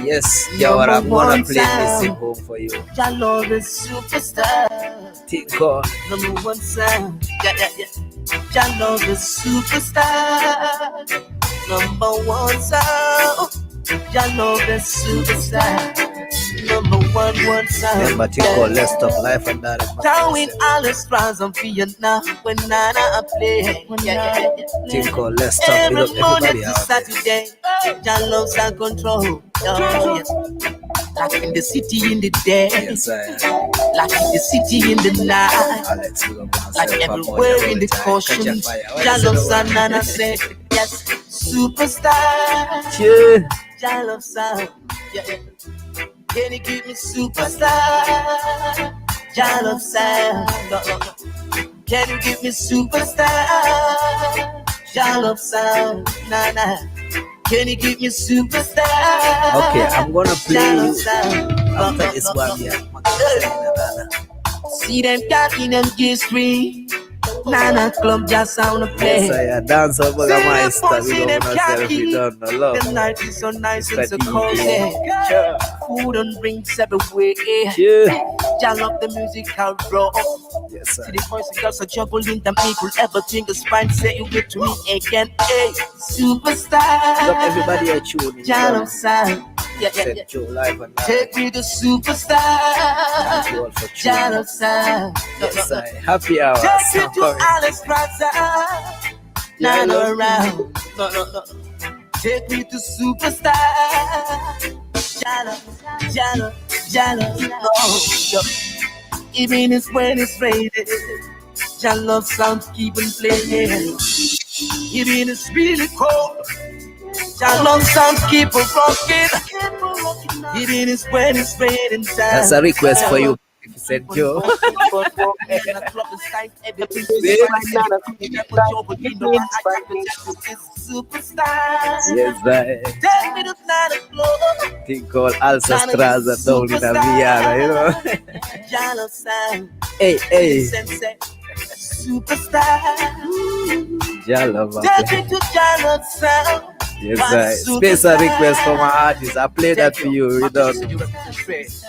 Speaker 3: Yes, Yawara, I'm gonna play this in home for you.
Speaker 2: Your love is superstar.
Speaker 3: Think God.
Speaker 2: Number one sound. Yeah. Your love is superstar. Number one sound. Your love is superstar. Number one sound.
Speaker 3: Yeah, but think God, let's stop life and that.
Speaker 2: Down with all the stars of Vietnam when Nana play. Yeah.
Speaker 3: Think God, let's stop.
Speaker 2: Every morning to Saturday, your love's on control. Oh, yes. Like in the city in the day,
Speaker 3: yes,
Speaker 2: like in the city in the night,
Speaker 3: Alex,
Speaker 2: like everywhere in the caution. Your love's on Nana say, yes, superstar.
Speaker 3: Yeah.
Speaker 2: Your love's on, yeah. Can you give me superstar? Your love's on, no. Can you give me superstar? Your love's on, nah. Can you give me superstar?
Speaker 3: Okay, I'm gonna play after this one, yeah.
Speaker 2: See them talking them G-Street. Nana club just sound a play.
Speaker 3: Yes, I dance over my stuff. We don't know we don't know love.
Speaker 2: The night is so nice and so cozy. Food and drinks everywhere. Y'all love the music out raw.
Speaker 3: Yes, sir.
Speaker 2: See the boys and girls are juggling the people. Everything is fine. Say you get to me again. Hey, superstar.
Speaker 3: Love everybody at you.
Speaker 2: Y'all on sound. Yeah. Take me to superstar. Y'all on sound.
Speaker 3: Yes, sir. Happy hour.
Speaker 2: Take me to Alice Raza. Nana around. No. Take me to superstar. Jalo. Oh, even it's when it's raining, your love sounds keep on playing. Even it's really cold, your love sounds keep on rocking. Even it's when it's raining.
Speaker 3: That's a request for you. Said Joe. Yes, I think all ancestors are down in a Viana, you know. Hey.
Speaker 2: Superstar.
Speaker 3: Jalo,
Speaker 2: Take me to Jalo sound.
Speaker 3: Yes, special request from our artist. I play that for you. You don't know.
Speaker 2: Yes,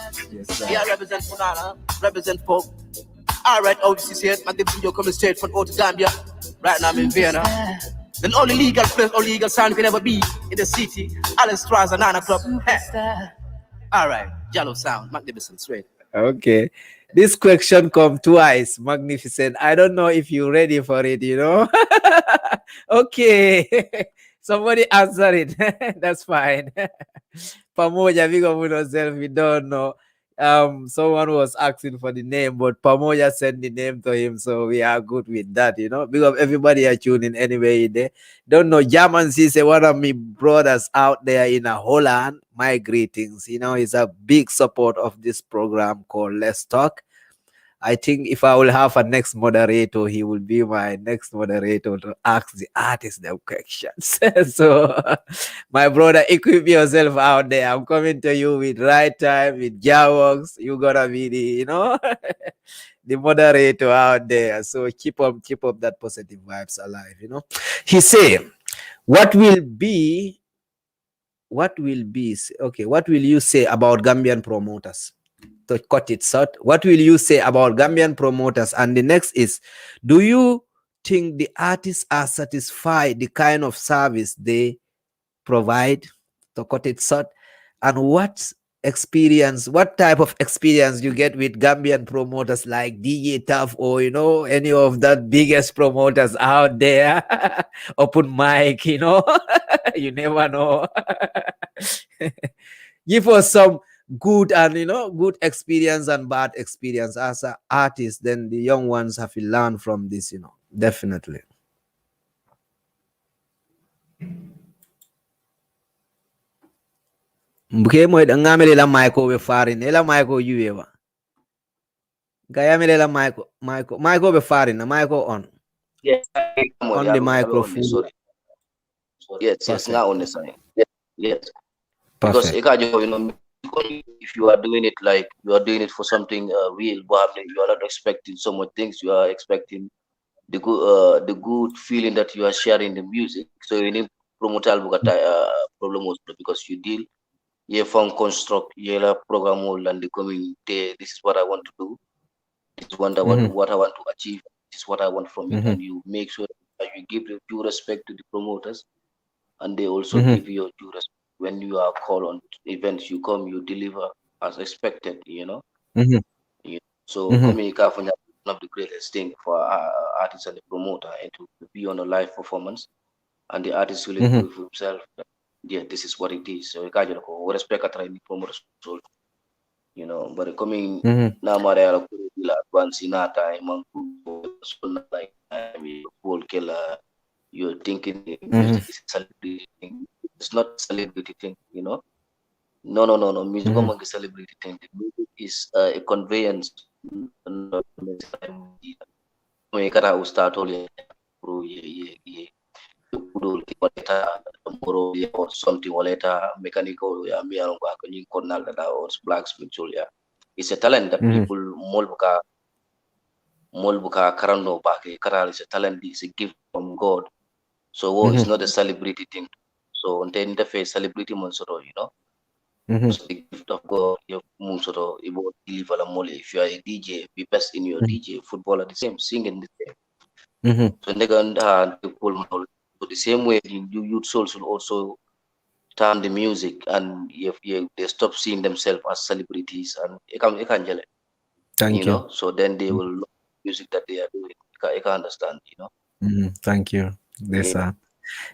Speaker 2: yeah, represent Funana, represent folk. Alright, MAGNIFICIENT Joe coming straight from out to Gambia. Right now I'm in Vienna. The only legal place, only legal sound you can ever be in the city. Alan Strauss and 9 o'clock. Hey. Alright, Jello sound, magnificent, straight.
Speaker 3: Okay. This question come twice, magnificent. I don't know if you're ready for it, you know. Okay. Somebody answer it. That's fine. Pamoja, we go with ourselves, we don't know. Someone was asking for the name, but Pamoja sent the name to him, so we are good with that, you know. Because everybody are tuning anyway. They don't know. German is one of my brothers out there in Holland. My greetings. You know, he's a big support of this program called Let's Talk. I think if I will have a next moderator, he will be my next moderator to ask the artist the questions. So, my brother, equip yourself out there. I'm coming to you with right time, with Jaworks. You gotta be the, you know, the moderator out there. So keep up that positive vibes alive. You know, he say, what will you say about Gambian promoters? To cut it short, what will you say about Gambian promoters? And the next is, do you think the artists are satisfied the kind of service they provide? To cut it short, and what type of experience you get with Gambian promoters like DJ Taff, or you know, any of that biggest promoters out there? Open mic, you know. You never know. Give us some good and, you know, good experience and bad experience as an artist. Then the young ones have to learn from this, you know. Definitely. Mbukemo ngamele la Michael we farin ela Michael yuewa gayamele la Michael be farin na Michael on.
Speaker 6: Yes,
Speaker 3: on the microphone.
Speaker 6: Sorry. Yes, now on the side. Yes.
Speaker 3: Perfect.
Speaker 6: Because you know, if you are doing it like you are doing it for something real, but you are not expecting so much things. You are expecting the good feeling that you are sharing the music. So you need promoter problem also because you deal from construct program and the coming day. This is what I want to do. This is what I want to achieve. This is what I want from it, and you make sure that you give the due respect to the promoters, and they also give you due respect. When you are called on events, you come, you deliver as expected, you know. So coming California is one of the greatest thing for artists and the promoter, and to be on a live performance, and the artist will prove himself. Yeah, this is what it is. So we respect the promoters, you know. But coming now, advance in our time, like you're thinking music is a celebrity thing. It's not a celebrity thing, you know. No. Music is a celebrity thing. The music is a conveyance. Kata start all or something or later mechanical or blacksmith. It's a talent that people molbuka karano bake karal is a talent, is a gift from God. So it's not a celebrity thing. So on the interface celebrity monsoro, you know. So the gift of God, you monsoro about deliver a mole. If you are a DJ, be best in your DJ, footballer the same, singing the same. So they can people so the same way you youth souls will also turn the music, and if they stop seeing themselves as celebrities, and it can
Speaker 3: Thank you.
Speaker 6: know. So then they will love music that they are doing. I can understand, you know.
Speaker 3: Thank you.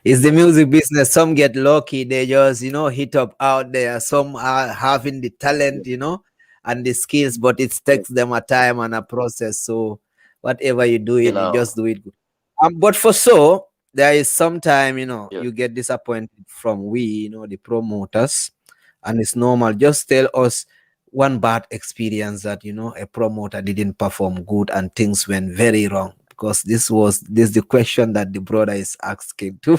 Speaker 3: It's the music business. Some get lucky, they just, you know, hit up out there. Some are having the talent, you know, and the skills, but it takes them a time and a process. So whatever you do, you just do it good. But for so there is sometime, you know, you get disappointed from you know, the promoters, and it's normal. Just tell us one bad experience that, you know, a promoter didn't perform good and things went very wrong. Because this is the question that the brother is asking too.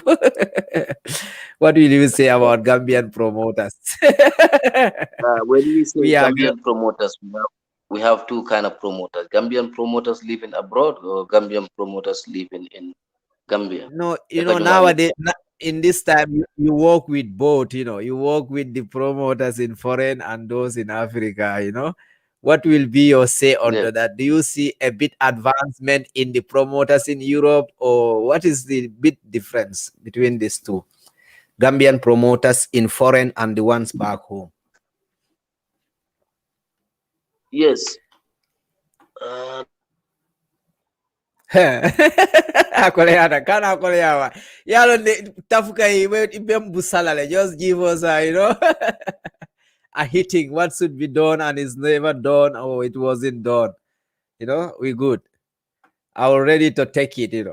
Speaker 3: What will you say about Gambian promoters?
Speaker 6: When we say Gambian promoters, we have two kind of promoters: Gambian promoters living abroad or Gambian promoters living in Gambia.
Speaker 3: No, you know, nowadays, in this time you work with both, you work with the promoters in foreign and those in Africa. What will be your say onto that? Do you see a bit advancement in the promoters in Europe, or what is the bit difference between these two? Gambian promoters in foreign and the ones back home?
Speaker 6: Yes.
Speaker 3: Just give us a hitting what should be done and is never done, or it wasn't done. We good. I'm ready to take it.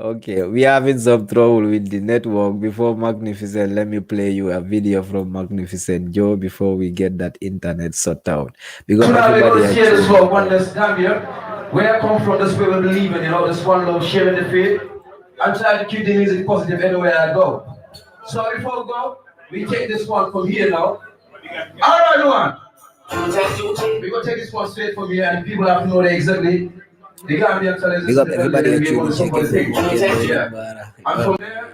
Speaker 3: Okay, we having some trouble with the network. Before Magnificent, let me play you a video from Magnificent Joe before we get that internet sorted out. Because everybody
Speaker 7: share this love, oneness, Gambia. Where I come from, that's where we believe in, this one love, sharing the faith. I'm trying to keep the music positive anywhere I go. So before we go, we take this one from here now. All right, one. We're going to take this one straight from here, and people have to know that exactly.
Speaker 3: Big up everybody actually checking.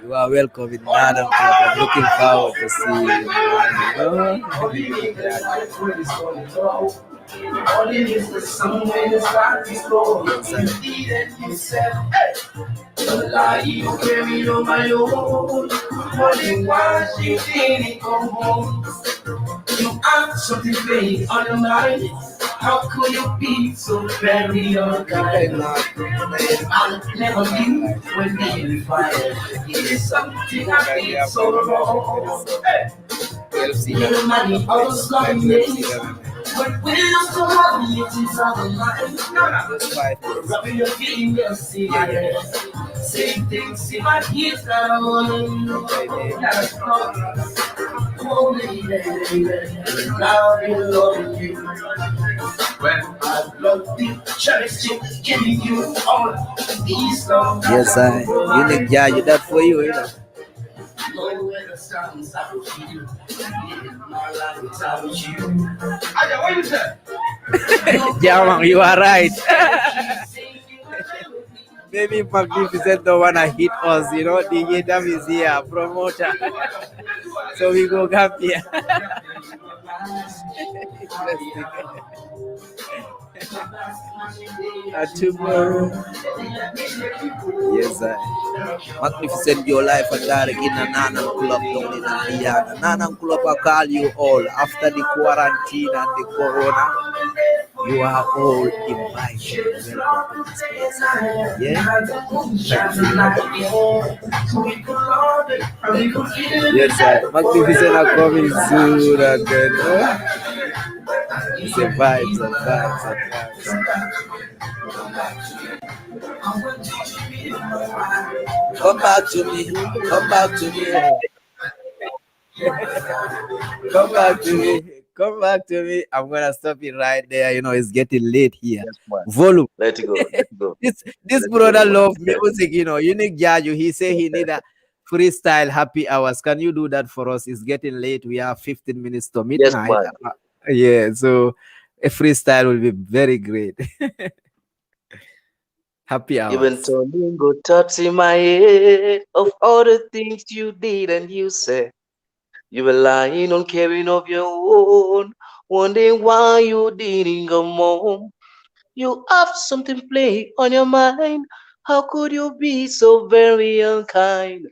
Speaker 3: You are welcome in Nana. I'm looking forward to see you.
Speaker 2: You have something vague on your mind. How could you be so very unkind? I never knew when we fired. It is something I did so wrong. Your money always like me. But we're so happy it is our life. Rubbing your feet in your seat. Same things in my head now. That's not. Oh, lady, now I love you. When I love you, cherish you, giving you all these songs.
Speaker 3: Yes, Unique Jah, you that for you,
Speaker 2: No other songs I will feel. Living my life without you. Aja, what you say?
Speaker 3: Jamang, you are right. Maybe Magnificent don't wanna hit us, DJ Taff is here, promoter. So we go Gambia. Tomorrow. Yes, Magnificent Joe life and direct in a Nana Club down in Indiana. Nana Club I call you all after the quarantine and the corona. You are all invited. Welcome to this place. Yeah. Yes, sir. Magnificent are coming soon, and then it's a vibes and vibes and vibes. Come back to me. Come back to me. Come back to me. Come back to me. I'm gonna stop it right there. It's getting late here.
Speaker 6: Yes,
Speaker 3: Volume.
Speaker 6: Let it go. Let it go.
Speaker 3: This brother loves music. Unique Jaju. He say he need a freestyle happy hours. Can you do that for us? It's getting late. We have 15 minutes to midnight.
Speaker 6: Yes,
Speaker 3: yeah. So a freestyle will be very great. Happy hours.
Speaker 6: Even turning good thoughts in my head of all the things you did and you said. You were lying on caring of your own, wondering why you didn't come home. You have something playing on your mind. How could you be so very unkind?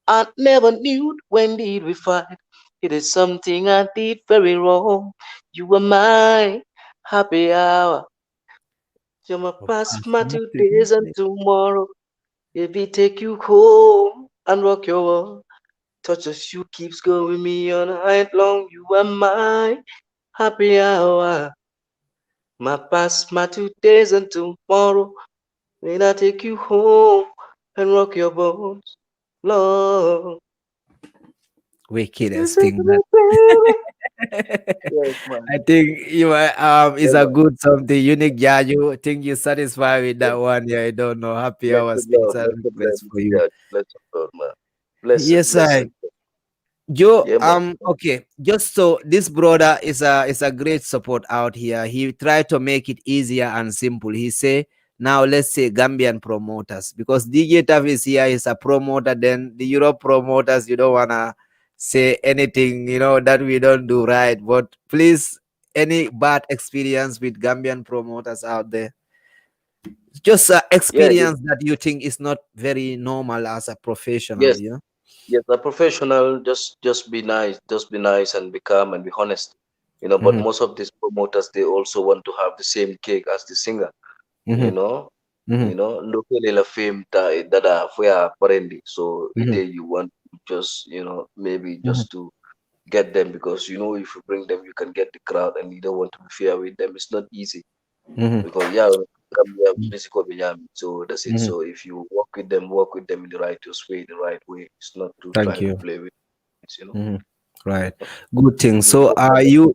Speaker 6: I never knew when did we fight. It is something I did very wrong. You were my happy hour. You're my past, my todays and tomorrow. Maybe take you home and rock your world. Touch of you keeps going me on night long. You are my happy hour. My past, my todays and tomorrow. When I take you home and rock your bones, Lord.
Speaker 3: Wickedest thing. I think you are is a good something. Unique Jaju. I think you're satisfied with that one. Yeah, I don't know. Happy hour special request for you.
Speaker 6: Bless God, man. Bless
Speaker 3: yes, I. Joe, okay. Just so this brother is a great support out here. He tried to make it easier and simple. He say, now let's say Gambian promoters, because DJ Taff is here, is a promoter, then the Europe promoters, you don't wanna say anything, that we don't do right. But please, any bad experience with Gambian promoters out there? Just experience that you think is not very normal as a professional,
Speaker 6: yes, yes. A professional, just be nice, and be calm and be honest. But most of these promoters, they also want to have the same cake as the singer. You know, locally la fame that are apparently. So either you want to just maybe just to get them, because if you bring them, you can get the crowd, and you don't want to be fair with them. It's not easy because musical behind. So that's it. So if you work with them in the right way. It's not to try
Speaker 3: Thank
Speaker 6: to
Speaker 3: you.
Speaker 6: play with it.
Speaker 3: Right. Good thing. So are you?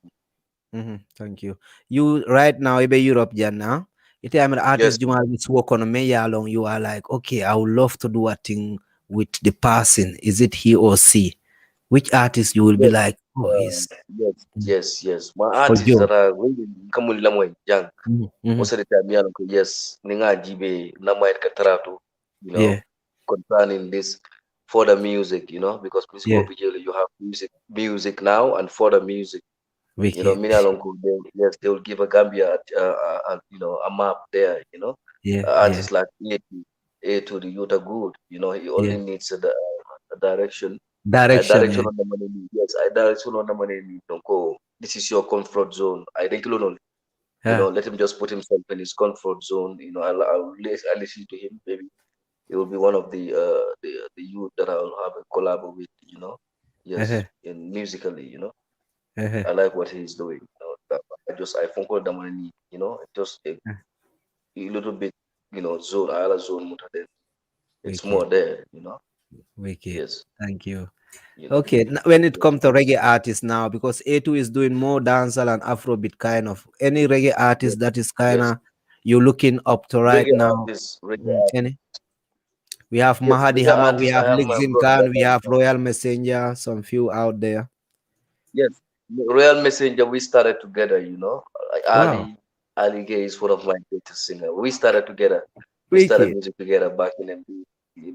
Speaker 3: Thank you. You right now, ibe Europe now. It I'm an artist.
Speaker 6: Yes,
Speaker 3: You are work on a mayor along. You are like, okay, I would love to do a thing with the person. Is it he or she? Which artist you will be
Speaker 6: yes,
Speaker 3: like? Oh, he's
Speaker 6: yes. My
Speaker 3: for
Speaker 6: artists
Speaker 3: Joe.
Speaker 6: that are really come with young.
Speaker 3: Mm-hmm.
Speaker 6: Most of the time, yes, ninga jibe na might kataratu,
Speaker 3: Yeah.
Speaker 6: concerning this for the music, because music
Speaker 3: Yeah.
Speaker 6: you have music now and for the music.
Speaker 3: Wicked.
Speaker 6: Mina Lonko, they will give a Gambia, a map there.
Speaker 3: Yeah. Yeah.
Speaker 6: Artists like A to the youth are good. He only
Speaker 3: Yeah.
Speaker 6: needs a direction. A
Speaker 3: Direction.
Speaker 6: direction
Speaker 3: Yeah.
Speaker 6: on the money. Yes, a direction on the money. Don't go. This is your comfort zone. I think
Speaker 3: Yeah.
Speaker 6: let him just put himself in his comfort zone. I'll listen to him. Maybe he will be one of the youth that I'll have a collab with. Yes,
Speaker 3: Uh-huh.
Speaker 6: in musically.
Speaker 3: Uh-huh.
Speaker 6: I like what he's doing. I phone call them money. Just a little bit. Zone. I zone. It's
Speaker 3: Wicked.
Speaker 6: more there.
Speaker 3: Wicked.
Speaker 6: Yes.
Speaker 3: Thank you. Okay, when it comes to reggae artists now, because A2 is doing more dancehall and Afrobeat kind of. Any reggae
Speaker 6: Yes.
Speaker 3: artist that is kind
Speaker 6: Yes.
Speaker 3: of you looking up to right
Speaker 6: Reggae
Speaker 3: now?
Speaker 6: artists. Reggae artists.
Speaker 3: Any? We have
Speaker 6: Yes,
Speaker 3: Mahadi
Speaker 6: reggae
Speaker 3: Hammer, we
Speaker 6: artists. I
Speaker 3: have
Speaker 6: have my
Speaker 3: Lixin Khan, we
Speaker 6: brother.
Speaker 3: have Royal Messenger, some few out there.
Speaker 6: Yes, Real Messenger. We started together. Like
Speaker 3: Wow,
Speaker 6: Ali Gay is one of my greatest singers. We started together. We started
Speaker 3: wicked,
Speaker 6: music together back in
Speaker 3: wicked.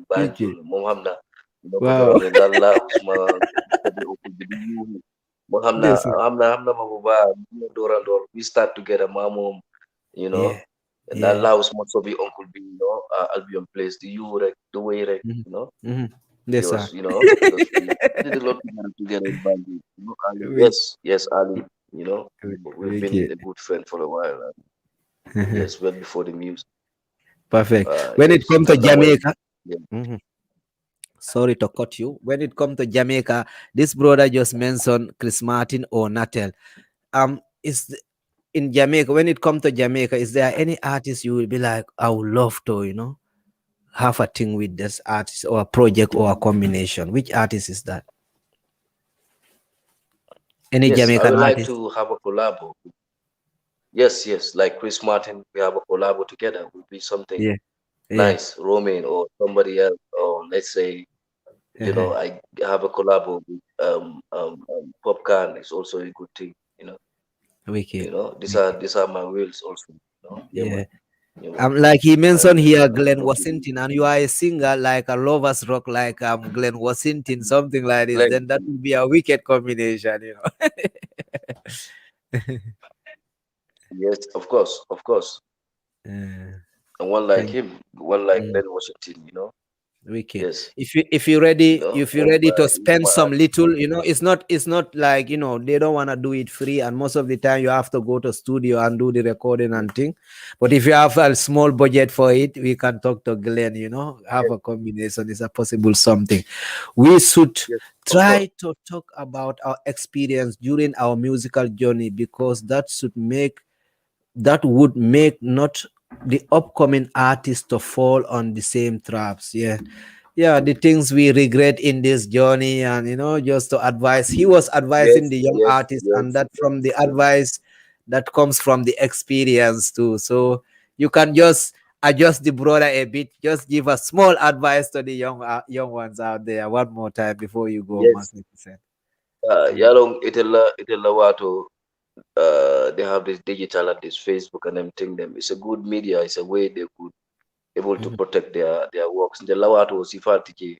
Speaker 6: Banjul. Mohamna,
Speaker 3: Wow,
Speaker 6: Kotorin Lalla Usman, Mohamna,
Speaker 3: listen.
Speaker 6: Hamna Mabuba, Dora Dor. We start together, Mamum, you know.
Speaker 3: Yeah,
Speaker 6: And that
Speaker 3: yeah.
Speaker 6: allows much of the Uncle B, Albion Place, the way,
Speaker 3: Mm-hmm.
Speaker 6: He
Speaker 3: Yes, sir.
Speaker 6: was, because we did a lot together in Banjul. Ali,
Speaker 3: Wicked,
Speaker 6: yes, Ali, we've been
Speaker 3: wicked.
Speaker 6: a good friend for a while. Yes, well before the music.
Speaker 3: Perfect. When it
Speaker 6: Yes,
Speaker 3: comes to Jamaica,
Speaker 6: yeah.
Speaker 3: mhm. Sorry to cut you. When it comes to Jamaica, this brother just mentioned Chris Martin or Natel. In Jamaica, when it comes to Jamaica, is there any artist you will be like, I would love to, have a thing with this artist or a project or a combination? Which artist is that? Any
Speaker 6: Yes, I
Speaker 3: Jamaican
Speaker 6: would like
Speaker 3: artist?
Speaker 6: to have a collab. Yes, like Chris Martin, we have a collab together. Would be something
Speaker 3: Yeah, yeah.
Speaker 6: nice, Romain or somebody else, or let's say,
Speaker 3: Uh-huh.
Speaker 6: I have a collab with Popcorn. It's also a good thing.
Speaker 3: Wicked.
Speaker 6: These are my wheels also. Yeah, man.
Speaker 3: Yeah.
Speaker 6: Yeah, man.
Speaker 3: Like he mentioned here,
Speaker 6: I
Speaker 3: Glenn
Speaker 6: love the
Speaker 3: Washington, and you are a singer like a lovers rock, like Glenn Washington, something like this.
Speaker 6: Glenn.
Speaker 3: Then that would be a wicked combination.
Speaker 6: Yes, of course.
Speaker 3: Uh,
Speaker 6: And one like
Speaker 3: thank
Speaker 6: him, one like
Speaker 3: mm,
Speaker 6: Glenn Washington.
Speaker 3: wicked.
Speaker 6: Yes,
Speaker 3: If you're ready, if you're ready to
Speaker 6: he's
Speaker 3: spend
Speaker 6: my
Speaker 3: some
Speaker 6: artist.
Speaker 3: little, it's not like they don't want to do it free, and most of the time you have to go to studio and do the recording and thing. But if you have a small budget for it, we can talk to Glenn. Have
Speaker 6: Yes,
Speaker 3: a combination is a possible something. We should
Speaker 6: yes, of course.
Speaker 3: try to talk about our experience during our musical journey, because that would make not the upcoming artists to fall on the same traps. Yeah, the things we regret in this journey, and just to advise, he was advising
Speaker 6: Yes,
Speaker 3: the young
Speaker 6: yes,
Speaker 3: artists, and
Speaker 6: yes,
Speaker 3: that from the
Speaker 6: yes.
Speaker 3: advice that comes from the experience too. So you can just adjust the brother a bit, just give a small advice to the young ones out there one more time before you go,
Speaker 6: Yes.
Speaker 3: Magnificent.
Speaker 6: Yalong itella wato they have this digital and this Facebook and everything. Them it's a good media. It's a way they could able to protect their works. The law was Ifatiki,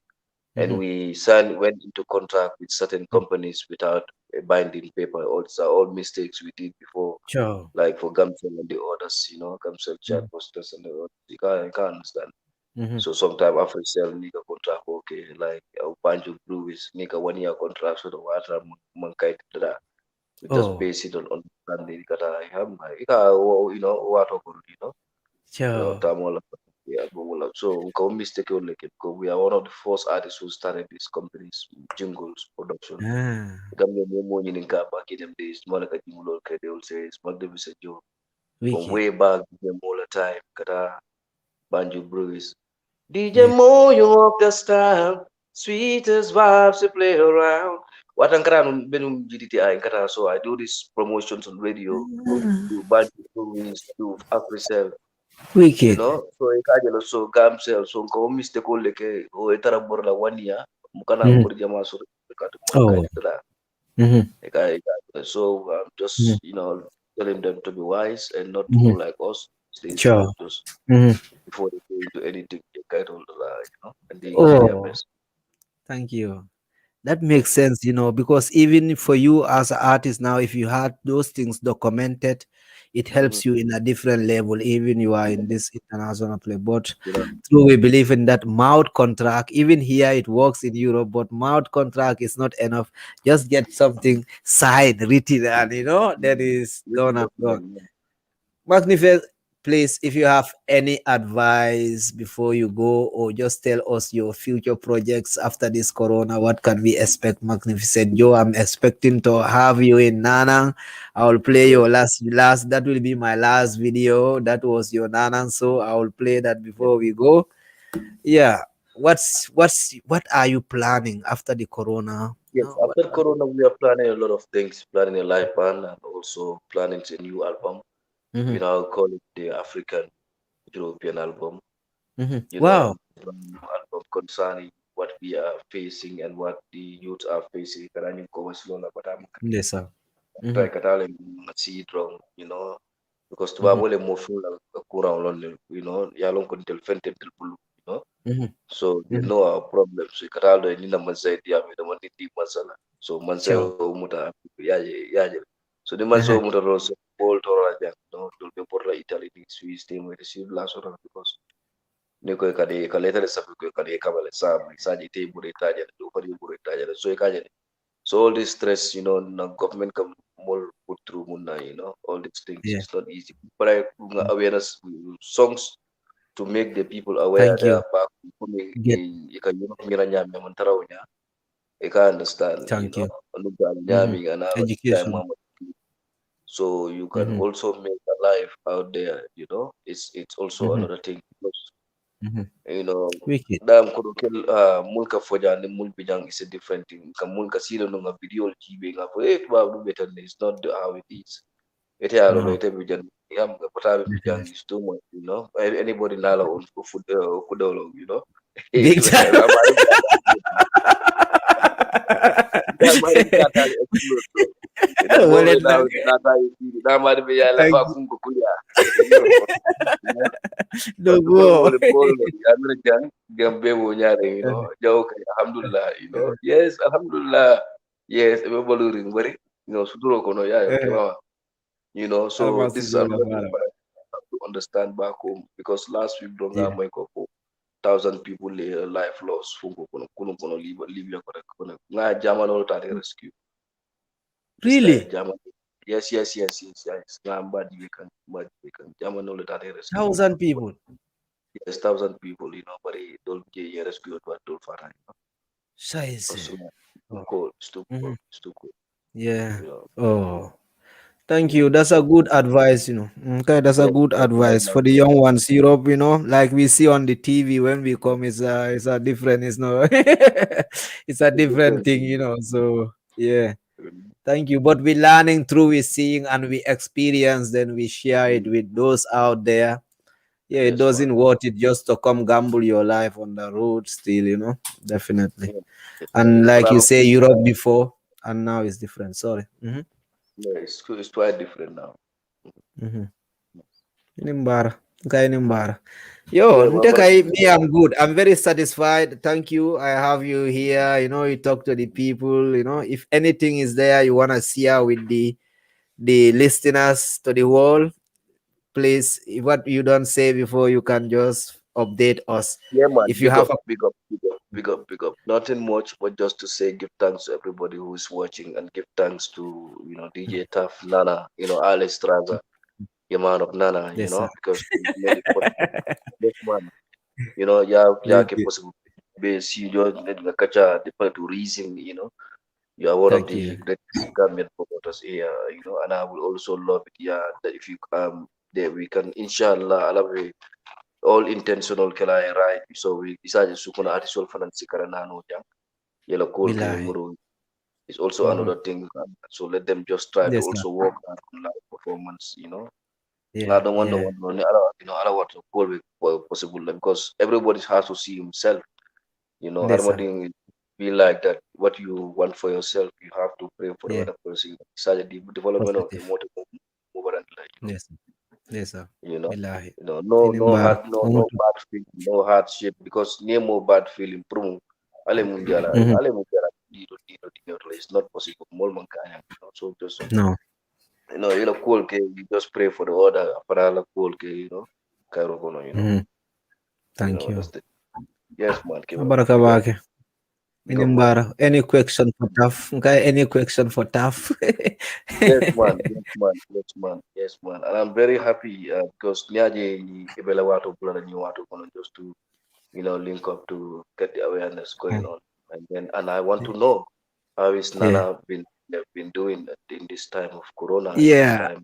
Speaker 6: and we went into contract with certain companies without a binding paper. All mistakes we did before,
Speaker 3: Sure.
Speaker 6: like for Gamcel and the others, Gamcel chat posters and the others. You can't understand. So sometimes after sell nigga contract okay, like Banjo Blue is nigga 1 year contract so the water mankai that we just base it on understanding kata ham ika what
Speaker 3: Sure.
Speaker 6: tamola yeah but so go mistake like because we are one of the first artists who started these companies jingles production Gambia mo in back in them days Monica Jingle they will say it's Magnificent Joe from way back the all the time kata Banjo Brews DJ Mo, you walk the style, sweetest vibes to play around. What ang karan benum GDTI kata so I do these promotions on radio, do band movies, do Afrisel,
Speaker 3: Wicked.
Speaker 6: So I so gamsel so ko mistake ko leke o etara borla 1 year mukana berjama so kata makai so I'm just telling them to be wise and not to do like us.
Speaker 3: Sure.
Speaker 6: Just before they go into anything, they kind of and they give their best.
Speaker 3: Thank you. That makes sense, because even for you as an artist now, if you had those things documented, it helps you in a different level, even you are in this international play. But true, we believe in that mouth contract. Even here, it works in Europe, but mouth contract is not enough. Just get something signed, written, and that is done and gone. Magnificent. Please, if you have any advice before you go, or just tell us your future projects after this corona, what can we expect, Magnificent Joe? I'm expecting to have you in Nanang. I will play your last. That will be my last video. That was your Nanang, so I will play that before we go. Yeah. What are you planning after the corona?
Speaker 6: Yes, after corona, we are planning a lot of things, planning a live band and also planning a new album. We now call it the African European album.
Speaker 3: Wow.
Speaker 6: Album concerning what we are facing and what the youth are facing.
Speaker 3: Yes, sir.
Speaker 6: Try kataling see wrong, because to wale mo feel kurang lon, yalong kun tel fente tel bulu, So they know our problems. So katalo ni na manzai dia mi na maniti masala. So manzai umuta ya. So the manzai umuta roso ball tora dia, dulbe porla Italy di Swiss team we receive last one because Niko kade kaleta le sabu ko kade kabale sa sa jite bure taja do pari bure taja so kaja. So all this stress, na government come more put through muna, all these things. It's not easy. But I awareness songs to make the people aware they are back. You can understand.
Speaker 3: Thank you.
Speaker 6: Education. So you can also make a life out there. It's also another thing.
Speaker 3: Wicked.
Speaker 6: Mulka fojani mulpijang is a different thing. Mulka sila nung video GB nga po better. It's not how it is. It is too much. Anybody nala on food kudolo.
Speaker 3: Big time.
Speaker 6: Alhamdulillah, yes, alhamdulillah, yes, suturo kono so this is another thing to understand back home because last week donga my 1,000 people life lost fungo kono Libya kono nga German all tari rescue.
Speaker 3: Really?
Speaker 6: Yes. Bad German all tari rescue.
Speaker 3: 1,000 people.
Speaker 6: Yes, 1,000 people, but they don't get rescued but don't find
Speaker 3: It's
Speaker 6: too cold.
Speaker 3: Yeah. Thank you. That's a good advice, Okay, that's a good advice for the young ones. Europe, like we see on the TV when we come, it's a different, it's a different thing, So yeah. Thank you. But we're learning through we seeing and we experience, then we share it with those out there. Yeah, it doesn't worth it just to come gamble your life on the road still, definitely. And like you say, Europe before and now it's different. Sorry.
Speaker 6: Yeah, it's quite different now.
Speaker 3: Inimbara. Okay, Inimbara. Yo,
Speaker 6: Yeah,
Speaker 3: me, I'm good. I'm very satisfied. Thank you. I have you here. You know, you talk to the people. You know, if anything is there you wanna share with the listeners to the world, please. What you don't say before, you can just update us.
Speaker 6: yeah, man.
Speaker 3: If you have a
Speaker 6: Big up. Nothing much, but just to say, give thanks to everybody who is watching, and give thanks to DJ Taff, Nana, Alex Straza, your man of Nana,
Speaker 3: yes, sir.
Speaker 6: because he made it possible. Yes, man. Yeah,
Speaker 3: Thank
Speaker 6: ke
Speaker 3: you.
Speaker 6: possible. Base, you just need to catch the to reason, you are one of
Speaker 3: Thank
Speaker 6: the
Speaker 3: you.
Speaker 6: greatest Gambian promoters here, and I will also love it, yeah, that if you that we can, inshallah, Allah all intentional kala right, so we decided to kuna artificial finance karana no jang yellow coal ke
Speaker 3: Bilahi.
Speaker 6: muru is also another thing, so let them just try to
Speaker 3: Yes, sir.
Speaker 6: also work on live performance, I
Speaker 3: Yeah,
Speaker 6: don't want the
Speaker 3: yeah.
Speaker 6: one, I don't want to call it possible, like, because everybody has to see himself, I
Speaker 3: Yes,
Speaker 6: don't
Speaker 3: sir.
Speaker 6: think it be like that. What you want for yourself, you have to pray for the
Speaker 3: Yeah.
Speaker 6: other person. Such a development of the
Speaker 3: Positive.
Speaker 6: motor movement, like,
Speaker 3: Yes. Yes, sir. Bilahi.
Speaker 6: no
Speaker 3: Inimbara.
Speaker 6: hard, no bad feeling, no hardship, because near more bad feeling. Prum, ale mundiala,
Speaker 3: Mhm.
Speaker 6: ale mundiala, it's not possible. More mankanya, so just
Speaker 3: No.
Speaker 6: cool, you just pray for the order. Para cool, Cairo,
Speaker 3: Mhm. Thank you.
Speaker 6: that's the yes, man. Keep up,
Speaker 3: Barakabake.
Speaker 6: man.
Speaker 3: Inimbara. Any question for Taff? Okay, any question for Taff?
Speaker 6: Yes, man. Yes, man. Yes, man. Yes, man. And I'm very happy because Nyaje Ibela Watu Plan and Watu just to link up to get the awareness going on, and I want to know how is
Speaker 3: Yeah.
Speaker 6: Nana been doing in this time of Corona, in this
Speaker 3: Yeah.
Speaker 6: time,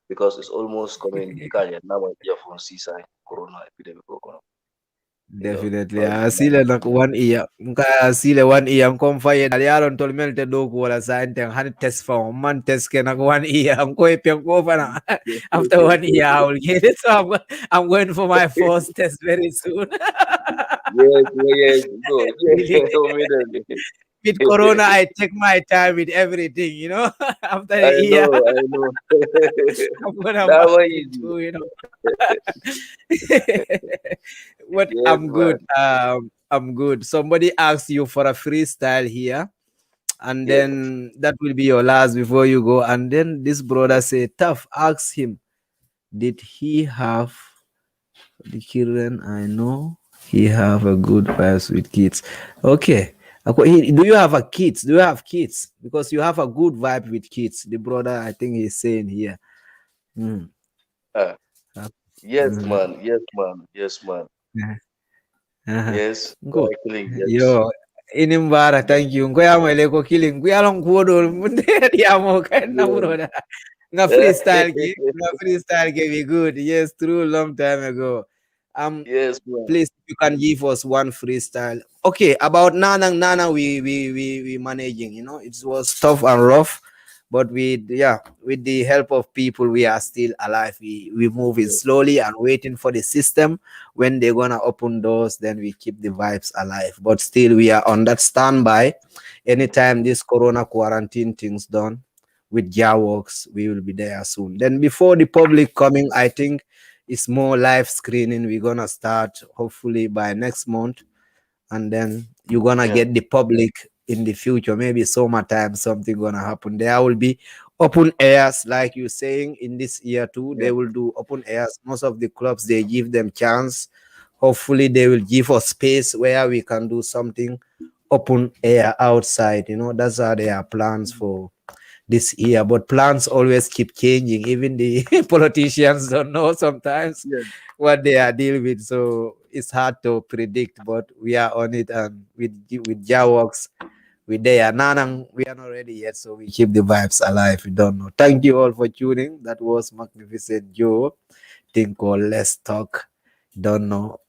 Speaker 6: because it's almost coming. Kaya now from seaside Corona epidemic,
Speaker 3: Definitely.
Speaker 6: how is
Speaker 3: Sile nak 1 year. Mka sile 1 year. Mkomfa ye daliaron tolmelte doku wala sa enten hani test for man test ke nak 1 year. Mko epi mko na. After 1 year I will get it. So I'm going for my first test very soon.
Speaker 6: yes, yes, good.
Speaker 3: Really.
Speaker 6: Yeah, immediately.
Speaker 3: With Corona, I take my time with everything, After a
Speaker 6: I
Speaker 3: year,
Speaker 6: know, I know.
Speaker 3: I'm gonna
Speaker 6: That
Speaker 3: pass
Speaker 6: one
Speaker 3: it
Speaker 6: easy.
Speaker 3: too. But
Speaker 6: Yes,
Speaker 3: I'm good.
Speaker 6: man.
Speaker 3: I'm good. Somebody asks you for a freestyle here, and
Speaker 6: Yes.
Speaker 3: then that will be your last before you go. And then this brother say, Tough, ask him, did he have the children? I know he have a good vibes with kids. Okay. Do you have a kids? Do you have kids? Because you have a good vibe with kids. The brother, I think he's saying here. Mm.
Speaker 6: Uh,
Speaker 3: Uh,
Speaker 6: yes,
Speaker 3: mhm.
Speaker 6: man. Yes, man. Yes, man.
Speaker 3: Uh-huh.
Speaker 6: Yes.
Speaker 3: Good.
Speaker 6: Killing. Yes.
Speaker 3: Yo, inimbara, thank you. Ngoya mo ile ko killing. Kuya long kuodol. Munde dia mo kan na
Speaker 6: Yes.
Speaker 3: broda. Nga freestyle game be good. Yes, true long time ago.
Speaker 6: Yes, man.
Speaker 3: Please, you can give us one freestyle. Okay, about Nana, we managing. It was tough and rough, but with the help of people, we are still alive. We moving
Speaker 6: Yes.
Speaker 3: slowly and waiting for the system. When they're gonna open doors, then we keep the vibes alive. But still, we are on that standby. Anytime this Corona quarantine things done with Works, we will be there soon. Then before the public coming, I think it's more live screening. We're gonna start hopefully by next month, and then you're gonna
Speaker 6: Yeah.
Speaker 3: get the public in the future. Maybe summertime, something gonna happen. There will be open airs, like you're saying, in this year too.
Speaker 6: Yeah.
Speaker 3: They will do open airs. Most of the clubs they give them chance. Hopefully, they will give us space where we can do something open air outside. That's how their plans for this year, but plans always keep changing. Even the politicians don't know sometimes
Speaker 6: Yeah.
Speaker 3: what they are dealing with, so it's hard to predict, but we are on it. And with Jaworks, we there. Nanang, we are not ready yet, so we keep the vibes alive. We don't know. Thank you all for tuning. That was Magnificent Joe, thing called Let's Talk. Don't know.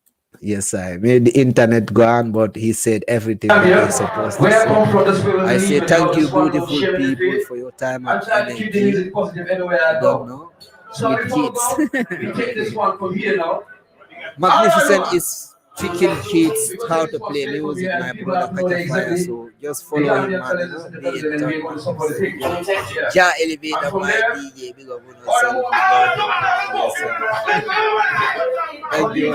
Speaker 3: Yes, I made the internet gone, but he said everything that he's supposed to
Speaker 7: Where I
Speaker 3: say.
Speaker 7: come from, that's where we
Speaker 3: I
Speaker 7: believe
Speaker 3: say
Speaker 7: in,
Speaker 3: thank you,
Speaker 7: this one love,
Speaker 3: beautiful
Speaker 7: sharing the
Speaker 3: people,
Speaker 7: faith,
Speaker 3: for your time and
Speaker 7: and try to keep the
Speaker 3: energy.
Speaker 7: music positive anywhere I
Speaker 3: Don't
Speaker 7: go.
Speaker 3: know.
Speaker 7: So
Speaker 3: With
Speaker 7: before we
Speaker 3: kids.
Speaker 7: go, we take this one from here now.
Speaker 3: Magnificent is Chicken Kids how to play music, my brother Kajafire. So just follow him, man. Be in touch, man. Ja Elevator, my DJ, big up on yourself. Yes, sir. Thank you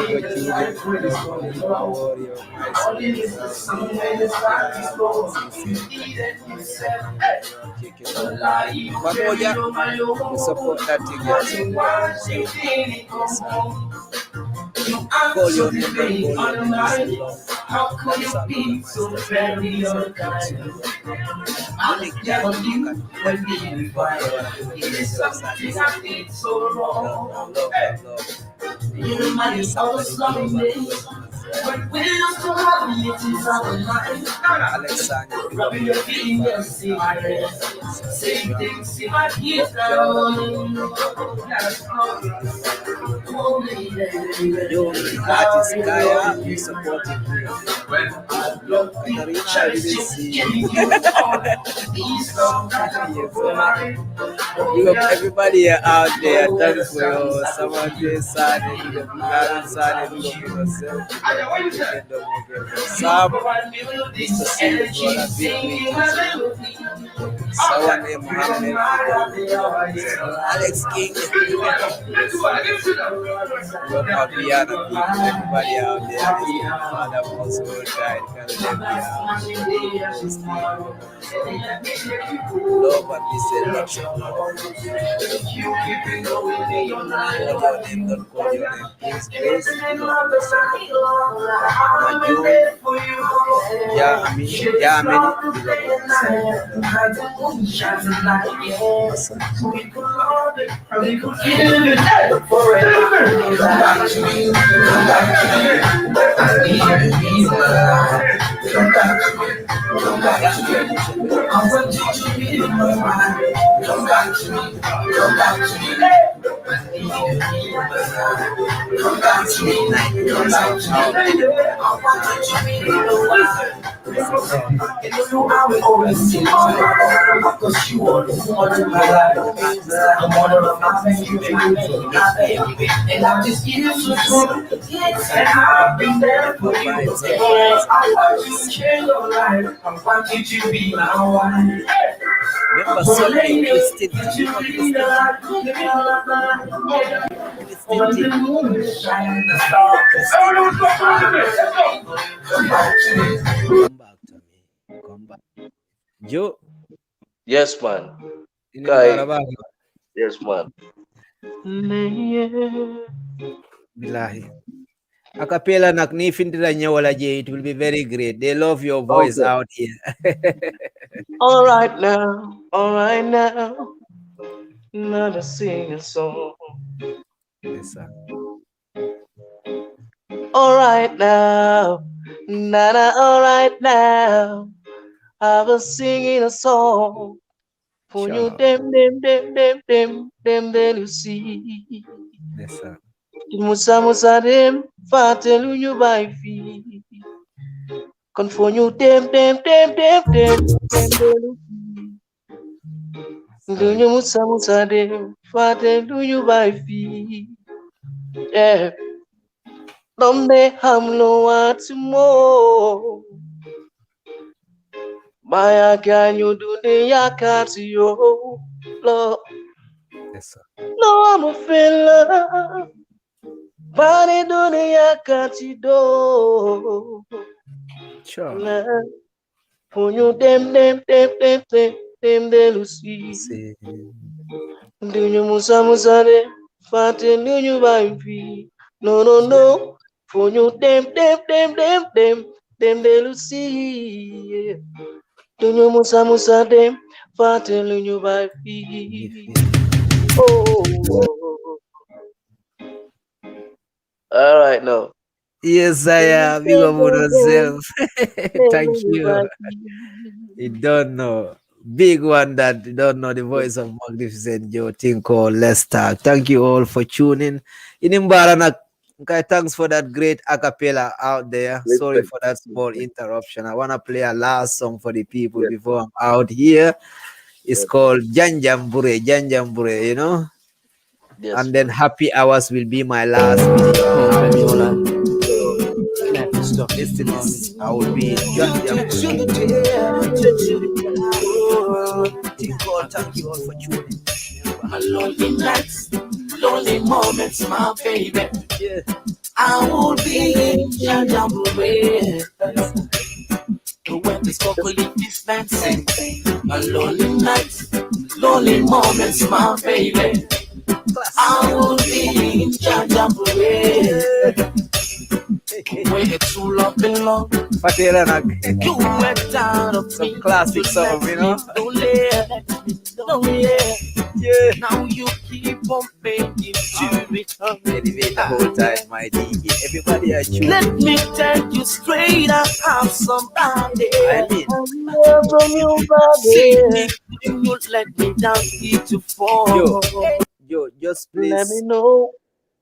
Speaker 3: for tuning in. Warrior, Mamoja, we support that thing, yes. Call your number, how come you be so very unkind? So wrong. You might always love me. But we used to have it in our mind. Rubbing your feet and see my rest. Same thing, see my heat down. Artist Kaya, we support him. Katarina, I didn't see. Big up everybody out there. Thanks for your summer day, Sunday, big up Karen, Sunday, big up yourself. Sam, Mr. Silver, someone named Mohammed, Alex King, everybody out there, Father Household Guide, love and peace and lots of love. Call your name, please. Yeah, I mean,
Speaker 2: and I'm just here to and I've been there for you. I want you to change your life. I want you to be my wife.
Speaker 3: Remember Sunday, Christine. Come back. Joe.
Speaker 6: Yes, man.
Speaker 3: Guy.
Speaker 6: Yes, man.
Speaker 3: Bilahi. Acapella it will be very great. They love your voice out here.
Speaker 6: All right now. Not a single song.
Speaker 3: Yes, sir.
Speaker 6: All right now. All right now. I was singing a song for you, them, you see.
Speaker 3: Yes, sir.
Speaker 6: Musa dem, fatelu you by fee. Confonyu dem, you see. Dunyu Musa dem, fatelu you by fee. Yeah. Donde hamlo atimo. Maya can you do the yakati yo? Lord.
Speaker 3: Yes, sir.
Speaker 6: No, I'm a fella. Bani do the yakati do.
Speaker 3: Sure.
Speaker 6: For you dem de Lucy. Do you Musa de Fatin do you by fee? No. For you dem de Lucy. Do you Musa dem Fatin do you by fee? Oh. All right, now.
Speaker 3: Yes, I am. Big up on yourself. Thank you. You don't know. Big one that you don't know the voice of Magnificent Joe thing called Let's Talk. Thank you all for tuning in. Okay, thanks for that great acapella out there. Sorry for that small interruption. I want to play a last song for the people before I'm out here. It's called Janjambure, you know? Yes, and then Happy Hours will be my last video. list of listeners, I will be just there for you. Thank you all for tuning.
Speaker 2: My lonely nights, lonely moments, my baby.
Speaker 3: Yeah.
Speaker 2: I will be in your jamboree. When the smoke is dancing, my lonely nights, lonely moments, my baby. I will be in your jamboree. When the true love belong, you went down of
Speaker 3: some classic song, you know.
Speaker 2: Yeah. Now you keep on making to me.
Speaker 3: Elevate the whole time, my DJ. Everybody are tuned.
Speaker 2: Let me tell you straight, I have somebody.
Speaker 3: I mean,
Speaker 2: See me, you let me down, need to fall.
Speaker 3: Yo, just please.
Speaker 6: Let me know.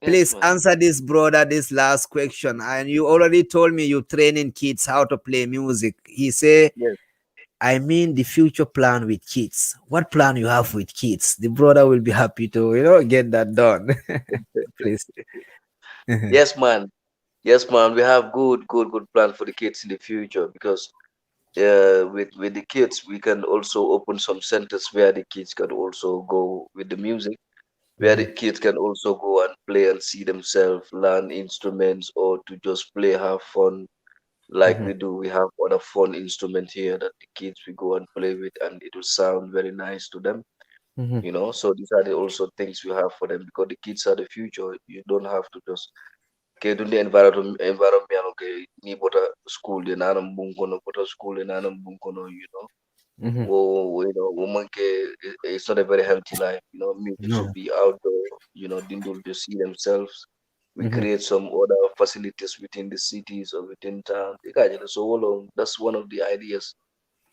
Speaker 3: Please answer this brother this last question. And you already told me you training kids how to play music. He say,
Speaker 6: yes.
Speaker 3: I mean the future plan with kids. What plan you have with kids? The brother will be happy to, get that done. Please.
Speaker 6: Yes, man. Yes, man. We have good plan for the kids in the future because with the kids we can also open some centers where the kids can also go with the music, where the kids can also go and play and see themselves, learn instruments, or to just play, have fun like we do. We have other fun instrument here that the kids we go and play with, and it will sound very nice to them. So these are the also things we have for them because the kids are the future. You don't have to just do the environment okay ni bota school de nanam bunkono bota school de nanam bunkono woman it's not a very healthy life. Music should be outdoor. Dindul to see themselves. We create some other facilities within the cities or within town. So that's one of the ideas,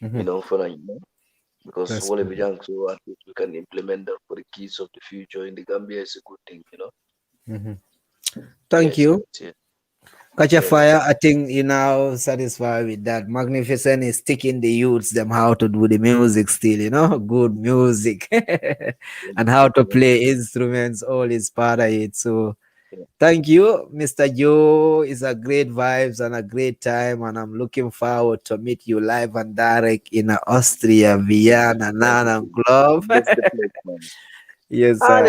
Speaker 6: for now, because
Speaker 3: That's
Speaker 6: all of
Speaker 3: good.
Speaker 6: young, so at least we can implement that for the kids of the future in the Gambia is a good thing,
Speaker 3: Thank you.
Speaker 6: Yes.
Speaker 3: Catch a fire. I think you now satisfied with that. Magnificent is teaching the youths them how to do the music still, good music and how to play instruments. All is part of it. So thank you, Mr. Joe. It's a great vibes and a great time, and I'm looking forward to meet you live and direct in Austria, Vienna, Nana Club.
Speaker 6: That's the place, man.
Speaker 3: Yes, sir.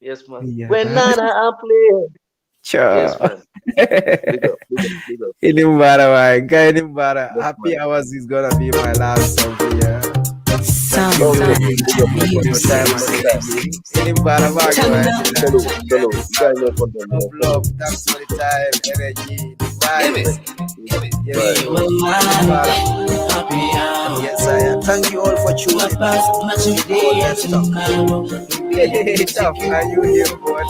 Speaker 6: Yes, man.
Speaker 3: Yeah.
Speaker 6: When Nana I play.
Speaker 3: Sure.
Speaker 6: Yes, man. Big up.
Speaker 3: Inimbara.
Speaker 6: Yes,
Speaker 3: Happy
Speaker 6: man.
Speaker 3: Hours is gonna be my last song here.
Speaker 1: Sound
Speaker 6: Okay.
Speaker 1: and
Speaker 6: Big up.
Speaker 1: music.
Speaker 3: Inimbara,
Speaker 6: Hello. You guys know from them.
Speaker 3: love. Thanks for the time, energy, the vibes. Yes, yes, I am. Thank you all for tuning in. Tough, are you here, boy?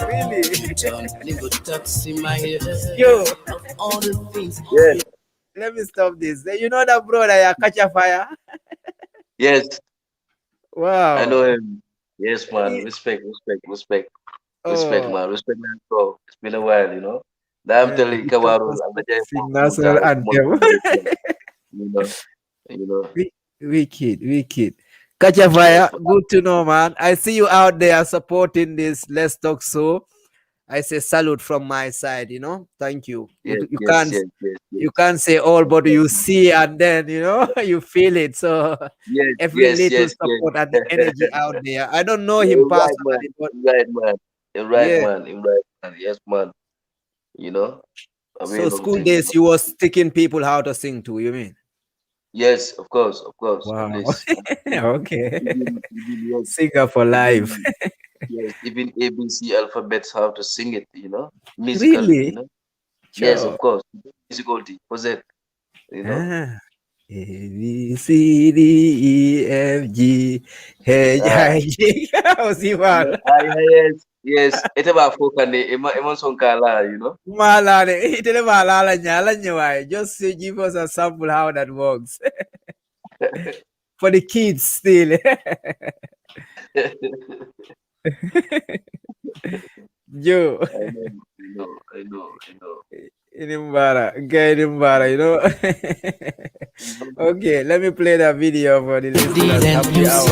Speaker 3: Really? Yo,
Speaker 6: Yes.
Speaker 3: let me stop this. You know that brother, catch a fire?
Speaker 6: Yes.
Speaker 3: Wow.
Speaker 6: I know him. Yes, man. Respect, man. Respect, man. So it's been a while. I'm telling you, Kawaru,
Speaker 3: Sing national anthem. Wicked. Catch a fire. Good to know, man. I see you out there supporting this Let's Talk Show. I say salute from my side, Thank you. You can't say all, but you see and then you feel it. So every little support and the energy out there. I don't know him personally, but
Speaker 6: right, man. Yes, man.
Speaker 3: So school days you was teaching people how to sing too, you mean?
Speaker 6: Yes, of course.
Speaker 3: Wow.
Speaker 6: Please.
Speaker 3: Okay.
Speaker 6: Yes.
Speaker 3: Singer for life.
Speaker 6: Yes, even ABC alphabets how to sing it, musical,
Speaker 3: Really?
Speaker 6: Yes,
Speaker 3: Sure.
Speaker 6: of course. Difficulty, was it,
Speaker 3: A B C D E F G H I J.
Speaker 6: Yes. It's about focus. Emon song kala,
Speaker 3: Malane, itele malala nyala nyawai. Just give us a sample how that works. For the kids still. Joe.
Speaker 6: I know.
Speaker 3: Inimbara, Okay, let me play that video for the listeners. Happy hour.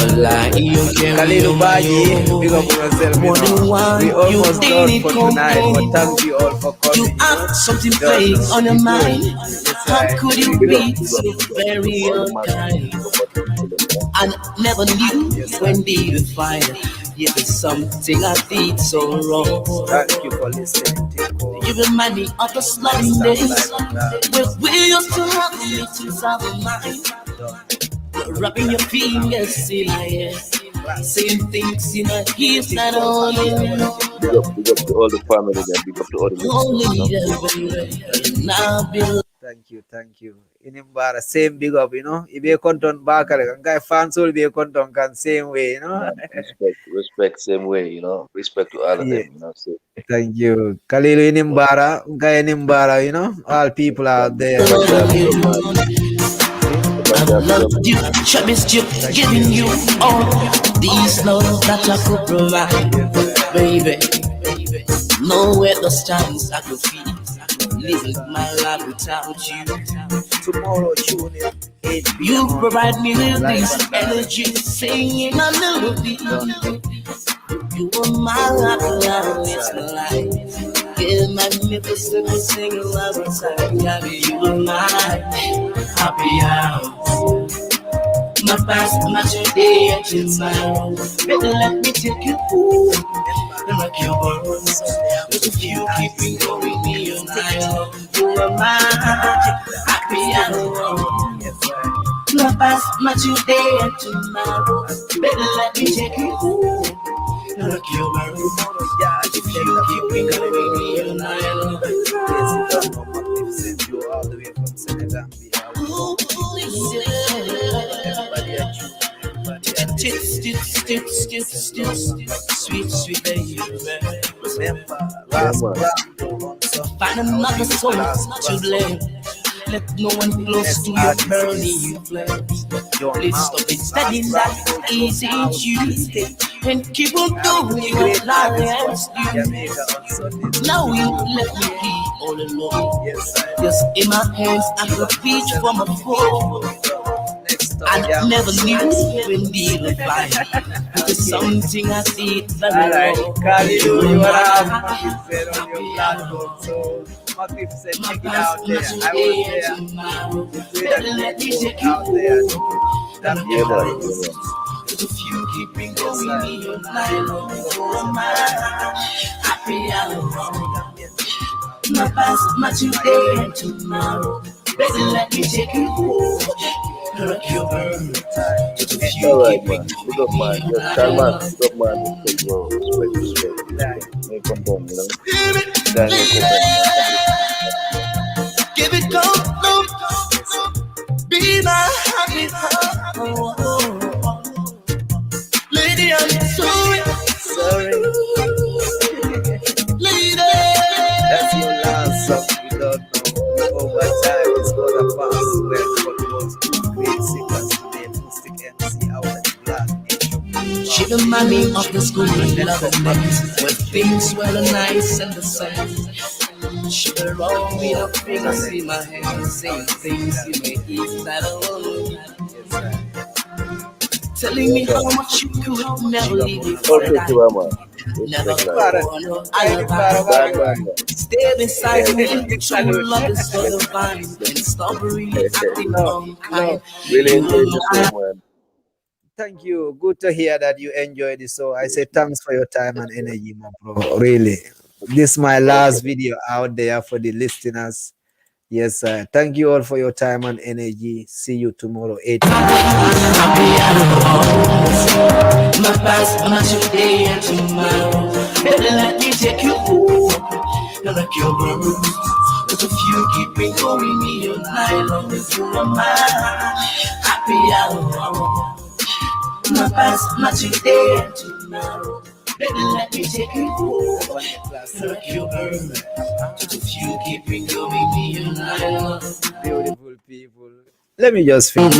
Speaker 3: Kalilu Baji, big up yourself. We almost done for tonight, but thank you all for coming.
Speaker 2: You have something playing on your mind. How could you be so very unkind? I never knew when did you find it was something I did so wrong.
Speaker 3: Thank you for listening.
Speaker 2: You remind me of the slummy days where we used to have meetings of the mind. Rubbing your fingers in my hair, saying things in my ears that only you know.
Speaker 6: Big up to all the family and big up to all the
Speaker 3: Thank you. Inimbara, same big up, you know. If you content back, guy fans will be content can same way, you know.
Speaker 6: Respect, same way, you know. Respect to all of them, you know. So.
Speaker 3: Thank you. Kalilu Inimbara, guy Inimbara, you know. All people out there.
Speaker 2: I loved you, Travis, you, giving you all these love that I could provide, baby. No other chance I could feel living my life without you.
Speaker 3: Tomorrow, tune in.
Speaker 2: You provide me with this energy, singing a melody. You are my love, it's my life. Yeah, magnificent, singing love inside. You are my happy hour. My past, my today, and tomorrow. Better let me take you home and rock your world. But if you keep me going, me and I love you are my happy hour. My past, my today, and tomorrow. Better let me take you home and rock your world. But if you keep me going, me and I love you.
Speaker 3: Magnificient Joe all the way from Senegambia.
Speaker 2: Sweet baby.
Speaker 3: Remember,
Speaker 2: find another soul to blame. Let no one close to your burning flame. Please stop it, studying that isn't you. And keep on doing what lions do. Now you let me be all alone. Just in my hands I could reach for my phone. I never knew when the fire. It is something I see very wrong.
Speaker 3: Kalilu, you are magnificent on your platform. So magnificent, check it out there. I was there.
Speaker 2: Let me take you home. If you keep me going, me all night long, you're my happy hour. My past, my today, and tomorrow. Better let me take you home. Rock your world. If you keep me going,
Speaker 6: Good man. Yes, Salman. Good man. Respect. Make them bomb, you know.
Speaker 2: Give it go. Be my happy heart. Lady, I'm sorry. Lady,
Speaker 3: That's your last song. You don't know. Over time, it's gonna pass. Where God wants to create singers today. Acoustic MC out of the black nation.
Speaker 2: she remind me of the school love days where things were nice and the same. She will roll me up fingers in my hand, saying things you may eat that alone. Telling me how much you could never leave me for
Speaker 6: Okay,
Speaker 2: that.
Speaker 6: Chibama.
Speaker 2: Never
Speaker 6: Respect,
Speaker 2: gonna alibi. Stay beside me. True love is so divine. And stop really acting unkind.
Speaker 6: Really enjoy this one, man.
Speaker 3: Thank you. Good to hear that you enjoyed this. So I say thanks for your time and energy, my bro. Really. This is my last video out there for the listeners. Yes, sir. Thank you all for your time and energy. See you tomorrow, 8.
Speaker 2: My past, my today, and tomorrow. Better let me take you home and rock your world. But if you keep me going, me all night long, you are my happy hour. My past, my today, and tomorrow. Better let me take you home and rock your world. But if you keep me going, me all night long.
Speaker 3: Beautiful people. Let me just finish.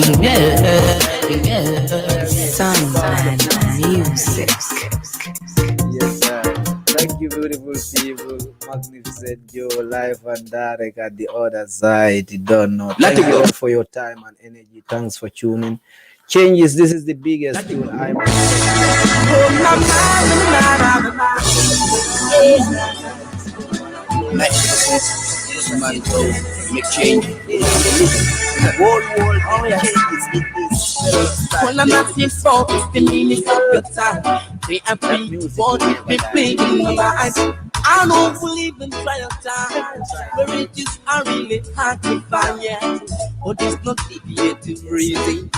Speaker 1: Sound and music.
Speaker 3: Yes, sir. Thank you, beautiful people. Magnificent Joe, live and direct at the other side. You don't know. Thank you all for your time and energy. Thanks for tuning. changes. This is the biggest tool I
Speaker 2: make change. World changes in this. When I'm asking for the meaning of your time, they are free for the big in my eyes. I don't believe in trial times, where riches are really hard to find yet. But it's not deviating breathing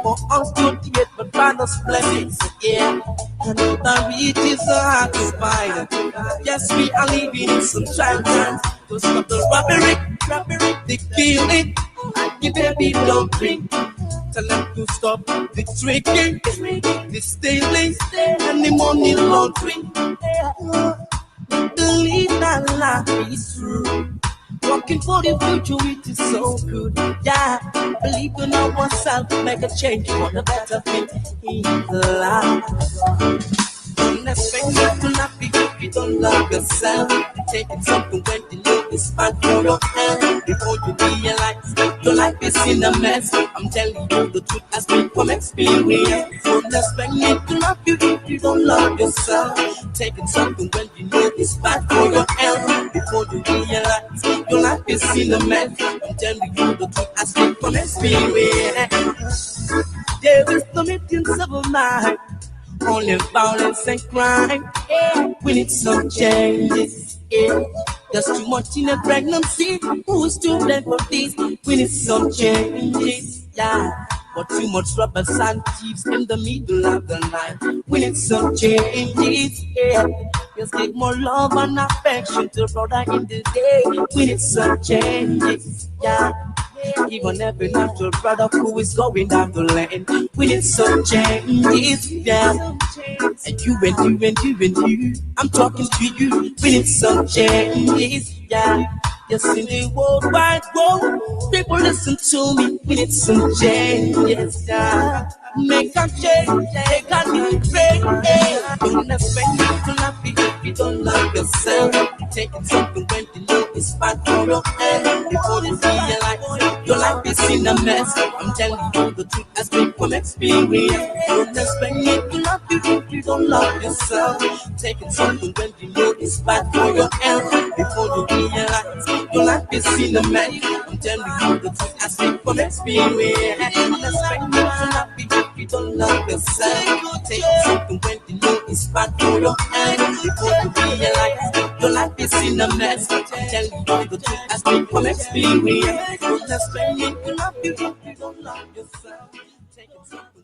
Speaker 2: for us to get but Father's blessings, yeah. And the riches are hard to find. Yes, we are living in some trial times. To stop the robbery, the killing, the baby don't drink. Tell them to stop the tricking, the stealing, and the money laundering. Believe that life is true. Working for the future, it is so good. Yeah, believe in ourselves, make a change for the better thing in life. Don't expect you to not be if you don't love yourself. Taking something when you know it's bad for your health. Before you realize your life is in a mess, I'm telling you the truth has been from experience. Don't expect me to love you if you don't love yourself. Taking something when you know it's bad for your health. Before you realize your life is in a mess, I'm telling you the truth has been from experience. There is no meetings of a mind, only violence and crime. Yeah. We need some changes. Yeah. There's too much in a pregnancy. Who's to blame for this? We need some changes. Yeah. But too much robbers and thieves in the middle of the night. We need some changes. Yeah. Just give more love and affection to brother in the day. We need some changes. Yeah. Even every natural brother who is going down the lane, we need some changes, yeah. And you, I'm talking to you. We need some changes, yeah. Yes, in the world wide world, people listen to me. We need some changes, yeah. Make a change, make a new trade, yeah. Don't expect you to love it if you don't love yourself. Taking something when you know it's bad for your head. Before you realize your life is in a mess, I'm telling you the truth has been from experience. Don't expect me to love you if you don't love yourself. Taking something when you know it's bad for your health. Before you realize your life is in a mess, I'm telling you the truth has been from experience. Don't expect me to love you if you don't love yourself. Taking something when you know it's bad for your health. Before you realize your life is in a mess, I'm telling you the truth has been from experience. Don't expect me to love you if you don't love yourself. Take it